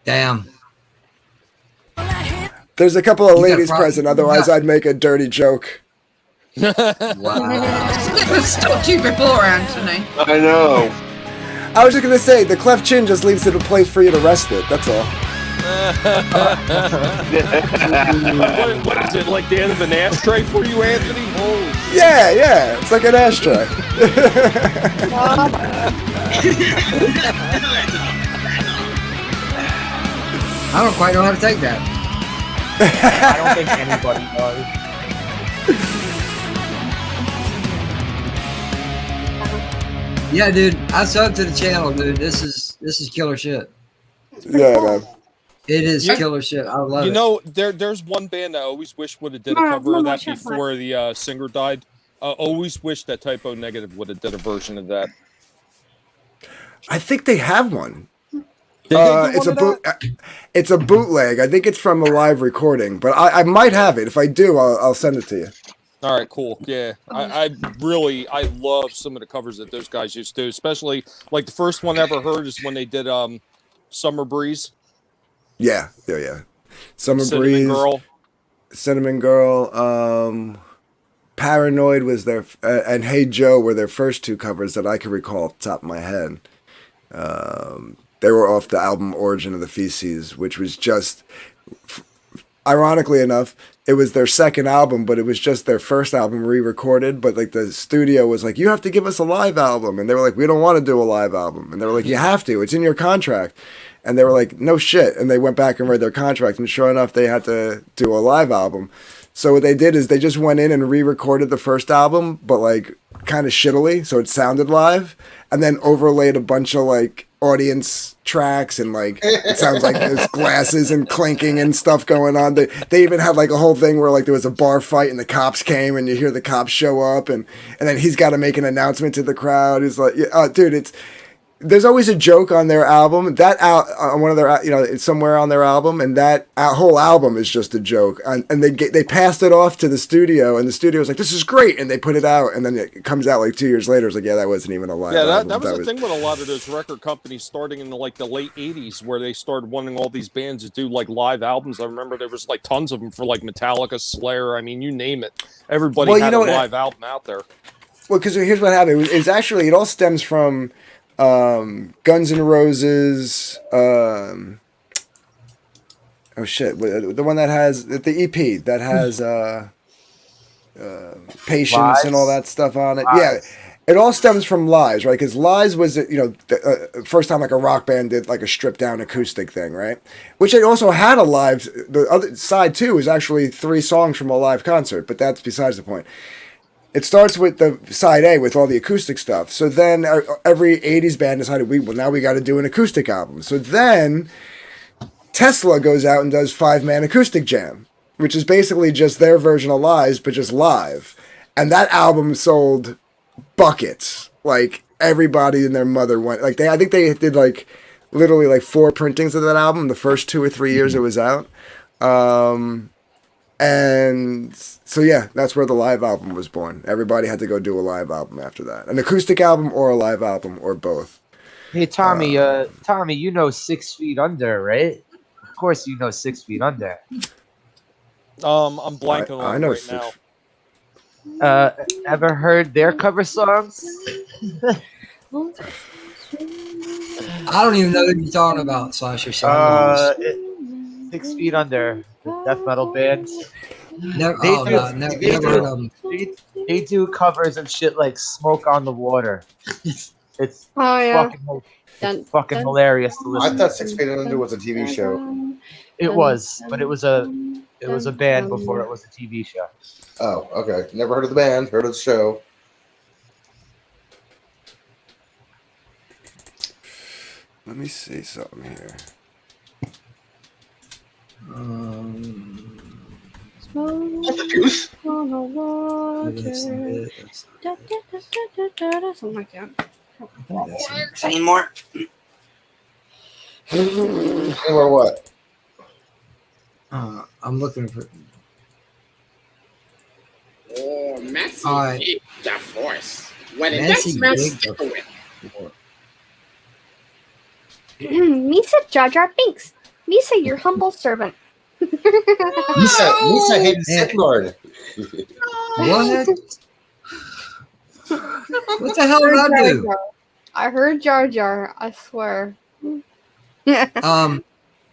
Damn. There's a couple of You got ladies problem- present. Otherwise, you I'd make a dirty joke. Wow. Never stopped you before, Anthony. I know. I was just gonna say the cleft chin just leaves it a place for you to rest it. That's all. What is it, like the end of an ashtray for you, Anthony? Holy Yeah, it's like an ashtray. I don't quite know how to take that. I don't think anybody does. Yeah, dude, I sub to the channel, dude. This is killer shit. Yeah, man. It is killer shit. I love it. You know, there's one band I always wish would have did a cover of that before the singer died. I always wish that Typo Negative would have did a version of that. I think they have one. It's a bootleg. I think it's from a live recording, but I might have it. If I do, I'll send it to you. All right, cool. Yeah, I love some of the covers that those guys used to do, especially like the first one I ever heard is when they did Summer Breeze. Yeah. Cinnamon Girl. Paranoid was their and Hey Joe were their first two covers that I can recall off the top of my head. They were off the album Origin of the Feces, which was just, ironically enough, it was their second album, but it was just their first album re-recorded. But like the studio was like, you have to give us a live album. And they were like, we don't want to do a live album. And they were like, you have to, it's in your contract. And they were like, no shit. And they went back and read their contract. And sure enough, they had to do a live album. So what they did is they just went in and re-recorded the first album, but like kind of shittily. So it sounded live, and then overlaid a bunch of like audience tracks, and like it sounds like there's glasses and clinking and stuff going on. They even had like a whole thing where like there was a bar fight and the cops came and you hear the cops show up, and then he's got to make an announcement to the crowd. He's like, dude, there's always a joke on their album. That on one of their, it's somewhere on their album, and that whole album is just a joke. And they passed it off to the studio, and the studio was like, "This is great," and they put it out, and then it comes out like 2 years later. It's like, yeah, that wasn't even a live album. That was the thing with a lot of those record companies starting in the late '80s, where they started wanting all these bands to do like live albums. I remember there was like tons of them for like Metallica, Slayer. I mean, you name it. Everybody had a live album out there. Well, because here's what happened. It's actually, it all stems from Guns N' Roses, the one that has the EP that has Patience Lies? and all that stuff on it. Lies. Yeah, it all stems from Lies, right? Because Lies was the first time like a rock band did like a stripped down acoustic thing, right? Which they also had a live. The other side too is actually 3 songs from a live concert, but that's besides the point. It starts with the side A with all the acoustic stuff. So then every 80s band decided, now we got to do an acoustic album. So then Tesla goes out and does 5-man acoustic jam, which is basically just their version of Lies, but just live. And that album sold buckets. Like everybody and their mother went. Like I think they did like literally like 4 printings of that album the first 2 or 3 years it was out. And so, yeah, that's where the live album was born. Everybody had to go do a live album after that. An acoustic album or a live album or both. Hey, Tommy, Tommy, you know 6 Feet Under, right? Of course you know 6 Feet Under. I'm blanking on it right now. Ever heard their cover songs? I don't even know what you're talking about, Sasha. So 6 Feet Under, the death metal band. never heard of them. They do covers of shit like Smoke on the Water. It's fucking hilarious to listen to. I thought 6 Feet Under was a TV show. It was, but it was a band before it was a TV show. Oh, okay. Never heard of the band, heard of the show. Let me see something here. Juice. Something like that. Any more? Or what? I'm looking for. Oh, Messi All right. beat the force. When it Messi does beat the stick with. Misa Jar Jar Binks. Misa, your humble servant. Misa hated Sith Lord. What? What the hell did I do? I heard Jar Jar. I swear.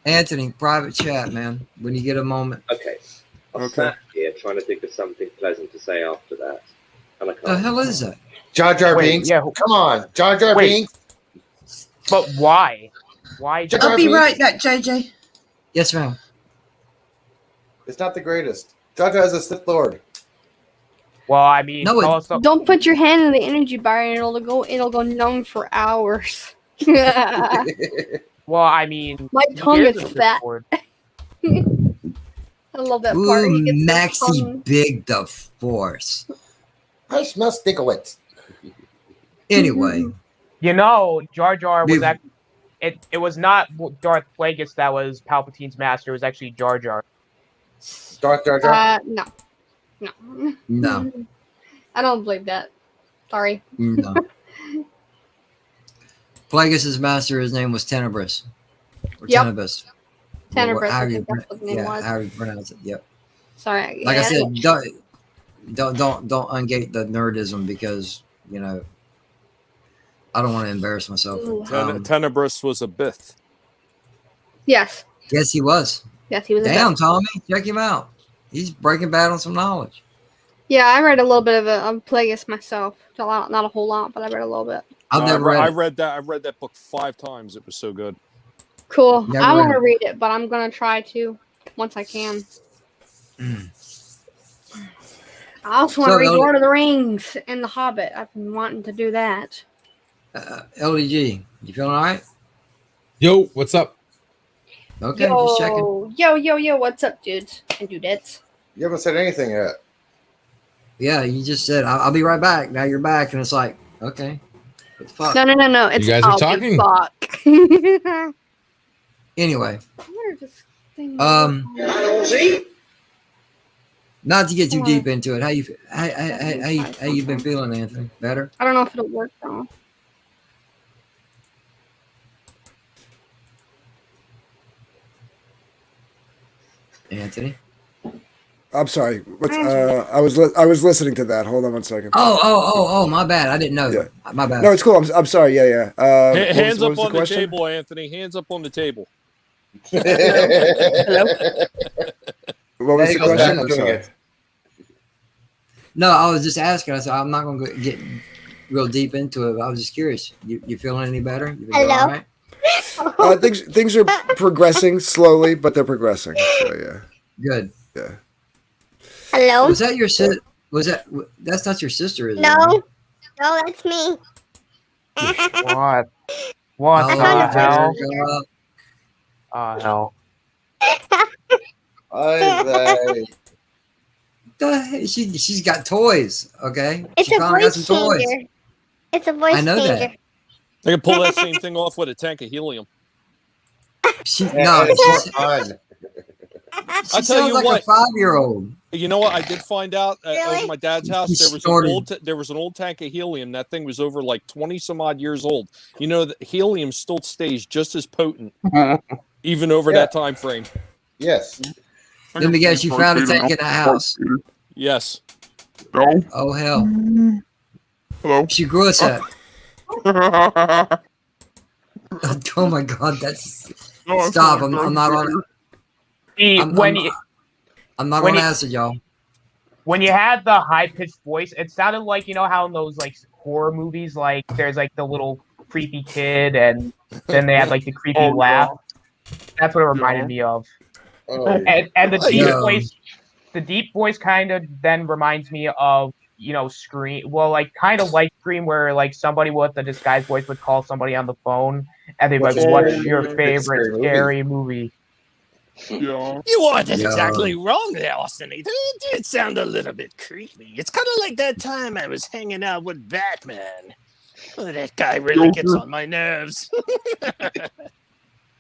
Anthony, private chat, man. When you get a moment. Okay. I'm sat here trying to think of something pleasant to say after that. And I can't. The hell is that? Jar Jar Wait, Binks. yeah. Come on, Jar Jar Wait. Binks. But why? Why? Jar Jar I'll be Binks. right back, JJ. Yes, ma'am. It's not the greatest. Jar Jar is a Sith Lord. Well, I mean, No, it- also, Don't put your hand in the energy bar and it'll go numb for hours. My well, I mean, tongue he is a Sith fat. Lord. I love that part. Ooh, He gets his Maxie tongue- Big the Force. I smell Stinkowitz. Anyway, You know, Jar Jar was We- actually. It was not Darth Plagueis that was Palpatine's master. It was actually Jar Jar. Darth Jar Jar. No. no, I don't believe that. Sorry. no. Plagueis' master, his name was Tenebris. Or Yep. Tenebris. Tenebris, How I you think that's what the name was. how you pronounce it. Yep. Sorry. Like I yeah. said, don't ungate the nerdism because I don't want to embarrass myself. Ooh. Tenebris was a Bith. Yes. Yes, he was. Yes, he was. Damn, Tommy, check him out. He's breaking bad on some knowledge. Yeah, I read a little bit of Plagueis myself. Not a whole lot, but I read a little bit. I've never read I it. read that. I read that book 5 times. It was so good. Cool. Never I want read to it. read it, but I'm gonna try to once I can. I also want to So, read Ellie- Lord of the Rings and The Hobbit. I've been wanting to do that. LDG, you feeling all right? Yo, what's up? Okay, just checking. Yo, what's up, dudes and dudettes? You haven't said anything yet. Yeah, you just said I'll be right back. Now you're back, and it's like, okay, what the fuck? No. It's guys are I'll talking? be fuck. Anyway, What are this thing? not to get too Hold deep into it. How you been feeling, Anthony? Better? I don't know if it'll work though. Anthony? I'm sorry. What's I was listening to that. Hold on 1 second. Oh, my bad. I didn't know. Yeah. My bad. No, it's cool. I'm sorry. Yeah. Hands what up was on the question? table, Anthony. Hands up on the table. Hello. What was the question? I'm doing sorry. it. No, I was just asking. I said I'm not going to get real deep into it. I was just curious. You feeling any better? You been doing all right? Things are progressing slowly, but they're progressing. So yeah. Good. Yeah. Hello? Was that your sister? That's not your sister, is it? No. right? No, that's me. What? What Oh, the hell? God. Hell. She's got toys. Okay. It's she a finally got voice some toys. changer. It's a voice I know changer. that. They can pull that same thing off with a tank of helium. She Yeah, it's sounds I'll tell you like what. a 5-year-old. You know what? I did find out over my dad's house there was an old tank of helium. That thing was over like 20 some odd years old. You know, the helium still stays just as potent, even over that time frame. Yes. Let me guess, you found a tank in the house. Yes. No. Oh hell. Hello. She grew us up. Oh my god, that's No, stop. sorry, I'm not on it. I'm not on acid, y'all. When you had the high pitched voice, it sounded like, you know how in those like horror movies, like there's like the little creepy kid, and then they had like the creepy laugh. That's what it reminded me of. And the deep voice, kind of then reminds me of, you know, Scream. Well, like kind of like Scream, where like somebody with a disguised voice would call somebody on the phone, and they'd be like, "What's your favorite scary movie?" Yeah. You weren't Yeah. exactly wrong there, Austinator. It did sound a little bit creepy. It's kind of like that time I was hanging out with Batman. Oh, that guy really gets on my nerves.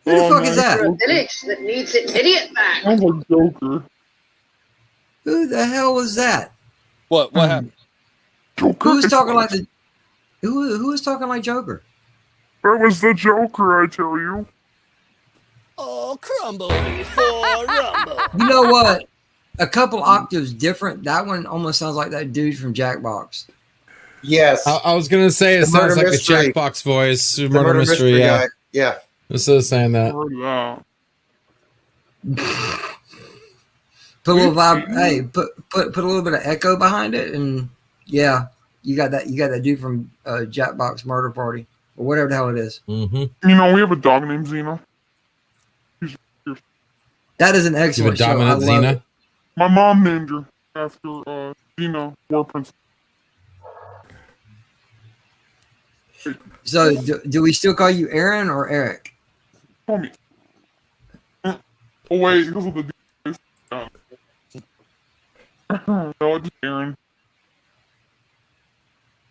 Who the fuck is that? A village that needs its idiot back. I'm a Joker. Who the hell was that? What happened? Who was talking like the who was talking like Joker? That was the Joker, I tell you. Oh, crumble before rumble. You know what? A couple octaves different. That one almost sounds like that dude from Jackbox. Yes. I was gonna say it The sounds murder like mystery. the Jackbox voice, The murder mystery. Yeah, guy. Yeah. I was still saying that. Put a little vibe. Hey, put a little bit of echo behind it, and yeah, you got that. You got that dude from Jackbox Murder Party or whatever the hell it is. Mm-hmm. You know, we have a dog named Xena. That is an excellent show. I love it. My mom named her after Xena, War Princess. So, do we still call you Aaron or Eric? Call me. Oh wait, because of the no, just Aaron.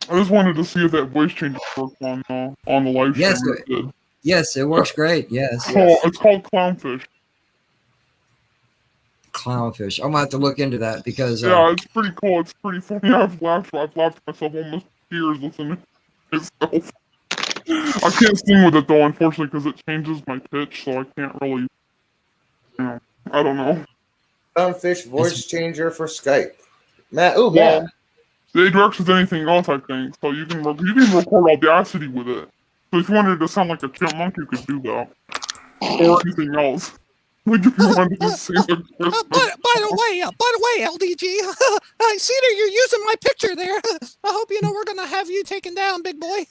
I just wanted to see if that voice change worked on the live Yes, stream. it did. Yes, it works great. Yes. It's called Clownfish. Clownfish. I'm gonna have to look into that because Yeah, it's pretty cool. It's pretty funny. I've laughed myself almost tears listening to myself. I can't sing with it though, unfortunately, because it changes my pitch, so I can't really. I don't know. Clownfish voice changer for Skype. Matt, Well, it works with anything else, I think. So you can record Audacity with it. So if you wanted to sound like a chipmunk, you could do that, or anything else. Like if you wanted to sing a Christmas. By the way, LDG, I see that you're using my picture there. I hope you know we're gonna have you taken down, big boy.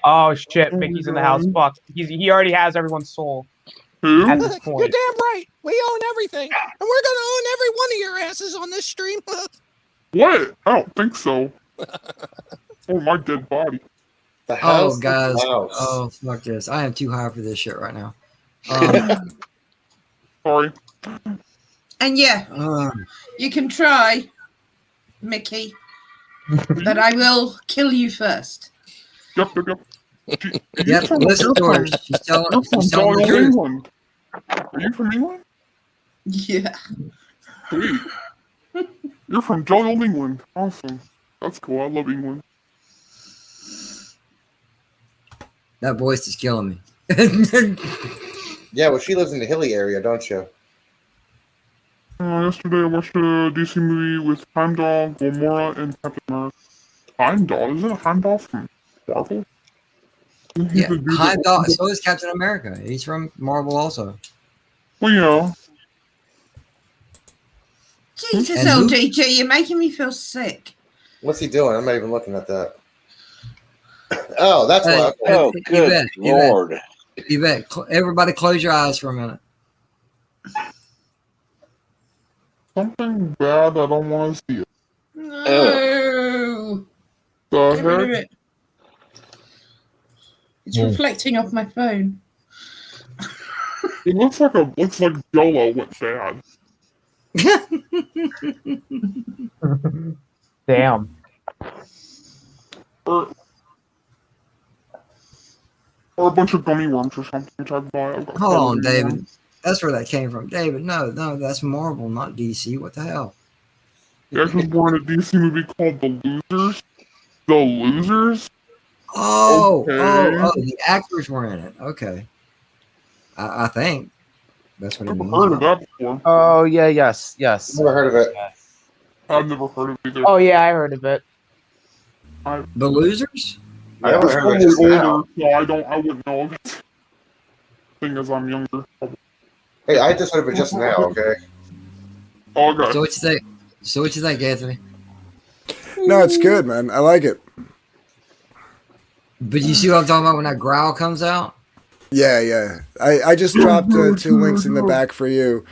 Oh shit, Mickey's in the house. Fuck. He already has everyone's soul. Who? At this You're point. damn right. We own everything, and we're gonna own every one of your asses on this stream. What? I don't think so. Or my dead body. Oh, guys. Oh, fuck this. I am too high for this shit right now. Sorry. And yeah, you can try, Mickey, but I will kill you first. Yep. Yep, listen to her. She's telling the truth. England. Are you from England? Yeah. Sweet. You're from jolly old England. Awesome. That's cool. I love England. That voice is killing me. Yeah, well, she lives in the hilly area, don't you? Yesterday I watched a DC movie with Heimdall, Gamora, and Captain America. Heimdall? Isn't Heimdall from Marvel? Yeah, Heimdall. So is Captain America. He's from Marvel also. Well, yeah. Jesus, And LDG, you're making me feel sick. What's he doing? I'm not even looking at that. Oh, that's why. Oh, good Lord. You bet. Everybody close your eyes for a minute. Something bad, I don't want to see it. No. The Get rid of heck? it. It's reflecting off my phone. It looks like Jolo went bad. Damn. Or a bunch of gummy worms or something. Which I've got. Hold on, David. That's where that came from. David, no, that's Marvel, not DC. What the hell? Yeah, because we're in a DC movie called The Losers. The Losers? Oh, Okay. the actors were in it. Okay. I think that's what it Never means. heard of that before. Oh yeah, yes. Never heard of it. I've never heard of it either. Oh yeah, I heard of it. The Losers? I haven't It's heard of probably it just now. older, so I wouldn't know of it. Seeing as I'm younger. Hey, I just heard of it just now, okay? Oh, okay. So what you think? So what you think, Anthony? No, it's good, man. I like it. But you see what I'm talking about when that growl comes out? Yeah. I just dropped 2 links in the back for you.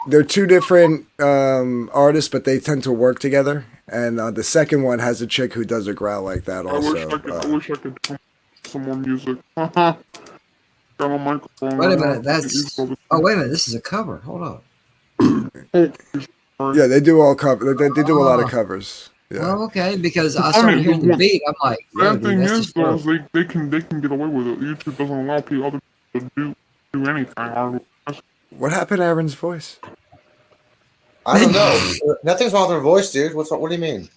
They're two different artists, but they tend to work together. And the second one has a chick who does a growl like that also. I wish I could do some more music. Got a microphone. Wait a minute, wait a minute, this is a cover. Hold up. Yeah, they do all cover. They do a lot of covers. Yeah. Oh, okay, because I started hearing the beat. I'm like, yo, Bad dude, thing that's is, just though, dope. is they can get away with it. YouTube doesn't allow other people to do anything. What happened to Aaron's voice? I don't know. Nothing's wrong with her voice, dude. What do you mean?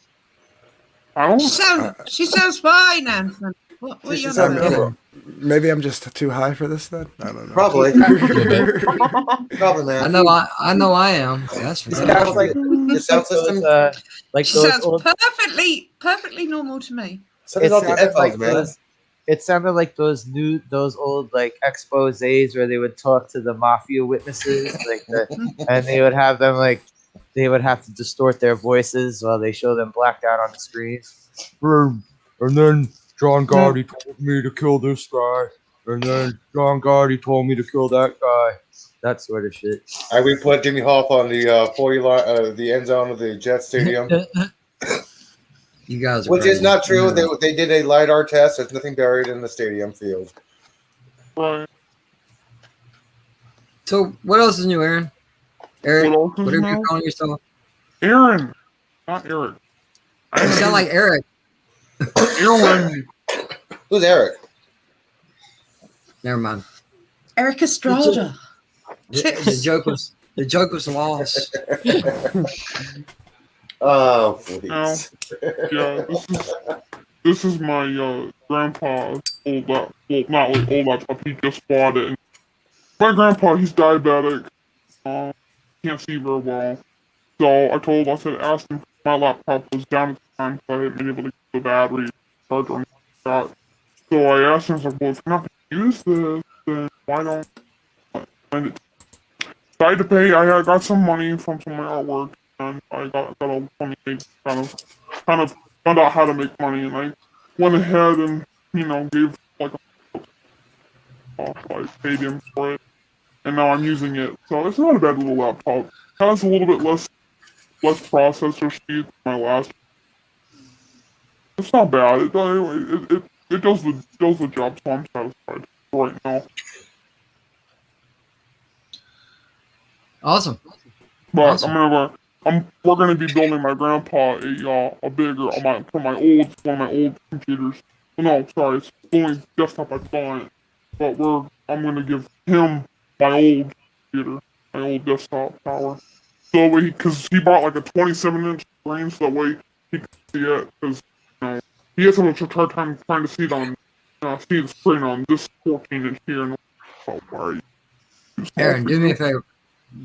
She sounds fine, Anthony. What are you on about? Maybe I'm just too high for this then? I don't know. Probably. Probably, man. I know I am. That's for sure. Sounds like your sound system. Like She those sounds old, perfectly normal to me. Something's off your headphones, man. It sounded like those old like exposés where they would talk to the mafia witnesses, and they would have them they would have to distort their voices while they show them blacked out on the screen. And then John Gotti told me to kill this guy, and then John Gotti told me to kill that guy. That sort of shit. We put Jimmy Hoff on the 40 line, the end zone of the Jet Stadium. You guys are Which crazy. is not true. No. They did a LiDAR test. There's nothing buried in the stadium field. Right. So, what else is new, Aaron? Eric, What else is whatever you're new? calling yourself. Aaron, not Eric. You sound like Eric. Aaron. Who's Eric? Never mind. Eric Estrada. The joke was lost. Oh, please. Yeah, this is my grandpa's old laptop. Well, not like old laptop. He just bought it. My grandpa, he's diabetic. Can't see very well. So I asked him if my laptop was down at the time, so I hadn't been able to get the battery charger or anything like that. So I asked him, I was like, well, if you're not going to use this, then why don't I lend it? So I had to pay. I got some money from some of my artwork, and I got a funny kind of found out how to make money, and I went ahead and gave like I paid him for it, and now I'm using it. So it's not a bad little laptop. It has a little bit less processor speed than my last. It's not bad. It does the job, so I'm satisfied right now. Awesome. But Awesome. we're gonna be building my grandpa a bigger one of my old computers. Well, no, sorry, it's the only desktop I bought. But I'm gonna give him my old computer, my old desktop power. So because he bought like a 27-inch screen, so that way he can see it. Because he has such a hard time trying to see it on see the screen on this 14-inch here. And why Aaron, do me a favor.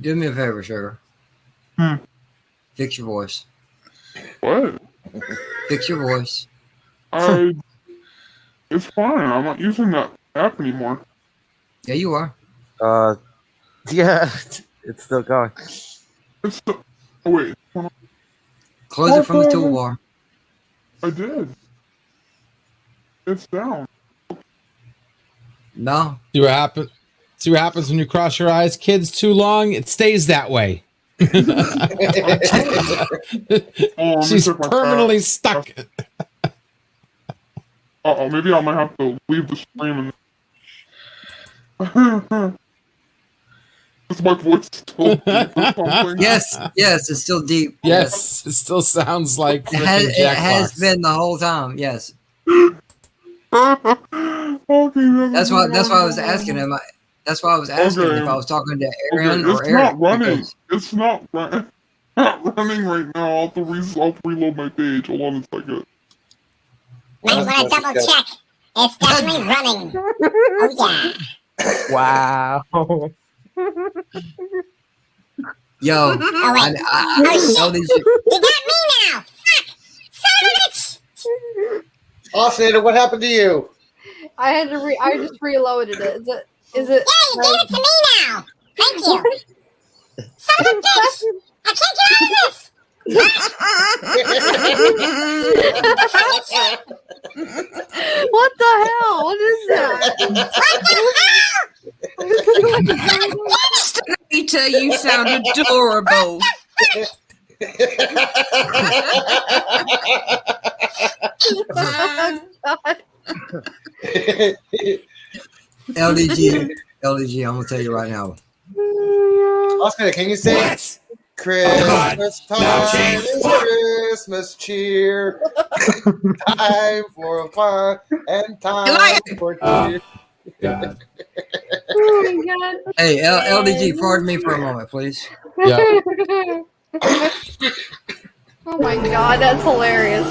Do me a favor, sugar. Fix your voice. What? Fix your voice. It's fine. I'm not using that app anymore. Yeah, you are. Yeah, it's still going. Oh, wait. Close it from the toolbar. I did. It's down. No. See what happens. See what happens when you cross your eyes, kids. Too long, it stays that way. She's permanently stuck. Maybe I might have to leave the stream and. Is my voice still deep or something? Yes, it's still deep. Yes, it still sounds like it has been the whole time. Yes. Okay, that's why I was asking him. That's why I was asking if I was talking to Aaron or it's Eric. Not running. It's not running right now. I'll have to reload my page. Hold on a second. Might want to double check. It's definitely running. Oh yeah. Wow. Yo, oh, wait. Oh, shit. You got me now. Fuck. Son of a bitch. Austinator, what happened to you? I had to I just reloaded it. Is it? Yeah, you gave it to me now. Thank you. Son of a bitch. I can't get out of this. What the hell? What is that? Peter, you sound adorable. LDG, I'm gonna tell you right now. Austinator, can you say yes. Christmas time, Christmas cheer, time for fun and time for cheer. Oh my god. Hey, LDG, pardon me for a moment, please. Yeah. Oh my god, that's hilarious.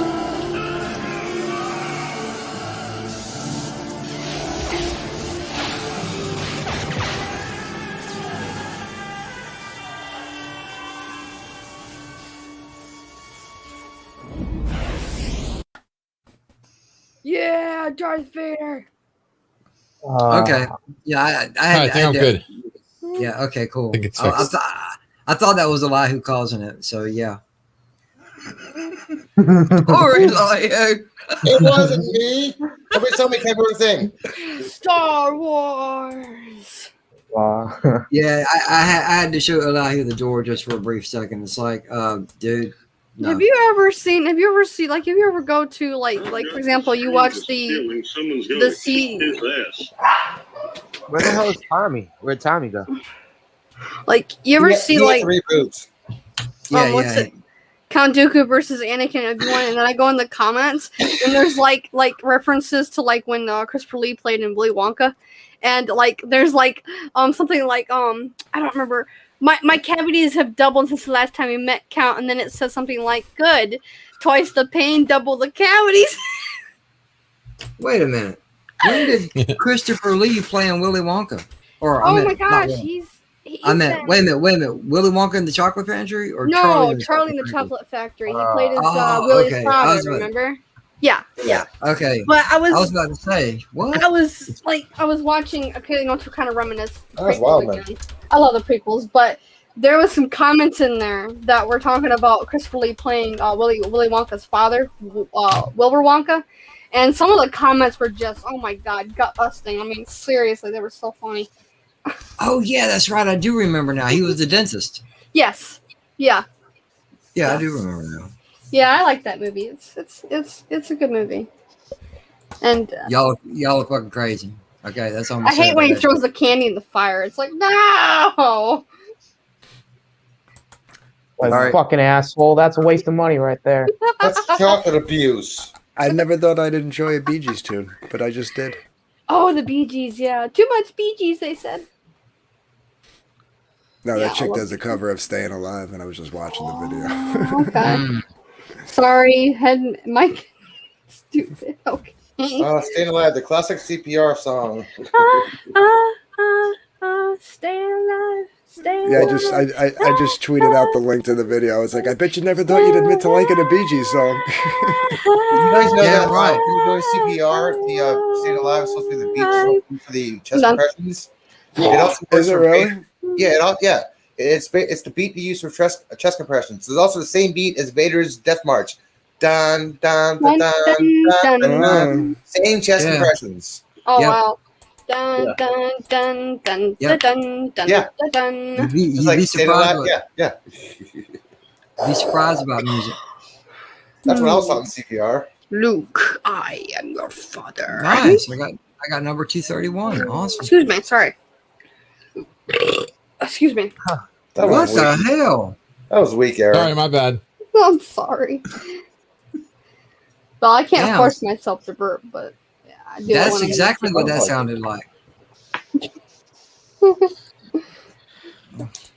Yeah, Darth Vader. Okay. Yeah, I think I'm good. Yeah. Okay. Cool. I think it's I fixed. thought that was a lie who causing it. So yeah. Sorry, Lio. It wasn't me. Everybody tell me can't thing. Star Wars. Yeah, I had to show Elihu the door just for a brief second. It's like, dude. No. Have you ever go to like for example, you watch the sea. Where the hell is Tommy? Where'd Tommy go? Like you ever see like reboots? What's it? Count Dooku versus Anakin and Obi-Wan, and then I go in the comments and there's like references to like when Christopher Lee played in Willy Wonka, and like there's like something like I don't remember. My cavities have doubled since the last time we met Count, and then it says something like good, twice the pain, double the cavities. Wait a minute. When did Christopher Lee play in Willy Wonka? Or Oh my gosh, I meant wait a minute. Willy Wonka in the Chocolate Factory or no, Charlie in the Chocolate Factory. He played as Oh, Willie's okay. father. Remember? Yeah. Okay. But I was about to say what? I was watching. Okay, going to kind of reminisce. That was wild, man. I love the prequels, but there was some comments in there that were talking about Christopher Lee playing Willy Wonka's father, Wilbur Wonka, and some of the comments were just, oh my god, gut busting. I mean, seriously, they were so funny. Oh yeah, that's right. I do remember now. He was the dentist. Yes. Yeah. Yeah, I do remember now. Yeah, I like that movie. It's a good movie. And Y'all are fucking crazy. Okay, that's all. I hate when he throws the candy in the fire. It's like, no. Fucking asshole. That's a waste of money right there. That's chocolate abuse. I never thought I'd enjoy a Bee Gees tune, but I just did. Oh, the Bee Gees, yeah. Too much Bee Gees, they said. No, Yeah, that chick I love does a cover of Staying Alive, and I was just watching the video. Okay. Sorry, head Mike. Stupid. Okay. Staying Alive, the classic CPR song. Stay alive. Stay alive. Yeah, I just tweeted out the link to the video. I was like, I bet you never thought you'd admit to liking a Bee Gees song. You guys know that, right? When you're doing CPR, the Staying Alive is supposed to be the beat for the chest compressions. It also Is it really? Yeah, it's the beat you use for chest compressions. It's also the same beat as Vader's Death March. Dun dun dun dun dun dun. Same chest compressions. Oh wow. Dun dun dun dun dun dun dun dun dun. You'd like be surprised. yeah. Be surprised about music. That's what I was taught in CPR. Luke, I am your father. Nice. I got number 231. Awesome. Excuse me. Sorry. Excuse me. What the hell? That was weak, Eric. Sorry, my bad. I'm sorry. Well, I can't force myself to burp, but yeah, I do. That's exactly what that sounded like. Woo,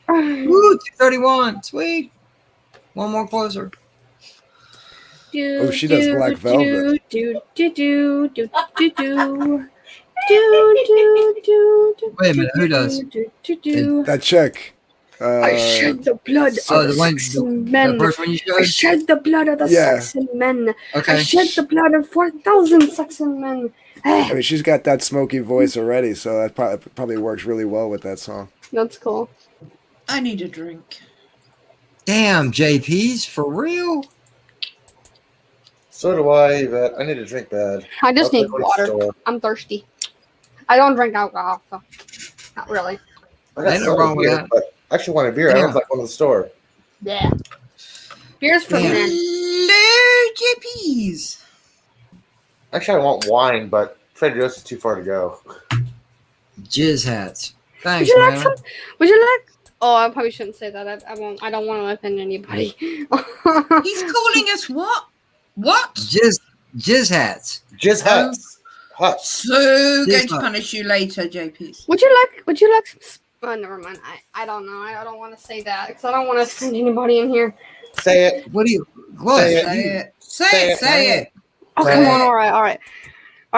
231. Sweet. One more closer. Oh, she does Black Velvet. Wait a minute, who does? That chick. I shed the blood of the Saxon men. I shed the blood of the Saxon men. Okay. I shed the blood of 4,000 Saxon men. I mean, she's got that smoky voice already, so that probably works really well with that song. That's cool. I need a drink. Damn, JP's for real? So do I, but I need a drink bad. I just need water. I'm thirsty. I don't drink alcohol, so not really. I got no wrong with that. But I actually want a beer. I don't like one in the store. Yeah. Beer's for men. Hello, JP's. Actually, I want wine, but Trader Joe's is too far to go. Jizz hats. Thanks, Would you man. like some? Would you like? Oh, I probably shouldn't say that. I won't. I don't want to offend anybody. He's calling us what? What? Jizz hats. Jizz hats. Hot. So going to punish you later, JP's. Would you like some? Oh, never mind. I don't know. I don't want to say that because I don't want to offend anybody in here. Say it. What do you? What? Say it. Say it. Oh, come on. All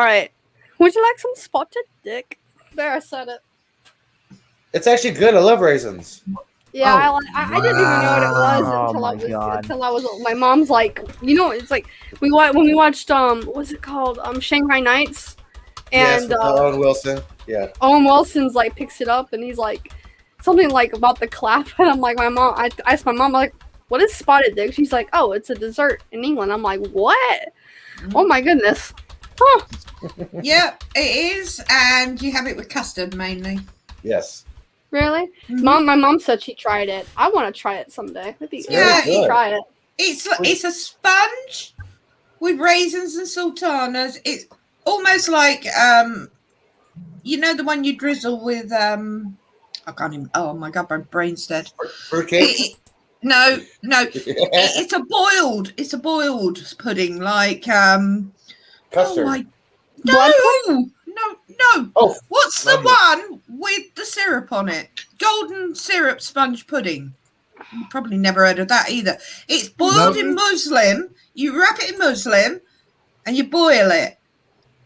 right. Would you like some spotted dick? There, I said it. It's actually good. I love raisins. Yeah, Oh, I didn't even know what it was Oh until my God. I was my mom's like, you know, it's like when we watched what was it called, Shanghai Nights, Yes, and with Owen Wilson. Yeah. Owen Wilson's like picks it up and he's like something like about the clap, and I'm like, I asked my mom like, what is spotted dick? She's like, oh, it's a dessert in England. I'm like, what? Oh my goodness. Huh. Yeah, it is, and you have it with custard mainly. Yes. Really? Mhm. My mom said she tried it. I want to try it someday. I'd be Yeah, to try it. It's a sponge with raisins and sultanas. It's almost like you know the one you drizzle with I can't even. Oh my god, my brain's dead. Fruitcake? No, it's a boiled pudding like Custard. Oh my, no. Oh, what's the lovely. one with the syrup on it? Golden syrup sponge pudding. You probably never heard of that either. It's boiled in muslin. You wrap it in muslin and you boil it,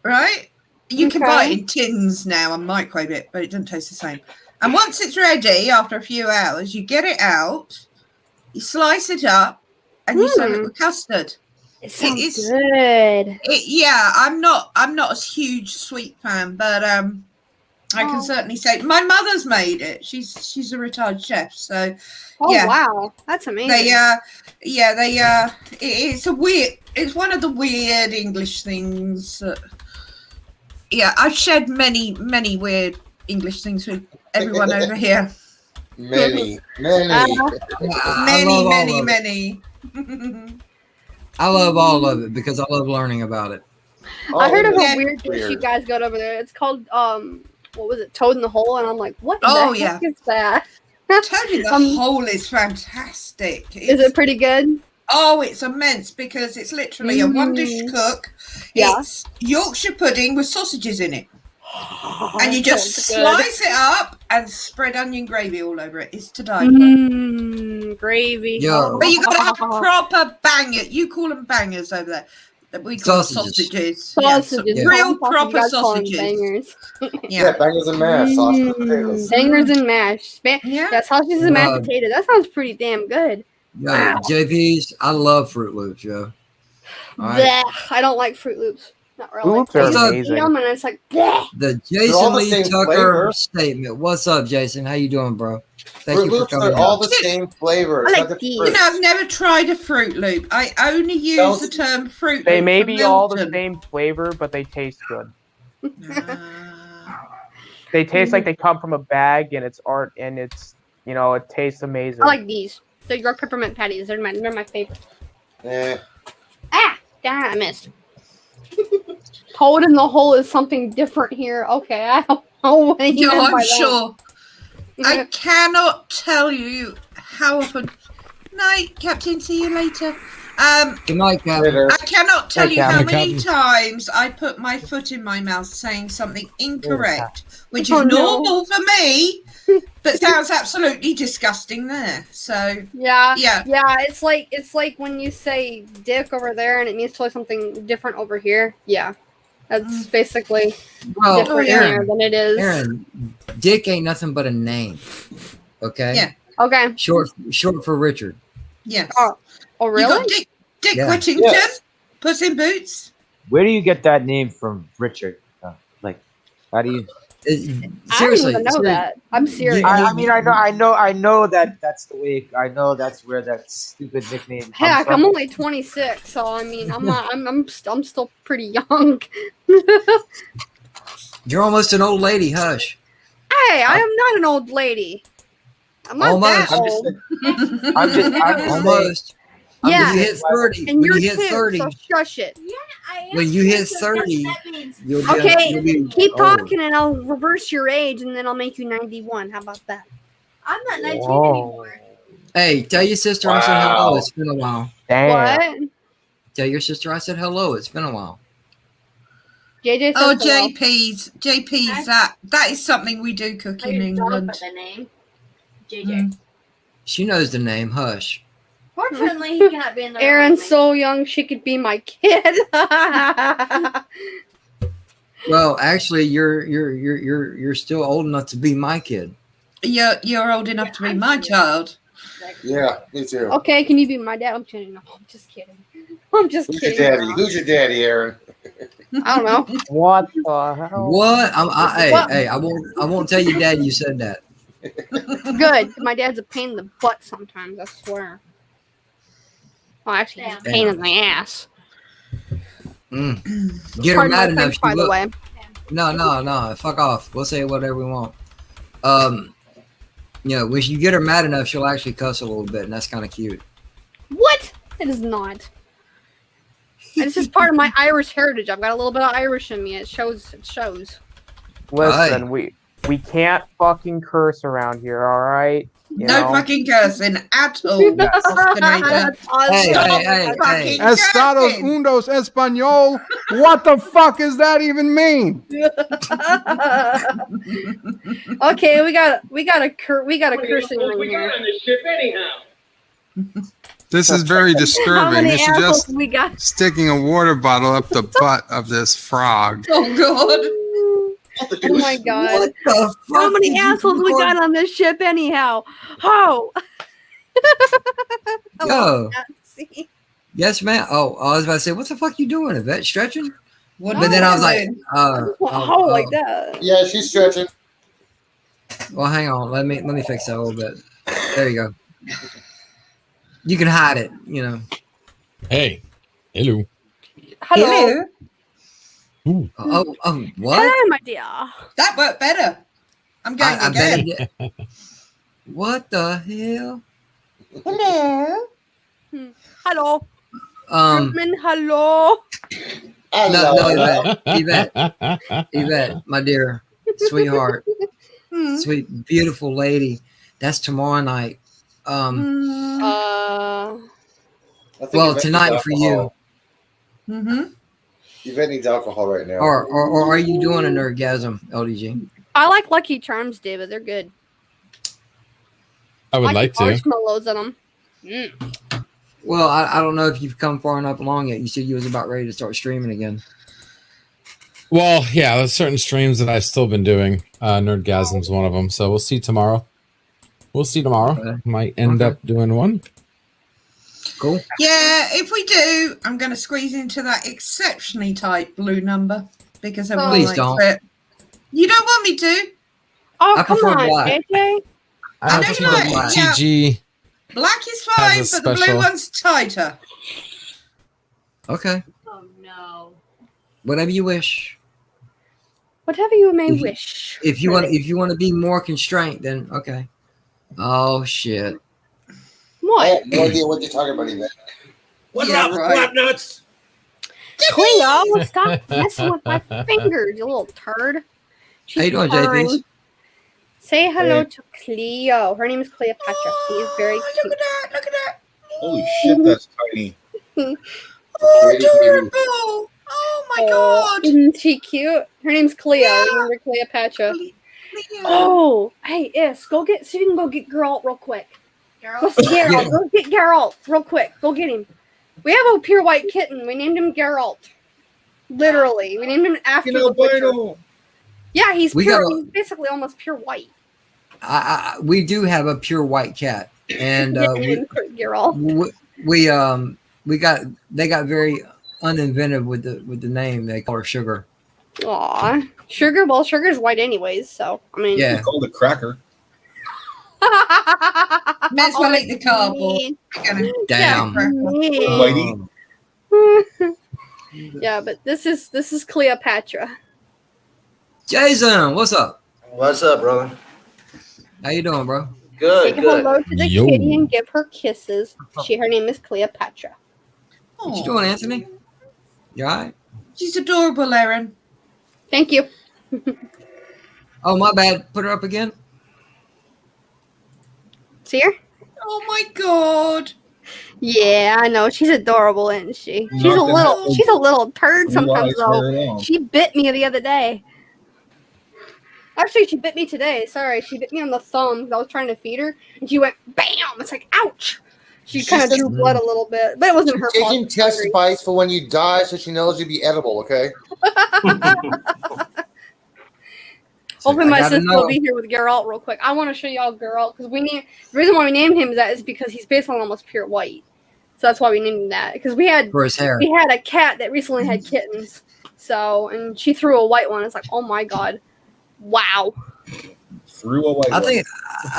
right? You can buy it in tins now and microwave it, but it doesn't taste the same. And once it's ready, after a few hours, you get it out, you slice it up, and you serve it with custard. It sounds good. Yeah, I'm not a huge sweet fan, but I can certainly say my mother's made it. She's a retired chef, so yeah. Wow, that's amazing. It's one of the weird English things. Yeah, I've shared many weird English things with everyone over here. Many. Many. I love all of it because I love learning about it. I heard of a weird dish you guys got over there. It's called what was it, Toad in the Hole? And I'm like, what the heck is that? Toad in the Hole is fantastic. Is it pretty good? Oh, it's immense because it's literally a one dish cook. Yeah. It's Yorkshire pudding with sausages in it. And you just slice it up and spread onion gravy all over it. It's to die for. Gravy. Yo. But you got to have a proper banger. You call them bangers over there. We call sausages. Sausages. Real You proper guys call them sausages. Bangers. Yeah, bangers and mash. Sausage and potatoes. Bangers and mash. Yeah, sausages and mashed potato. That sounds pretty damn good. Yo, Wow. JP's, I love Fruit Loops, yo. All right. Blech, I don't like Fruit Loops. Not really. Fruit Loops are It's amazing. yum, and it's like, bleh. The They're all Jason the Lee same Tucker flavor. statement. What's up, Jason? How you doing, bro? Thank Fruit you for Loops coming are all out. the same flavor. I It's like not these. different You know, I've never tried a Fruit Loop. I only use the term Fruit Loop. They may for be all the Milton. same flavor, but they taste good. They taste like they come from a bag, and it's art, and it's it tastes amazing. I like these. The York peppermint patties. They're my favorite. Eh. Ah, damn it, I missed. Toad in the Hole is something different here. Okay, I don't know what you meant I'm by that. sure. I cannot tell you how often. Night, Captain. See you later. Good night, Captain. I cannot tell you how Captain. many times I put my foot in my mouth saying something incorrect, which Oh, is no. normal for me, but sounds absolutely disgusting there. So Yeah. Yeah. It's like when you say dick over there and it means totally something different over here. Yeah, that's basically Well, different Aaron, here than it is. Aaron, Dick ain't nothing but a name. Okay. Yeah. Okay. Short for Richard. yes. Oh, You really? got Dick Yeah. Whittington, Yes. Puss in Boots. Where do you get that name from, Richard? Like, how do you? Seriously, I didn't even know that. I'm serious. I mean, I know that that's the way. I know that's where that stupid nickname comes Heck, from. I'm only 26, so I mean, I'm not. I'm still pretty young. You're almost an old lady. Hush. Hey, I am not an old lady. I'm not Almost. that old. I'm just Almost. Yeah. When you hit 30, And when you're you hit too, 30, so shush it. when you hit 30, you'll be, Okay, you'll be keep old. talking and I'll reverse your age and then I'll make you 91. How about that? I'm not 19 Whoa. anymore. Hey, tell your sister I said hello. Wow. It's been a while. Damn. What? Tell your sister I said hello. It's been a while. JJ says Oh, hello. JP's. That is something we do cook I in didn't talk England. about the name. JJ. She knows the name. Hush. Fortunately, he cannot be in the Erin's room. so young she could be my kid. Well, actually, you're still old enough to be my kid. You're old enough to be my child. Yeah, me too. Okay, can you be my dad? I'm kidding. No, I'm just kidding. I'm just Who's your kidding. daddy? Who's your daddy, Aaron? I don't know. What the hell? What? What? Hey, I won't tell your dad you said that. Good. My dad's a pain in the butt sometimes. I swear. Well, actually, he's a pain in the ass. Get her Pardon mad my enough. French, by the way. No. Fuck off. We'll say whatever we want. When you get her mad enough, she'll actually cuss a little bit, and that's kind of cute. What? It is not. This is part of my Irish heritage. I've got a little bit of Irish in me. It shows. Listen, we can't fucking curse around here, all right? You No know? fucking cursing at all. Austinator. Hey. Estados Unidos Espanol. What the fuck does that even mean? Okay, we got a cursing ring here. This is very How disturbing. many It's assholes just we got? sticking a water bottle up the butt of this frog. Oh god. Oh my god. What the fuck? How many did you assholes we record? got on this ship anyhow? Oh. Yo. See? Yes, ma'am. Oh, I was about to say, what the fuck you doing, Yvette? Stretching? What But then I was like, like that. Yeah, she's stretching. well, hang on. Let me fix that a little bit. There you go. You can hide it, Hey. Hello. Hello. Oh, what? Hello, my dear. That worked better. I'm going I bet again. it did. What the hell? Hello. Hello. Um, Herman, hello. No, Yvette, my dear, sweetheart, sweet, beautiful lady. That's tomorrow night. I think Well, Yvette tonight needs for you. Mm-hmm. Yvette needs alcohol right now. Or are you doing an orgasm, LDG? I like Lucky Charms, David. They're good. I would like to. Marshmallows in them. Mm. Well, I don't know if you've come far enough along yet. You said you was about ready to start streaming again. Well, yeah, there's certain streams that I've still been doing. Nerdgasm's one of them. So we'll see tomorrow. Okay. Might end up doing one. Cool. Yeah, if we do, I'm going to squeeze into that exceptionally tight blue number because everyone Please likes don't. it. You don't want me to? Oh, I come prefer on, black. AJ. I know you like black. yeah, TG. black is fine, Has a but the blue special- one's tighter. Okay. Oh no. Whatever you wish. Whatever you may If you- wish. If you want to be more constrained, then okay. Oh shit. I What? have no idea what you're talking about, Yvette. What Yeah, up, right. nuts? Cleo, stop messing with my fingers, you little turd. How you doing, JPs? Say hello Hey. to Cleo. Her name is Cleopatra. She is very Oh, cute. look at that! Look at that! Holy shit, that's tiny. Oh, adorable! Oh my god! Isn't she cute? Her name's Cleo. Yeah. Remember Cleopatra? Cleo. Oh, hey, Is, go get, so you can go get Geralt real quick. Go see Yeah. Geralt. Go get Geralt real quick. Go get him. We have a pure white kitten. We named him Geralt. Literally. We named him after the butcher. Yeah, he's We pure. got a- He's basically almost pure white. We do have a pure white cat, and Geralt. they got very uninventive with the name. They call her Sugar. Aw. Sugar, well, Sugar's white anyways, so, I mean. Yeah. Called a cracker. May as well eat the cardboard. Damn. Whitey. Yeah, but this is Cleopatra. Jason, what's up? What's up, brother? How you doing, bro? Good, Say good. hello to the Yo. kitty and give her kisses. Her name is Cleopatra. What you doing, Anthony? You all right? She's adorable, Erin. Thank you. Oh, my bad. Put her up again. See her? Oh my god. Yeah, I know. She's adorable, isn't she? She's a little turd sometimes though. She bit me the other day. Actually, she bit me today. Sorry, she bit me on the thumb because I was trying to feed her, and she went bam. It's like ouch. She kind of drew blood a little bit, but it wasn't her fault. Taking test bites for when you die, so she knows you'll be edible. Okay. Hopefully, I my gotta sister will know. be here with Geralt real quick. I want to show y'all Geralt because the reason why we named him that is because he's basically almost pure white. So that's why we named him that. Because we had For his hair. a cat that recently had kittens. So and she threw a white one. It's like, oh my god, wow. Threw a white I one.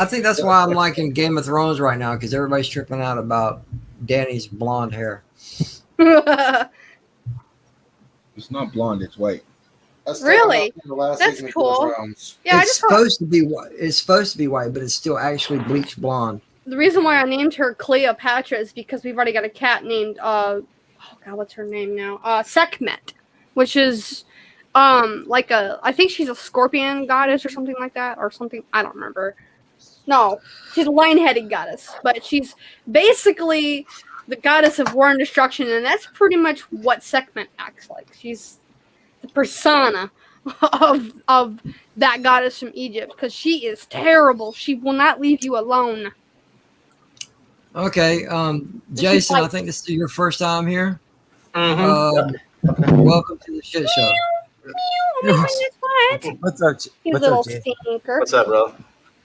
think that's why I'm liking Game of Thrones right now because everybody's tripping out about Dany's blonde hair. It's not blonde, it's white. Really? That's cool. Yeah, It's supposed to be white. It's supposed to be white, but it's still actually bleached blonde. The reason why I named her Cleopatra is because we've already got a cat named oh god, what's her name now? Sekhmet, which is like I think she's a scorpion goddess or something like that, or something. I don't remember. No, she's a lion-headed goddess, but she's basically the goddess of war and destruction, and that's pretty much what Sekhmet acts like. She's the persona of that goddess from Egypt because she is terrible. She will not leave you alone. Okay, Jason, I think this is your first time here. Mm-hmm. Welcome to the shit show. What's up? You What's little up, Jay? stinker. What's up, bro?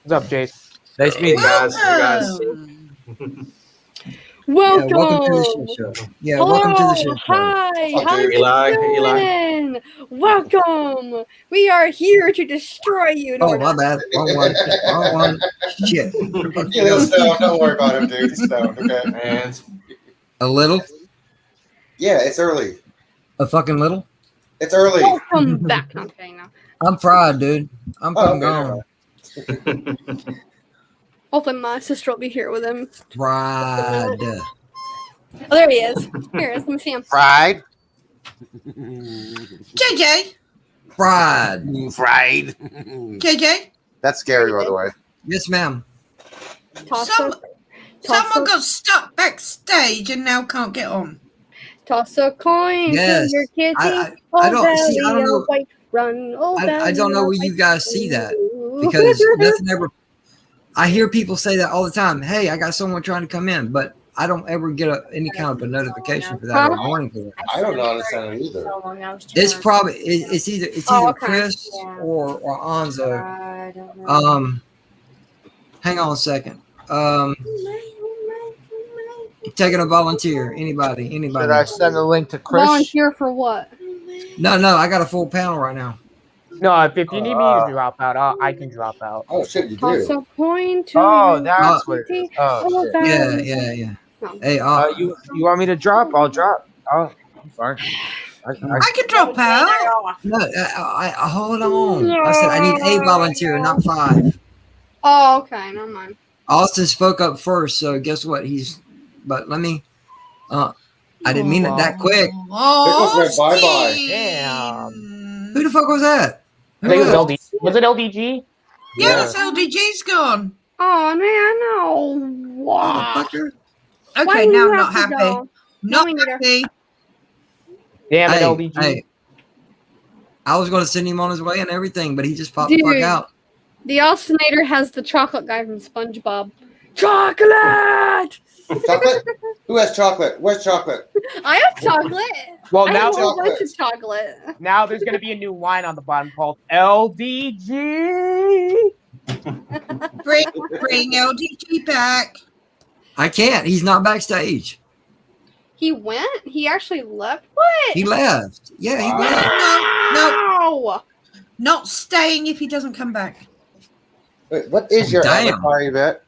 What's up, Jace? Nice meeting you guys. Welcome. Yeah, welcome to the shit show. Yeah, Hello. welcome to the shit show. Hi. Fuck How you, you Eli. doing? Welcome. We are here to destroy you. No, Oh, we're my not. bad. Wrong one. Wrong one. Shit. Yeah, little stoned. Don't worry about him, dude. He's stoned, okay? Man, A little? Yeah, it's early. A fucking little? It's early. Welcome back. Okay, now. I'm fried, dude. I'm fucking gone. Hopefully my sister will be here with him. Fried. Oh, there he is. Here, let me see him. fried. JJ. Fried. Fried. JJ. That's scary, by the way. Yes, ma'am. Someone got stuck backstage and now can't get on. Toss a coin Yes. to your kitty. I don't see. I don't know. White run. I don't know where you guys see that because nothing ever. I hear people say that all the time. Hey, I got someone trying to come in, but I don't ever get any kind of a notification for that or a warning for that. I don't understand it either. It's probably it's either okay. Chris or Anzo. Hang on a second. Taking a volunteer. Anybody? Should I send the link to Chris? Volunteer for what? No, I got a full panel right now. No, if you need me to drop out, I can drop out. Oh shit, you Toss do. a coin to Oh, your that's what it is. kitty. Oh, shit. Yeah. Hey, you want me to drop? I'll drop. Oh, I'm fine. I can drop out. no, I hold on. I said I need a volunteer, not 5. Oh, okay. Never mind. Austin spoke up first, so guess what? But let me. I didn't mean it that quick. Oh, bye-bye. Damn. Who the fuck was that? I think it was LDG. Was it LDG? Yes, LDG's gone. Oh man, no. Wow. Motherfucker. Why Okay, do now you I'm have not to happy. go? Not me neither. happy. Damn it, Hey, LDG. hey. I was going to send him on his way and everything, but he just popped the fuck Dude. out. The Austinator has the chocolate guy from SpongeBob. Chocolate! Chocolate? Who has chocolate? Where's chocolate? I have chocolate. Well, I now have a whole bunch of chocolate. Now there's going to be a new line on the bottom called LDG. Bring LDG back. I can't. He's not backstage. He went? He actually left? What? He left. Yeah, he left. No. Not staying if he doesn't come back. Wait, what is your Damn. avatar, Yvette?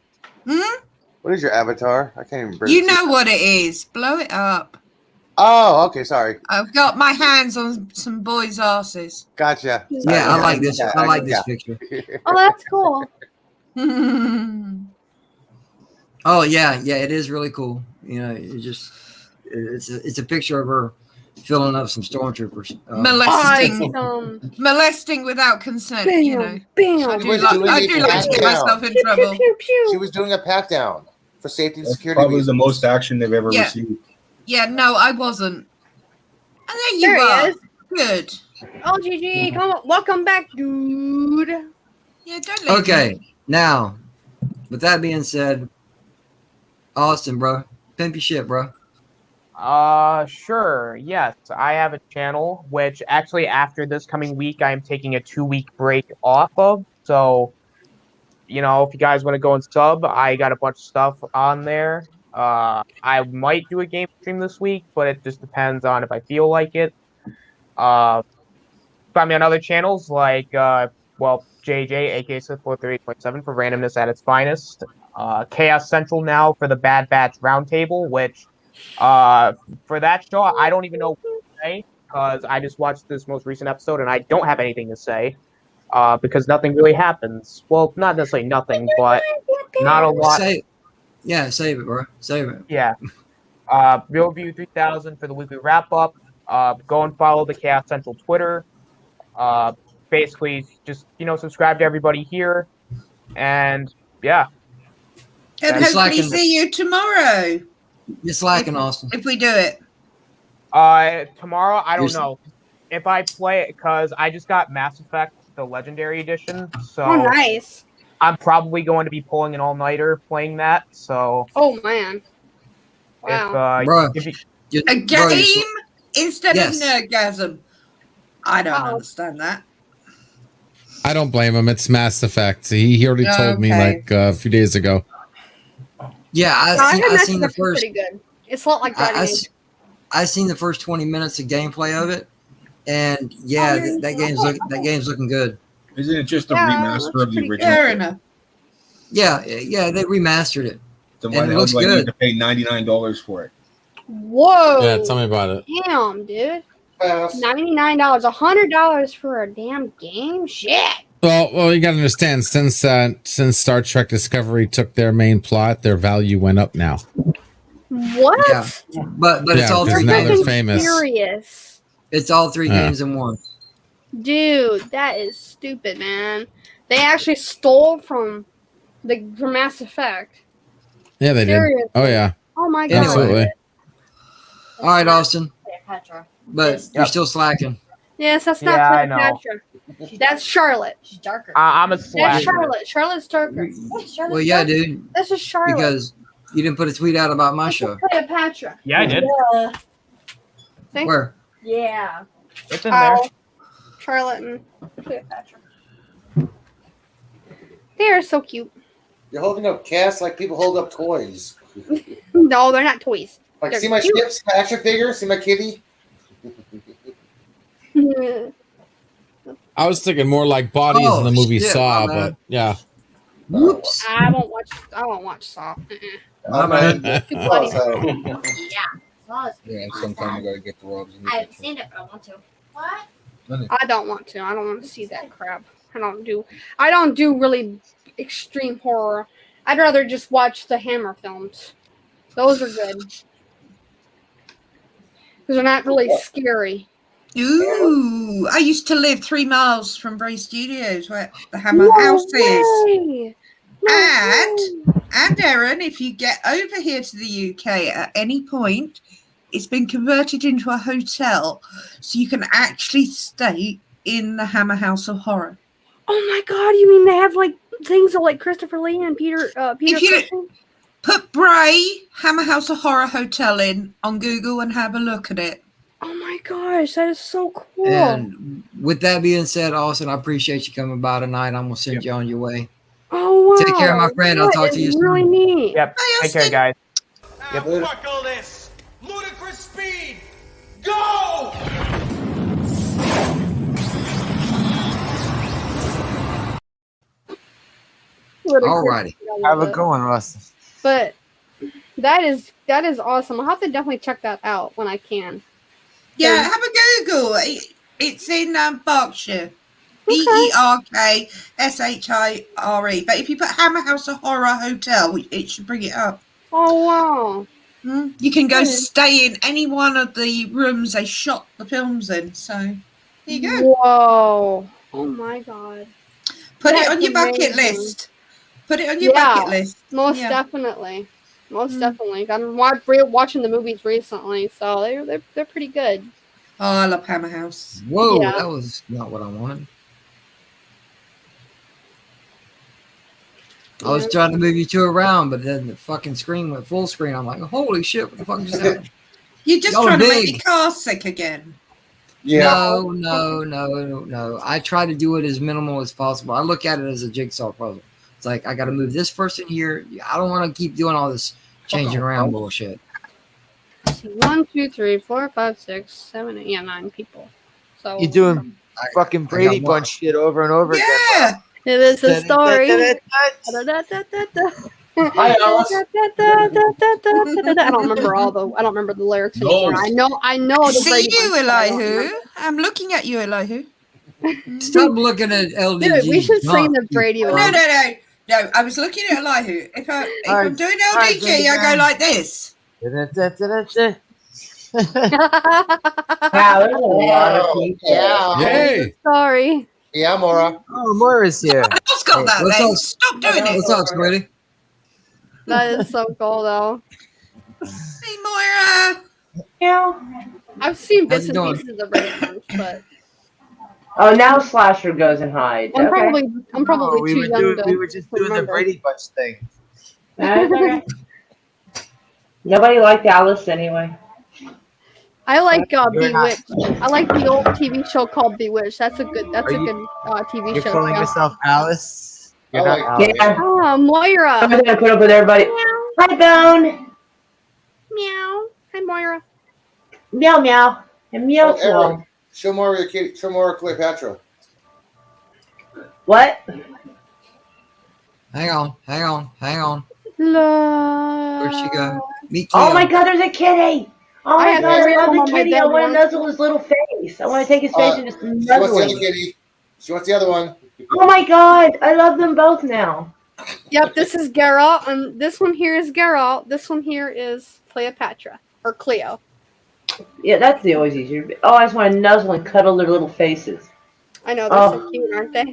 Hmm? What is your avatar? I can't even bring You know what it is. Blow it up. Oh, okay, sorry. I've got my hands on some boys' asses. Gotcha. Yeah, I like this. I like this picture. Oh, that's cool. Oh yeah, it is really cool. You know, it's a picture of her filling up some stormtroopers. Molesting without consent. Bam, You know, bam. I do like to get myself in trouble. She was doing a pat down for safety and That's security. probably the most action they've ever Yeah. received. Yeah, no, I wasn't. And there you There he are. is. Good. Oh, GG, come on. Welcome back, dude. Yeah, don't leave Okay, me. now, with that being said, Austin, bro, pimp your shit, bro. Sure. Yes, I have a channel which actually after this coming week I am taking a 2-week break off of. So, if you guys want to go and sub, I got a bunch of stuff on there. I might do a game stream this week, but it just depends on if I feel like it. Find me on other channels like JJ, aka Sith438.7 for randomness at its finest. Chaos Central now for the Bad Batch Roundtable, which for that show I don't even know what to say because I just watched this most recent episode and I don't have anything to say because nothing really happens. Well, not necessarily nothing, but not a lot. Save it, bro. Save it. Yeah. Real View 3000 for the weekly wrap up. Go and follow the Chaos Central Twitter. Basically, just subscribe to everybody here, and yeah. And hopefully see you tomorrow. You're slacking, Austin. If we do it. Tomorrow, I don't know if I play it because I just got Mass Effect, the Legendary Edition. So nice. I'm probably going to be pulling an all-nighter playing that. So. Oh man. Wow. A game instead of Nerdgasm. I don't understand that. I don't blame him. It's Mass Effect. He already told me like a few days ago. Yeah, I seen the first. Pretty good. It's not like that. I seen the first 20 minutes of gameplay of it, and that game's looking good. Isn't it just a remaster of the original? Fair enough. Yeah, they remastered it. So why the hell do I need to pay $99 for it? Whoa! Yeah, tell me about it. Damn, dude. $99, $100 for a damn game? Shit. Well, you gotta understand. Since Star Trek Discovery took their main plot, their value went up now. What? Yeah, but it's all three. Now they're famous. Serious. It's all three games in one. Dude, that is stupid, man. They actually stole from Mass Effect. Yeah, they Seriously. did. Oh yeah. Oh my god. Absolutely. All right, Austin. Petra. But you're still slacking. Yes, that's not Petra. That's Charlotte. She's darker. I'm a That's slacker. Charlotte. Charlotte's darker. Well, yeah, dude. This is Charlotte. Because you didn't put a tweet out about my show. Cleopatra. Yeah, I did. See? Where? Yeah. It's in there. Charlotte and Cleopatra. They are so cute. You're holding up cats like people hold up toys. No, they're not toys. Like, They're see my cute. Skips action figure? See my kitty? I was thinking more like bodies in the movie shit, Saw, my bad. but yeah. Whoops. I won't watch Saw. My bad. Too bloody. Yeah. Yeah, sometime I gotta get the robes. I haven't seen it, but I want to. What? I don't want to. I don't want to see that crap. I don't do really extreme horror. I'd rather just watch the Hammer films. Those are good. Because they're not really scary. Ooh, I used to live 3 miles from Bray Studios where the Hammer House is. And Aaron, if you get over here to the UK at any point, it's been converted into a hotel, so you can actually stay in the Hammer House of Horror. Oh my god, you mean they have like things of like Christopher Lee and Peter If you put Bray Hammer House of Horror Hotel in on Google and have a look at it. Oh my gosh, that is so cool. And with that being said, Austin, I appreciate you coming by tonight. I'm gonna send you on your way. Oh wow. Take care, my friend. I'll talk to you soon. Really neat. Yep. Take care, guys. Now buckle this. Ludicrous speed. Go! Alrighty. Have a good one, Russ. But that is awesome. I'll have to definitely check that out when I can. Yeah, have a Google. It's in Berkshire. BERKSHIRE. But if you put Hammer House of Horror Hotel, it should bring it up. Oh wow. You can go stay in any one of the rooms they shot the films in. So there you go. Whoa. Oh my god. Put it That's on your bucket amazing. list. Put it on your bucket list. Most definitely. Most definitely. I'm watching the movies recently, so they're pretty good. Oh, I love Hammer House. Whoa, Yeah. that was not what I wanted. I was trying to move you two around, but then the fucking screen went full screen. I'm like, holy shit, what the fuck just happened? You're just Y'all trying to are make big. me car sick again. Yeah. No. I try to do it as minimal as possible. I look at it as a jigsaw puzzle. It's like I got to move this person here. I don't want to keep doing all this changing around bullshit. 1, 2, 3, 4, 5, 6, 7, 8, 9 people. So You're doing fucking Brady one. Bunch shit over and over again. Yeah. it is a story. I don't remember the lyrics anymore. I know the See Brady you, Bunch, but I don't Elihu. remember. I'm looking at you, Elihu. Stop looking at LDG. Dude, we should sing the Brady No, Bunch. no. I was looking at Elihu. If I'm doing alright, LDG, I go like this. Wow, there's a lot of people. Yeah. Yay! Sorry. Yeah, Mora. Oh, Moira's here. What's got that What's then? up? Stop doing it. What's up, sweetie? That is so cool, though. Hey, Moira. Yeah. I've seen How's bits it and going? pieces of Brady Bunch, but Oh, now Slasher goes and hides. I'm Okay. probably we too were young doing, to we were just doing the remember. Brady Bunch thing. That's okay. Nobody liked Alice anyway. I like You're not- Bewitched. I like the old TV show called Bewitched. That's a good TV You're show. calling yeah. yourself Alice? You're I not like- Alice. Yeah. Ah, Moira. I'm gonna put up with everybody. Hi, Bone. Meow. Hi, Moira. Meow meow. And meow Oh, Aaron, meow. show Mora Cleopatra. What? Hang on. La. Where'd she go? Meet Oh Cleo. my God, there's a kitty. Oh I my had God, three I of them love on the my kitty. bed I want to once. nuzzle his little face. I want to take his face and just She wants nuzzle the other him. kitty. She wants the other one. Oh my God, I love them both now. Yep, this is Geralt, and this one here is Geralt. This one here is Cleopatra or Cleo. Yeah, that's always easier. Oh, I just want to nuzzle and cuddle their little faces. I know they're so cute, aren't they?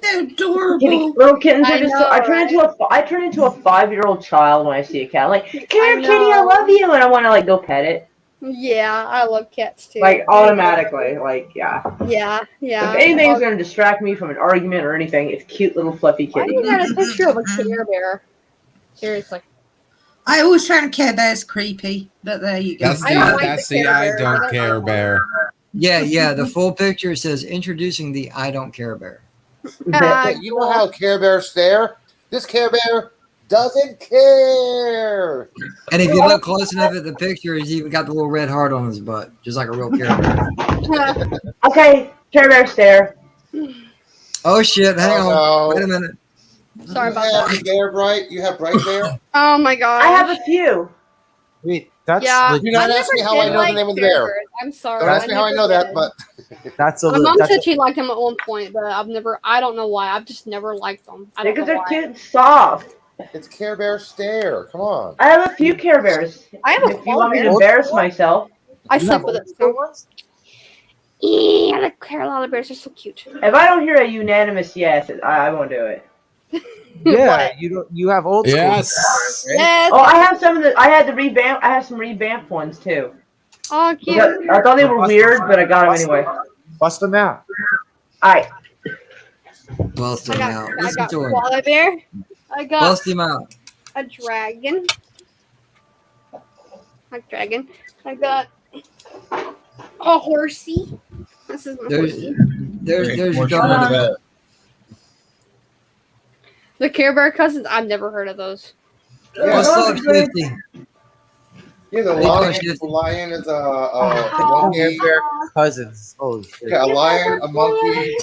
They're adorable. Little kittens are I just. know, I turn into a 5-year-old child when I see a cat. I'm like, come here, kitty, I love you, and I want to like go pet it. Yeah, I love cats too. Like automatically, like yeah. Yeah. If anything's gonna distract me from an argument or anything, it's cute little fluffy Why kitty. do you got a picture of a Care Bear? Seriously. I always found Care Bears creepy, but there you go. That's the I don't care bear. Yeah. The full picture says introducing the I don't care bear. You know how Care Bears stare? This Care Bear doesn't care. And if you look close enough at the picture, he's even got the little red heart on his butt, just like a real Care Bear. Okay, Care Bear stare. Oh shit! Hang on. no. Wait a minute. Sorry about You that. have Bear Bright? You have Bright Bear? Oh my god. I have a few. Wait, that's Yeah. like, Do not ask me how I know the name of the bear. I'm sorry. Don't ask me how I know that, but that's a My little. mom That's said a, she liked them at one point, but I don't know why. I've just never liked them. I don't Because know they're why. cute and soft. it's Care Bear stare. Come on. I have a few Care Bears. I have a If you want me to Bear. embarrass myself, I You sleep have with it old too. ones? Yeah, the Carolina Bears are so cute. if I don't hear a unanimous yes, I won't do it. Yeah, you don't. You have old school. Yes. Bears, right? Yes. Oh, I have some of the. I had to revamp. I have some revamped ones too. Oh, cute. I thought they were weird, but I got them anyway. Bust them out. Alright. Bust him out. I Listen got to him. koala bear. I got Bust him out. a dragon. A dragon. I got a horsey. This is my horsey. There's your More dog. shit out of The Care Bear cousins. I've never heard of those. What's up, Shifty? Yeah, the How you doing, lion, Shifty? the lion is a Oh, monkey. Their cousins. Holy shit. Yeah, a lion, a monkey.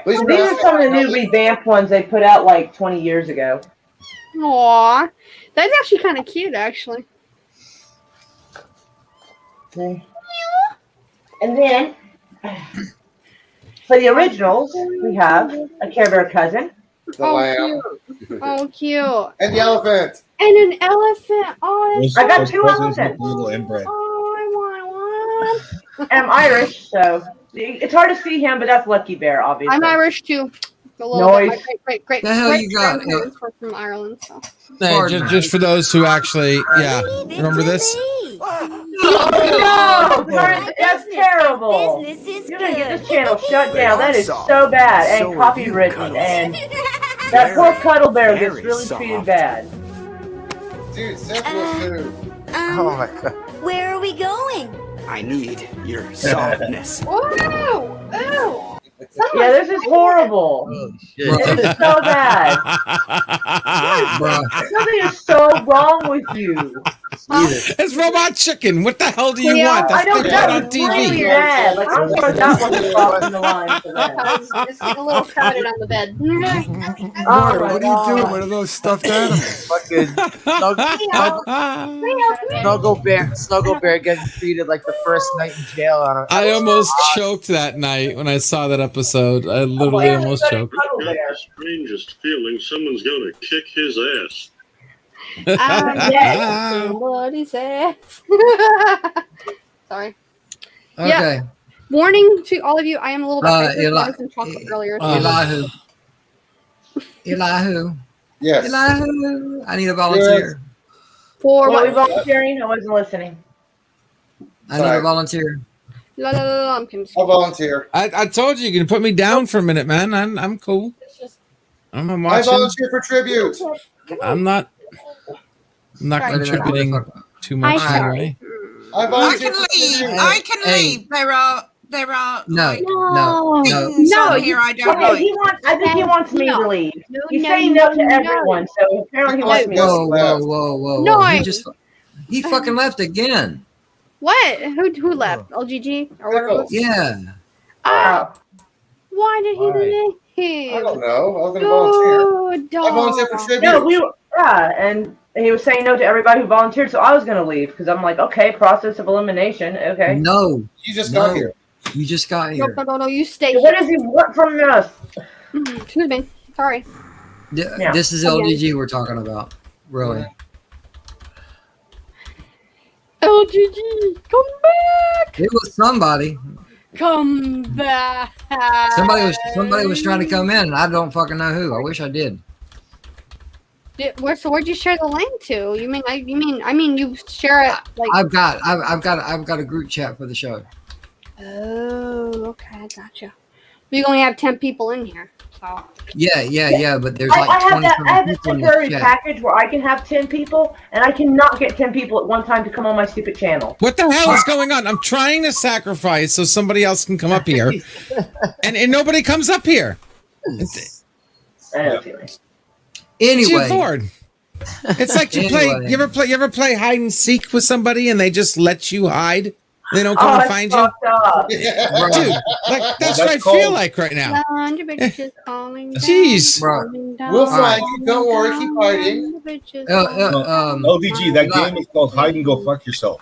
Please These are some of the new revamped ones they put out like 20 years ago. Aw, that's actually kind of cute, actually. Okay. And then, for the originals, we have a Care Bear cousin. The Oh, lamb. cute. Oh, cute. And the elephant. And an elephant. Oh, those. that's I got Those two cousins elephants. look a little inbred. Oh, I want one. And I'm Irish, so it's hard to see him, but that's Lucky Bear, obviously. I'm Irish too. A little bit. Noise. My great The hell you got? grandparents were from Ireland. So. Hey, just for those who actually, yeah, remember this? No, that's terrible. You're gonna get this channel shut down. That is so bad and copywritten, and that poor Cuddle Bear gets really treated bad. Dude, Seth will sue. Oh my god. Where are we going? I need your softness. Whoa! Ew! Yeah, this is horrible. Shit. This is so bad. Something is so wrong with you. It's Robot Chicken. What the hell do you Yeah, want? That's I don't they know. put on It's really TV. bad. Like, I'm sorry that wasn't crossing the line for that. It's getting a little crowded on the bed. Oh, What are you doing? What are those stuffed animals? Fucking Snuggle Bear getting treated like the first night in jail on a I almost choked that night when I saw that episode. I literally almost choked. Strangest feeling someone's gonna kick his ass. Somebody's ass. Sorry. Okay. Yeah. Warning to all of you, I am a little bit hyper. I Eli- had some chocolate earlier. Elihu. Yes. Elihu. I need a volunteer. For What are we what? volunteering? I wasn't listening. I need a volunteer. La, la, la, la, I'm I'll volunteer. I told you can put me down for a minute, man. I'm cool. I'm I watching. volunteer for tribute. I'm not contributing too much anyway. I I volunteer can for leave. tribute. I can leave. There are No, like, no. things on here I don't Okay, like. I think he wants me to leave. He's no, saying no to no. everyone, so apparently he wants me to Whoa, leave. whoa. No, He fucking left again. What? Who left? LGG or whatever? Yeah. Why did he leave? I don't know. I was going to volunteer. Good I volunteer for tribute. No, and he was saying no to everybody who volunteered, so I was going to leave because I'm like, okay, process of elimination, okay. No. You just got here. You just got here. No, you stay So what does he want from us? Excuse me. Sorry. Yeah. This is LDG we're talking about. Really. LGG, come back! It was somebody. Come back! Somebody was trying to come in, and I don't fucking know who. I wish I did. Where'd you share the link to? You mean you share it like? I've got a group chat for the show. Oh, okay, I gotcha. We only have 10 people in here, so. Yeah, but there's I like have 20 that. I have this people in the temporary chat. package where I can have 10 people, and I cannot get 10 people at one time to come on my stupid channel. What the hell is going on? I'm trying to sacrifice so somebody else can come up here, and nobody comes up here. Anyway, Good Lord. It's like you ever play hide and seek with somebody and they just let you hide? They don't come and find you? Dude, like that's what I feel like right now. Jeez. We'll find you. Don't worry. Keep hiding. LDG, that game is called Hide and Go Fuck Yourself.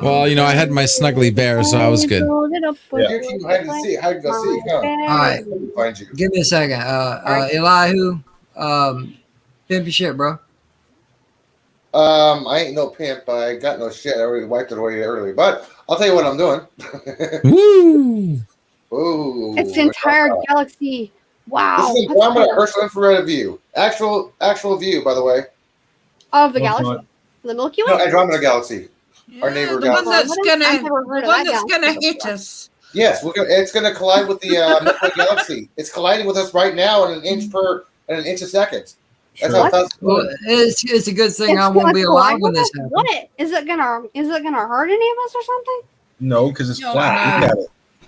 Well, I had my snuggly bear, so I was good. You keep hide and seek. Hide and go seek. Huh? All right. Find you. Give me a second. Elihu, pimp your shit, bro. I ain't no pimp. I got no shit. I already wiped it away early. But I'll tell you what I'm doing. Woo! Ooh. It's the entire galaxy. Wow. This is Andromeda Ursa infrared view. Actual view, by the way. Of the galaxy? The Milky Way? No, Andromeda Galaxy. Our neighbor The one galaxy. that's gonna hit us. Yes, it's gonna collide with the Milky Way galaxy. It's colliding with us right now in an inch a second. That's how fast. Well, it's a good thing I won't be alive when this happens. What? Is it gonna hurt any of us or something? No, because it's flat. Look at it.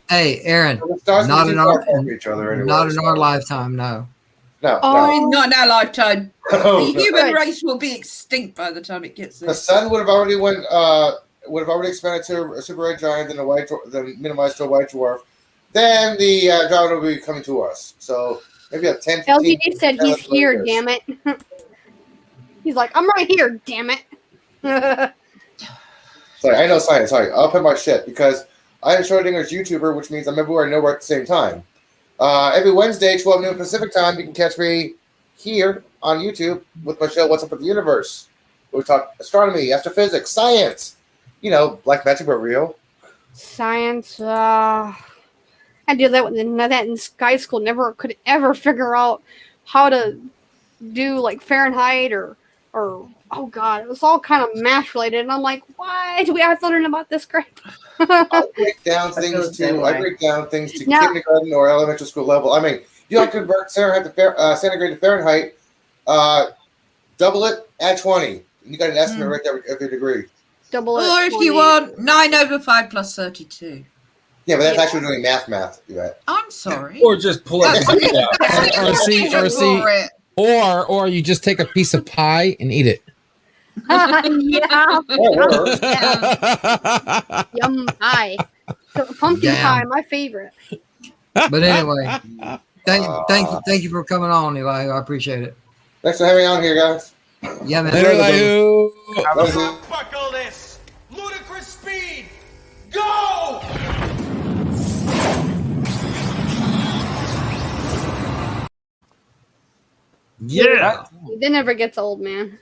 Hey, Aaron, not in our lifetime, no. Oh, not in our lifetime. No, The human race will be extinct by the time it gets there. The sun would have already expanded to a super red giant, then minimized to a white dwarf. Then the Andromeda will be coming to us. So maybe a 10, 15. LGD said he's here, damn it. He's like, I'm right here, damn it. Sorry, I know science. Sorry, I'll put my shit because I am Schrodinger's YouTuber, which means I'm everywhere and nowhere at the same time. Every Wednesday, 12 noon Pacific time, you can catch me here on YouTube with my show, What's Up with the Universe. We talk astronomy, astrophysics, science. Black magic, but real. Science, I did that in Sky School. Never could ever figure out how to do like Fahrenheit or oh god, it was all kind of math related, and I'm like, why do we have to learn about this crap? I break down things to kindergarten or elementary school level. I mean, you don't convert Fahrenheit to centigrade to Fahrenheit. double it, add 20. You got an estimate right there of your degree. Double it. Or if you want 9 over 5 plus 32. Yeah, but that's actually doing math. Right? I'm sorry. Or just pull it. Or you just take a piece of pie and eat it. Yeah. Yum pie. Pumpkin pie, my favorite. But anyway, thank you for coming on, Eli. I appreciate it. Thanks for having me on here, guys. Yeah, man. Buckle this. Ludicrous speed. Go! Yeah. It never gets old, man.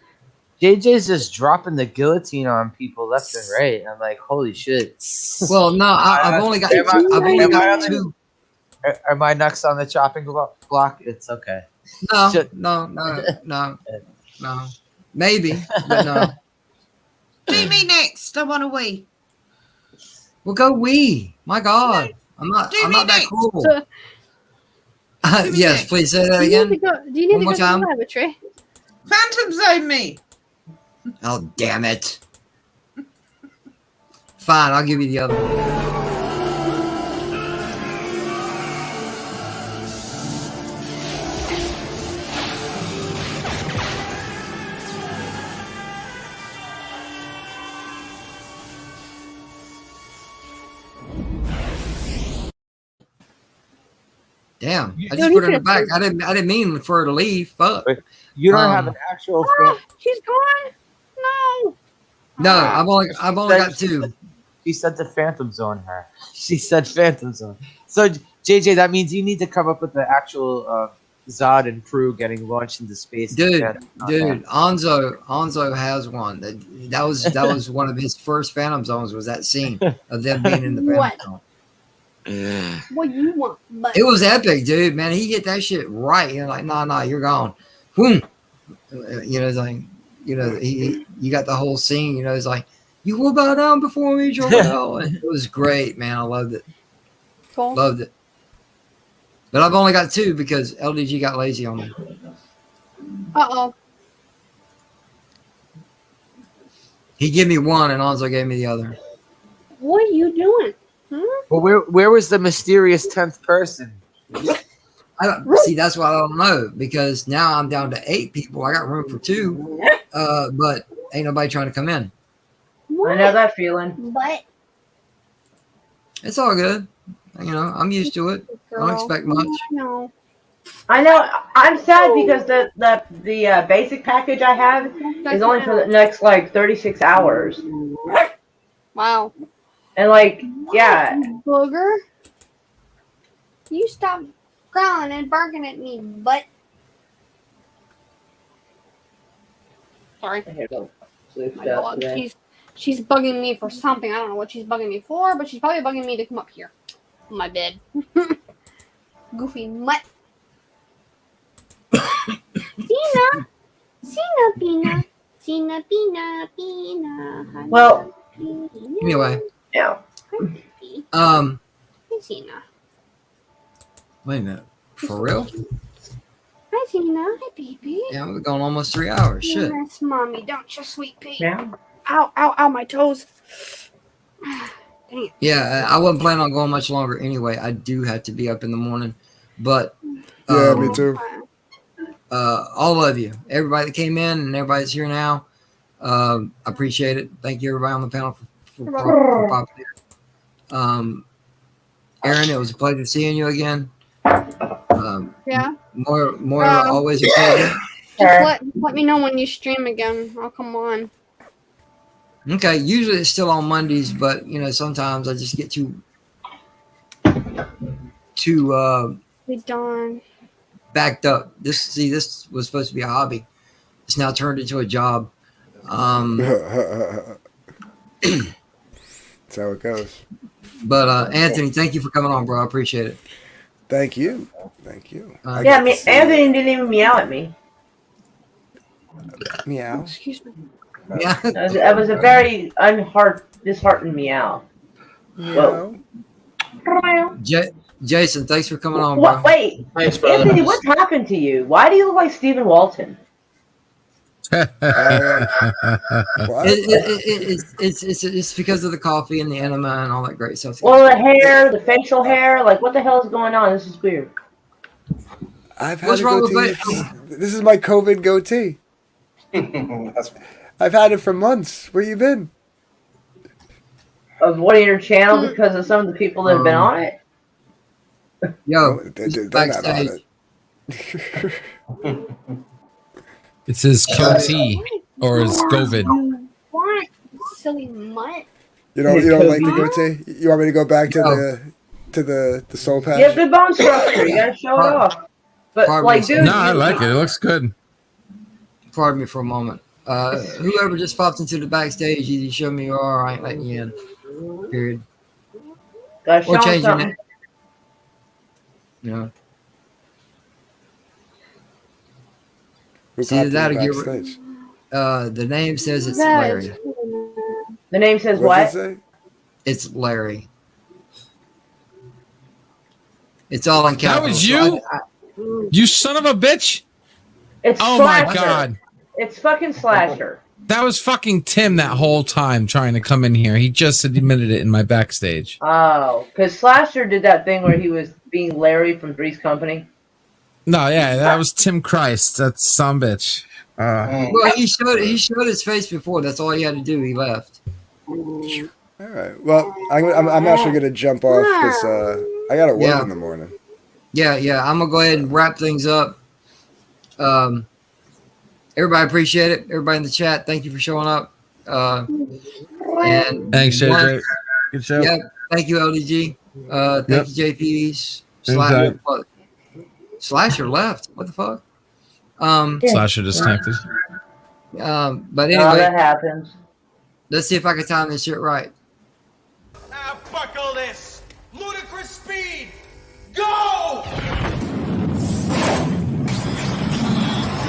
JJ's just dropping the guillotine on people left and right. I'm like, holy shit. Well, no, I've only got two. Am I next on the chopping block? It's okay. No. Maybe, but no. Do me next. I want to wee. Well, go wee. My God, I'm not that cool. Yes, please say that again. Do you need to go to time? the laboratory? Phantom zone me. Oh, damn it. Fine, I'll give you the other one. Damn, I just put her in the back. I didn't mean for her to leave. Fuck. You don't have an actual fan. She's gone. No. No, I've only got two. She said the Phantom Zone her. She said Phantom Zone. So JJ, that means you need to come up with the actual Zod and crew getting launched into space. Dude, Nzo has one. That was one of his first Phantom Zones. Was that scene of them being in the Phantom Zone? What you want? But It was epic, dude. Man, he hit that shit right. You're like, nah, you're gone. Boom. It's like, you got the whole scene. It's like, you will bow down before me, Joel. It was great, man. I loved it. Cool. Loved it. But I've only got two because LDG got lazy on me. Uh-oh. He gave me one, and Nzo gave me the other. What are you doing? Well, where was the mysterious 10th person? See, that's what I don't know, because now I'm down to 8 people. I got room for 2, but ain't nobody trying to come in. I know that feeling. But it's all good. I'm used to it. I don't expect much. No. I know. I'm sad because the basic package I have is only for the next 36 hours. Wow. And yeah. Booger. You stop growling and barking at me, but sorry. My dog. She's bugging me for something. I don't know what she's bugging me for, but she's probably bugging me to come up here on my bed. Goofy mutt. Cena, Pina. Well, anyway. Yeah. Hey, Cena. Wait a minute. For real? Hi, Cena. Hi, baby. Yeah, we're going almost 3 hours. Shit. Yes, mommy. Don't you, sweet pea. Yeah. Ow, my toes. Dang it. Yeah, I wasn't planning on going much longer anyway. I do have to be up in the morning. But yeah, me too. All of you, everybody that came in and everybody that's here now, appreciate it. Thank you, everybody on the panel for popping in. Aaron, it was a pleasure seeing you again. Yeah. Moira, always a pleasure. Just let me know when you stream again. I'll come on. Okay, usually it's still on Mondays, but sometimes I just get too Be done. backed up. This was supposed to be a hobby. It's now turned into a job. That's how it goes. But Anthony, thank you for coming on, bro. I appreciate it. Thank you. Anthony didn't even meow at me. Meow. Excuse me. Yeah. That was a very disheartened meow. Whoa. Jason, thanks for coming on, bro. Wait. Thanks, brother. Anthony, what's happened to you? Why do you look like Stephen Walton? It's because of the coffee and the enema and all that great stuff. Well, the hair, the facial hair, like what the hell is going on? This is weird. I've had What's a wrong with goatee. it? This is my COVID goatee. I've had it for months. Where you been? Avoiding your channel because of some of the people that have been on it. Yo, they're not on it. It says goatee or is COVID. What? Silly mutt. You don't like the goatee? You want me to go back to the soul patch? You have good bone structure. You gotta show it off. But like, dude, no, I like it. It looks good. Pardon me for a moment. Whoever just popped into the backstage, you show me you are. I ain't letting you in. Period. Gotta show Or them changing something. it. Yeah. Who See popped in that'll the get. backstage? The name says it's Larry. The name says What's what? it say? It's Larry. It's all in That capitals. was you? You son of a bitch! It's Oh Slasher. my god. It's fucking Slasher. That was fucking Tim that whole time trying to come in here. He just admitted it in my backstage. Oh, because Slasher did that thing where he was being Larry from Three's Company. No, yeah, that was Tim Christ. That's some bitch. Well, he showed his face before. That's all he had to do. He left. All right. Well, I'm actually gonna jump off because I gotta work in the morning. Yeah. I'm gonna go ahead and wrap things up. Everybody appreciate it. Everybody in the chat, thank you for showing up. And thanks, JJ. Good show. Yeah, thank you, LDG. Thank you, JP's. Slasher left. What the fuck? Slasher disconnected. But Oh, anyway, that happens. let's see if I can time this shit right.